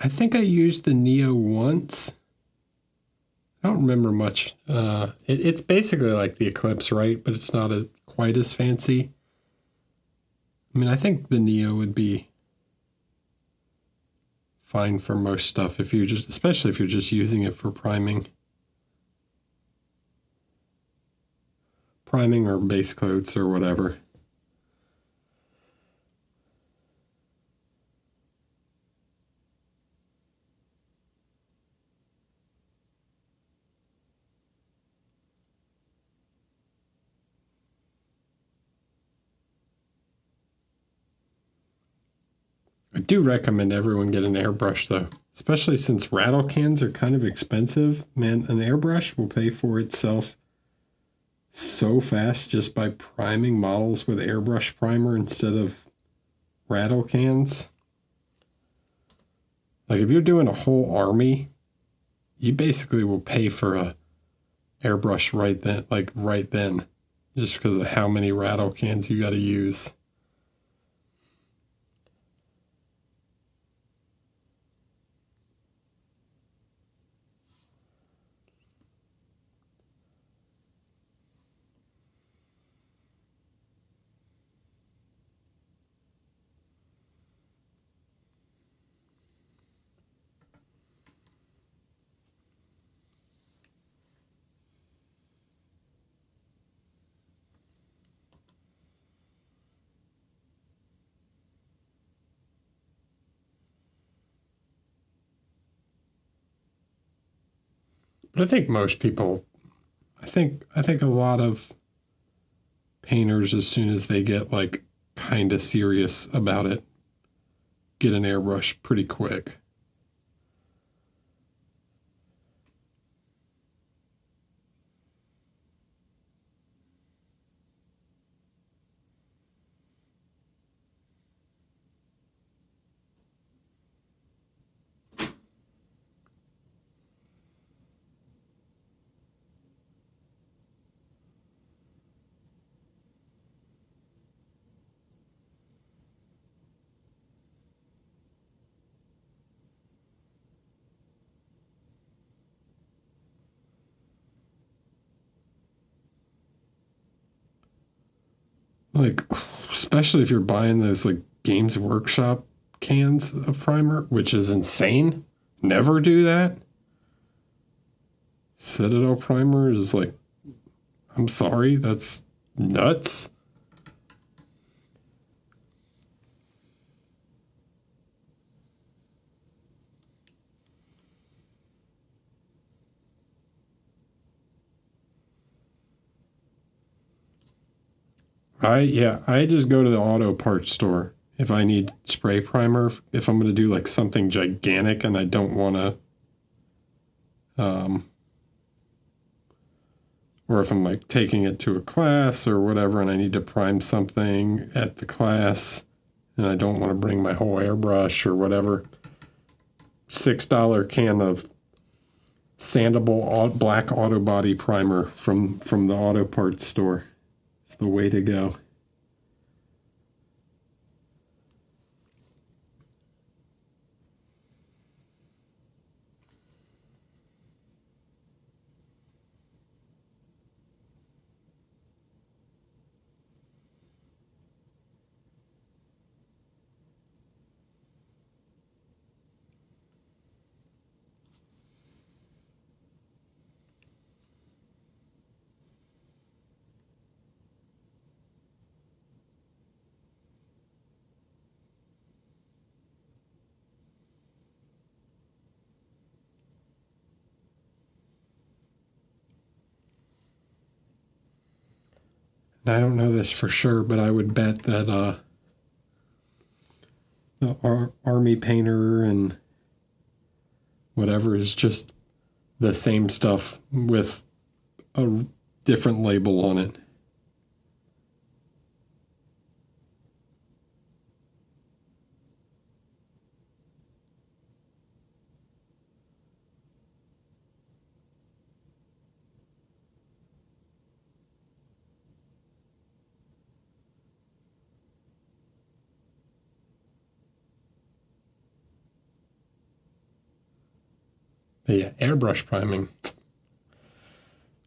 I think I used the Neo once. I don't remember much. It's basically like the Eclipse, right? But it's not quite as fancy. I mean, I think the Neo would be fine for most stuff if you just, especially if you're just using it for priming or base coats or whatever. I do recommend everyone get an airbrush though, especially since rattle cans are kind of expensive. Man, an airbrush will pay for itself so fast just by priming models with airbrush primer instead of rattle cans. Like if you're doing a whole army, you basically will pay for a airbrush right then, just because of how many rattle cans you got to use. But I think most people, I think a lot of painters, as soon as they get like kind of serious about it, get an airbrush pretty quick. Like especially if you're buying those like Games Workshop cans of primer, which is insane. Never do that. Citadel primer is like, I'm sorry, that's nuts. I just go to the auto parts store if I need spray primer. If I'm going to do like something gigantic and I don't want to, or if I'm like taking it to a class or whatever and I need to prime something at the class and I don't want to bring my whole airbrush or whatever, $6 can of sandable black auto body primer from the auto parts store. It's the way to go. I don't know this for sure, but I would bet that the army painter and whatever is just the same stuff with a different label on it. But yeah, airbrush priming.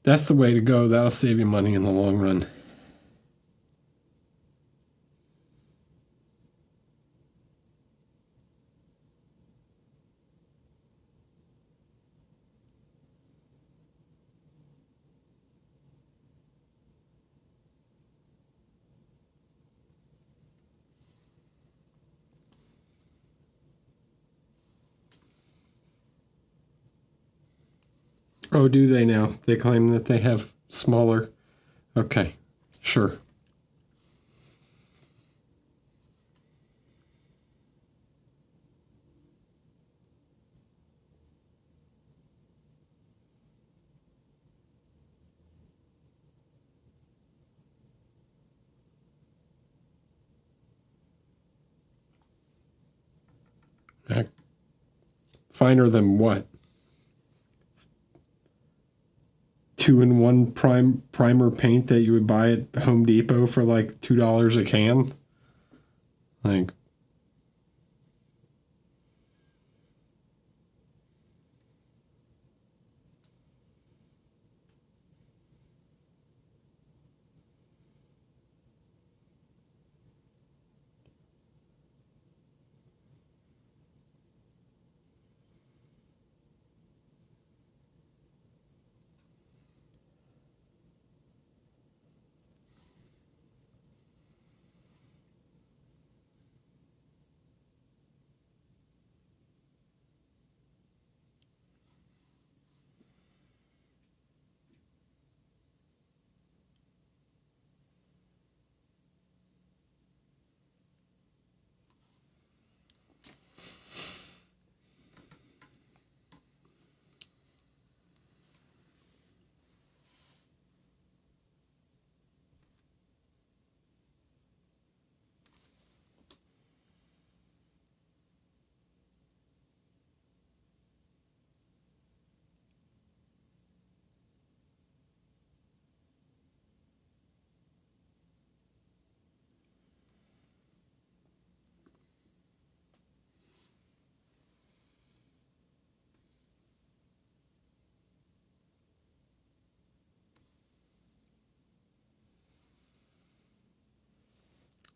That's the way to go. That'll save you money in the long run. Oh, do they now? They claim that they have smaller. Okay, sure. Finer than what? 2-in-1 primer paint that you would buy at Home Depot for like $2 a can? Like,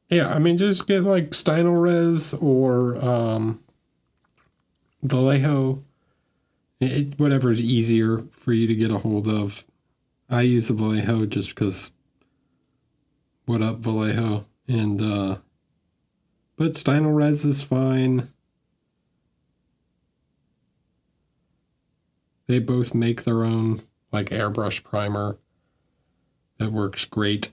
Yeah, I mean, just get like Stynylrez or Vallejo, whatever is easier for you to get a hold of. I use the Vallejo just because what up, Vallejo? And, but Stynylrez is fine. They both make their own, like, airbrush primer that works great.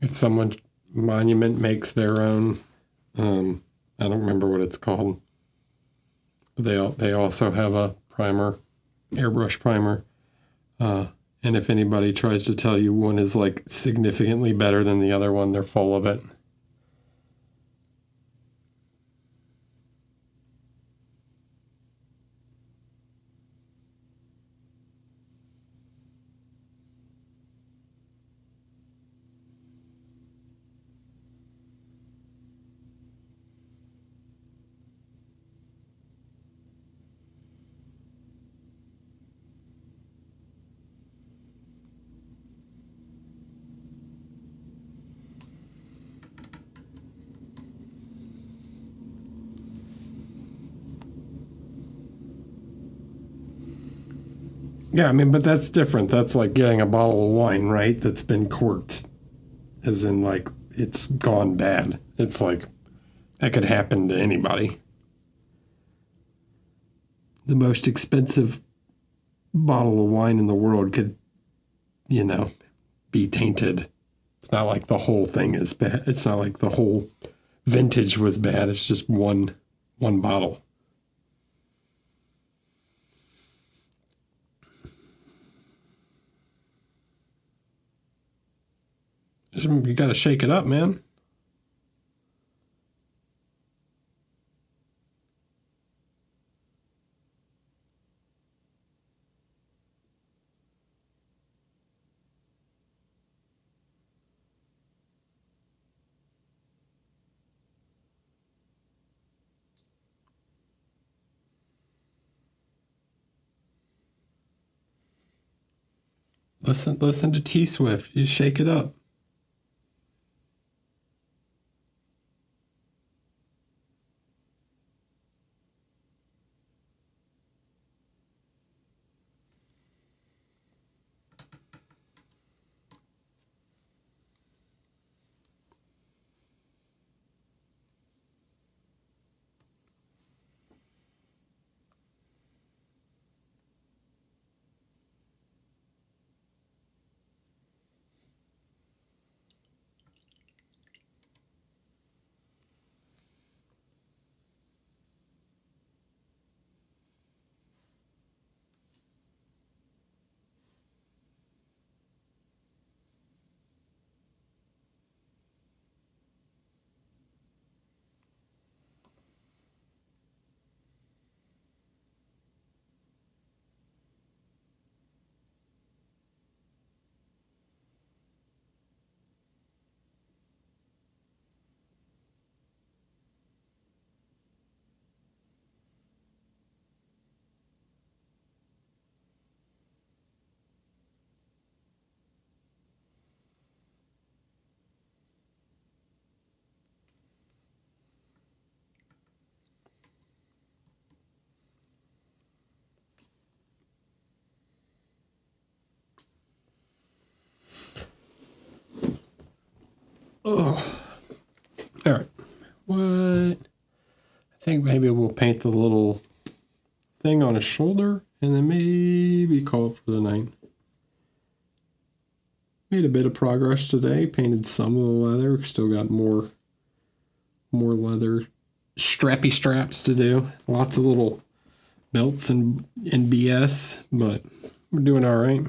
If someone Monument makes their own, I don't remember what it's called. But they also have a primer, airbrush primer. And if anybody tries to tell you one is like significantly better than the other one, they're full of it. Yeah, I mean, but that's different. That's like getting a bottle of wine, right? That's been corked, as in like it's gone bad. It's like that could happen to anybody. The most expensive bottle of wine in the world could, you know, be tainted. It's not like the whole thing is bad. It's not like the whole vintage was bad. It's just one bottle. You got to shake it up, man. Listen to T Swift. You shake it up. Oh, all right. What? I think maybe we'll paint the little thing on his shoulder and then maybe call it for the night. Made a bit of progress today. Painted some of the leather. Still got more more leather strappy straps to do. Lots of little belts and BS, but we're doing all right.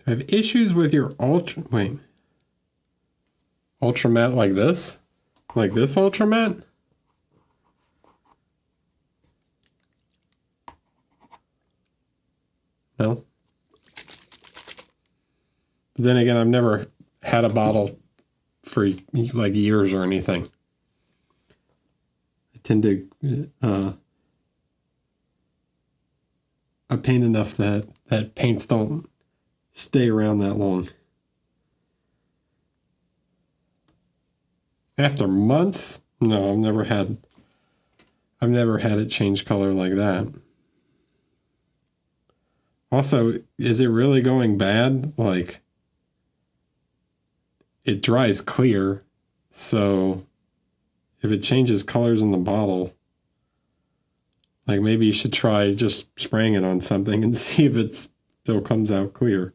I have issues with your ultra matte like this? Like this ultra matte? No. But then again, I've never had a bottle for like years or anything. I tend to I paint enough that paints don't stay around that long. After months? No, I've never had it change color like that. Also, is it really going bad? Like, it dries clear, so if it changes colors in the bottle, like maybe you should try just spraying it on something and see if it still comes out clear.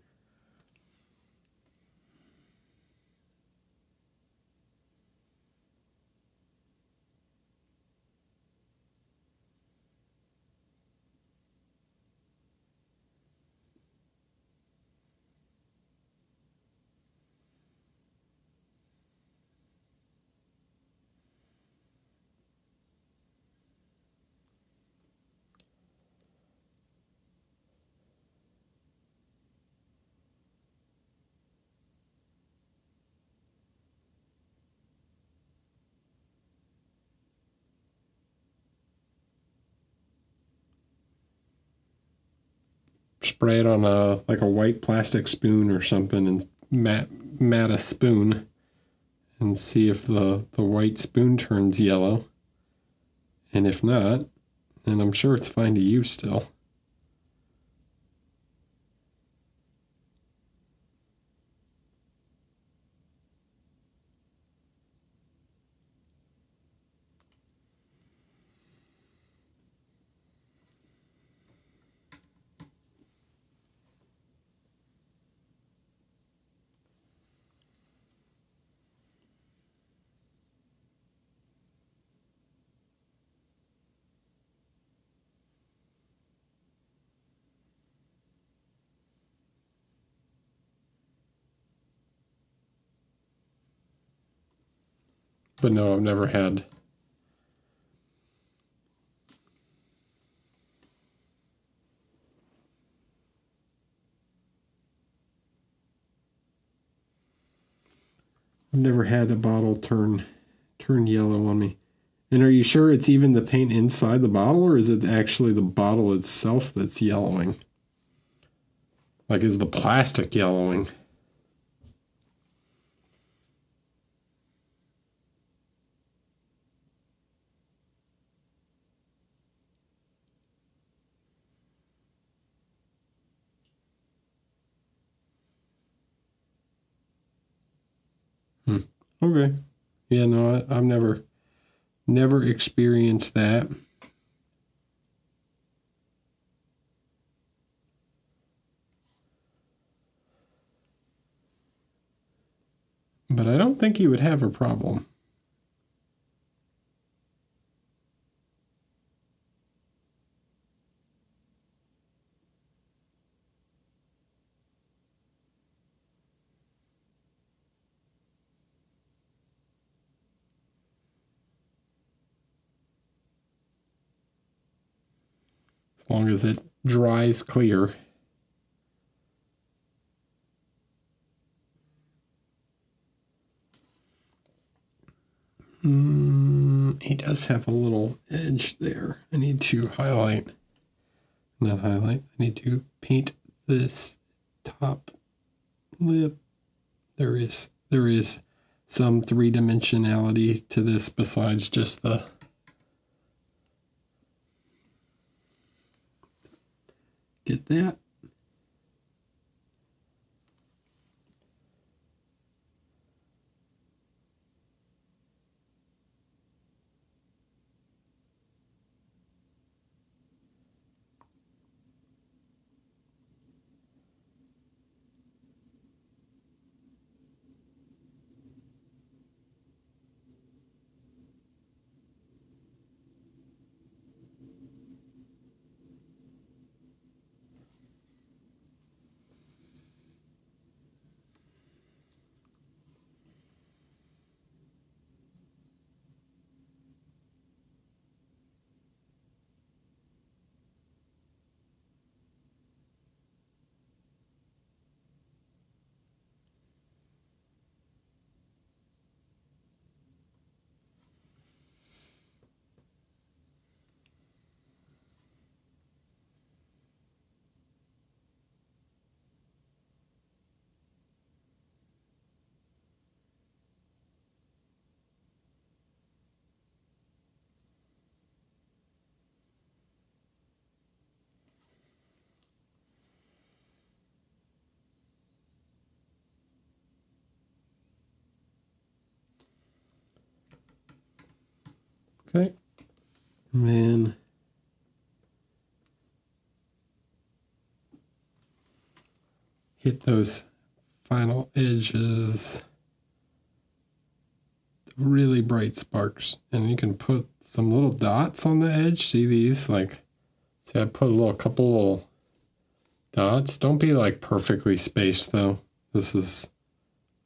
Spray it on like a white plastic spoon or something and mat a spoon and see if the white spoon turns yellow. And if not, then I'm sure it's fine to use still. But no, I've never had. I've never had a bottle turn yellow on me. And are you sure it's even the paint inside the bottle, or is it actually the bottle itself that's yellowing? Like, is the plastic yellowing? Okay. Yeah, no, I've never experienced that. But I don't think you would have a problem. As long as it dries clear. He does have a little edge there. I need to highlight. Not highlight. I need to paint this top lip. There is some three-dimensionality to this besides just the get that. Okay. And then hit those final edges, really bright sparks. And you can put some little dots on the edge. See these? Like, see, I put a couple little dots. Don't be like perfectly spaced though. I'm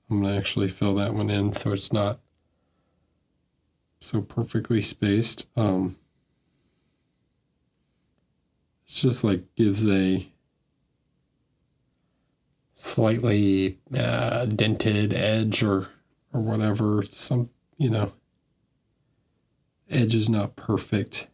gonna actually fill that one in so it's not so perfectly spaced. It's just like gives a slightly dented edge or whatever. Some, edge is not perfect.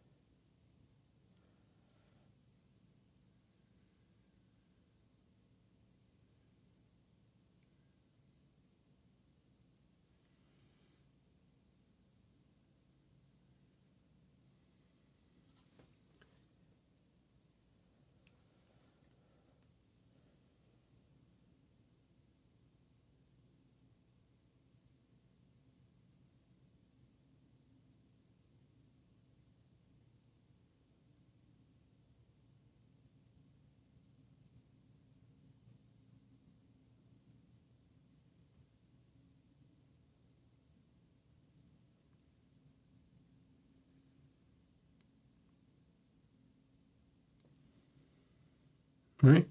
All right.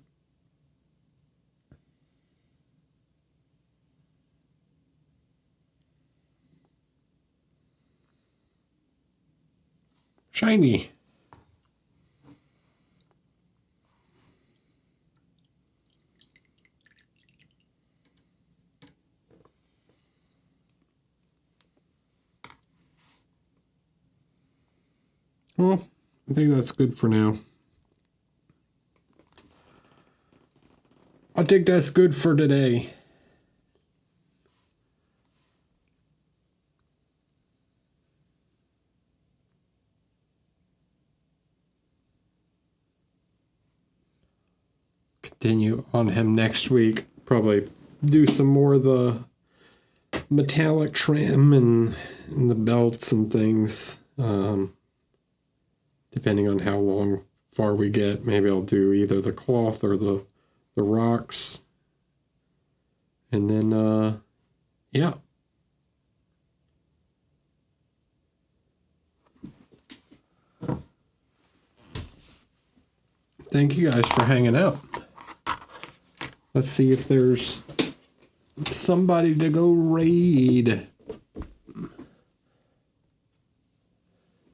Shiny. Well, I think that's good for now. I think that's good for today. Continue on him next week. Probably do some more of the metallic trim and the belts and things. Depending on how far we get, maybe I'll do either the cloth or the rocks. And then, yeah. Thank you guys for hanging out. Let's see if there's somebody to go raid.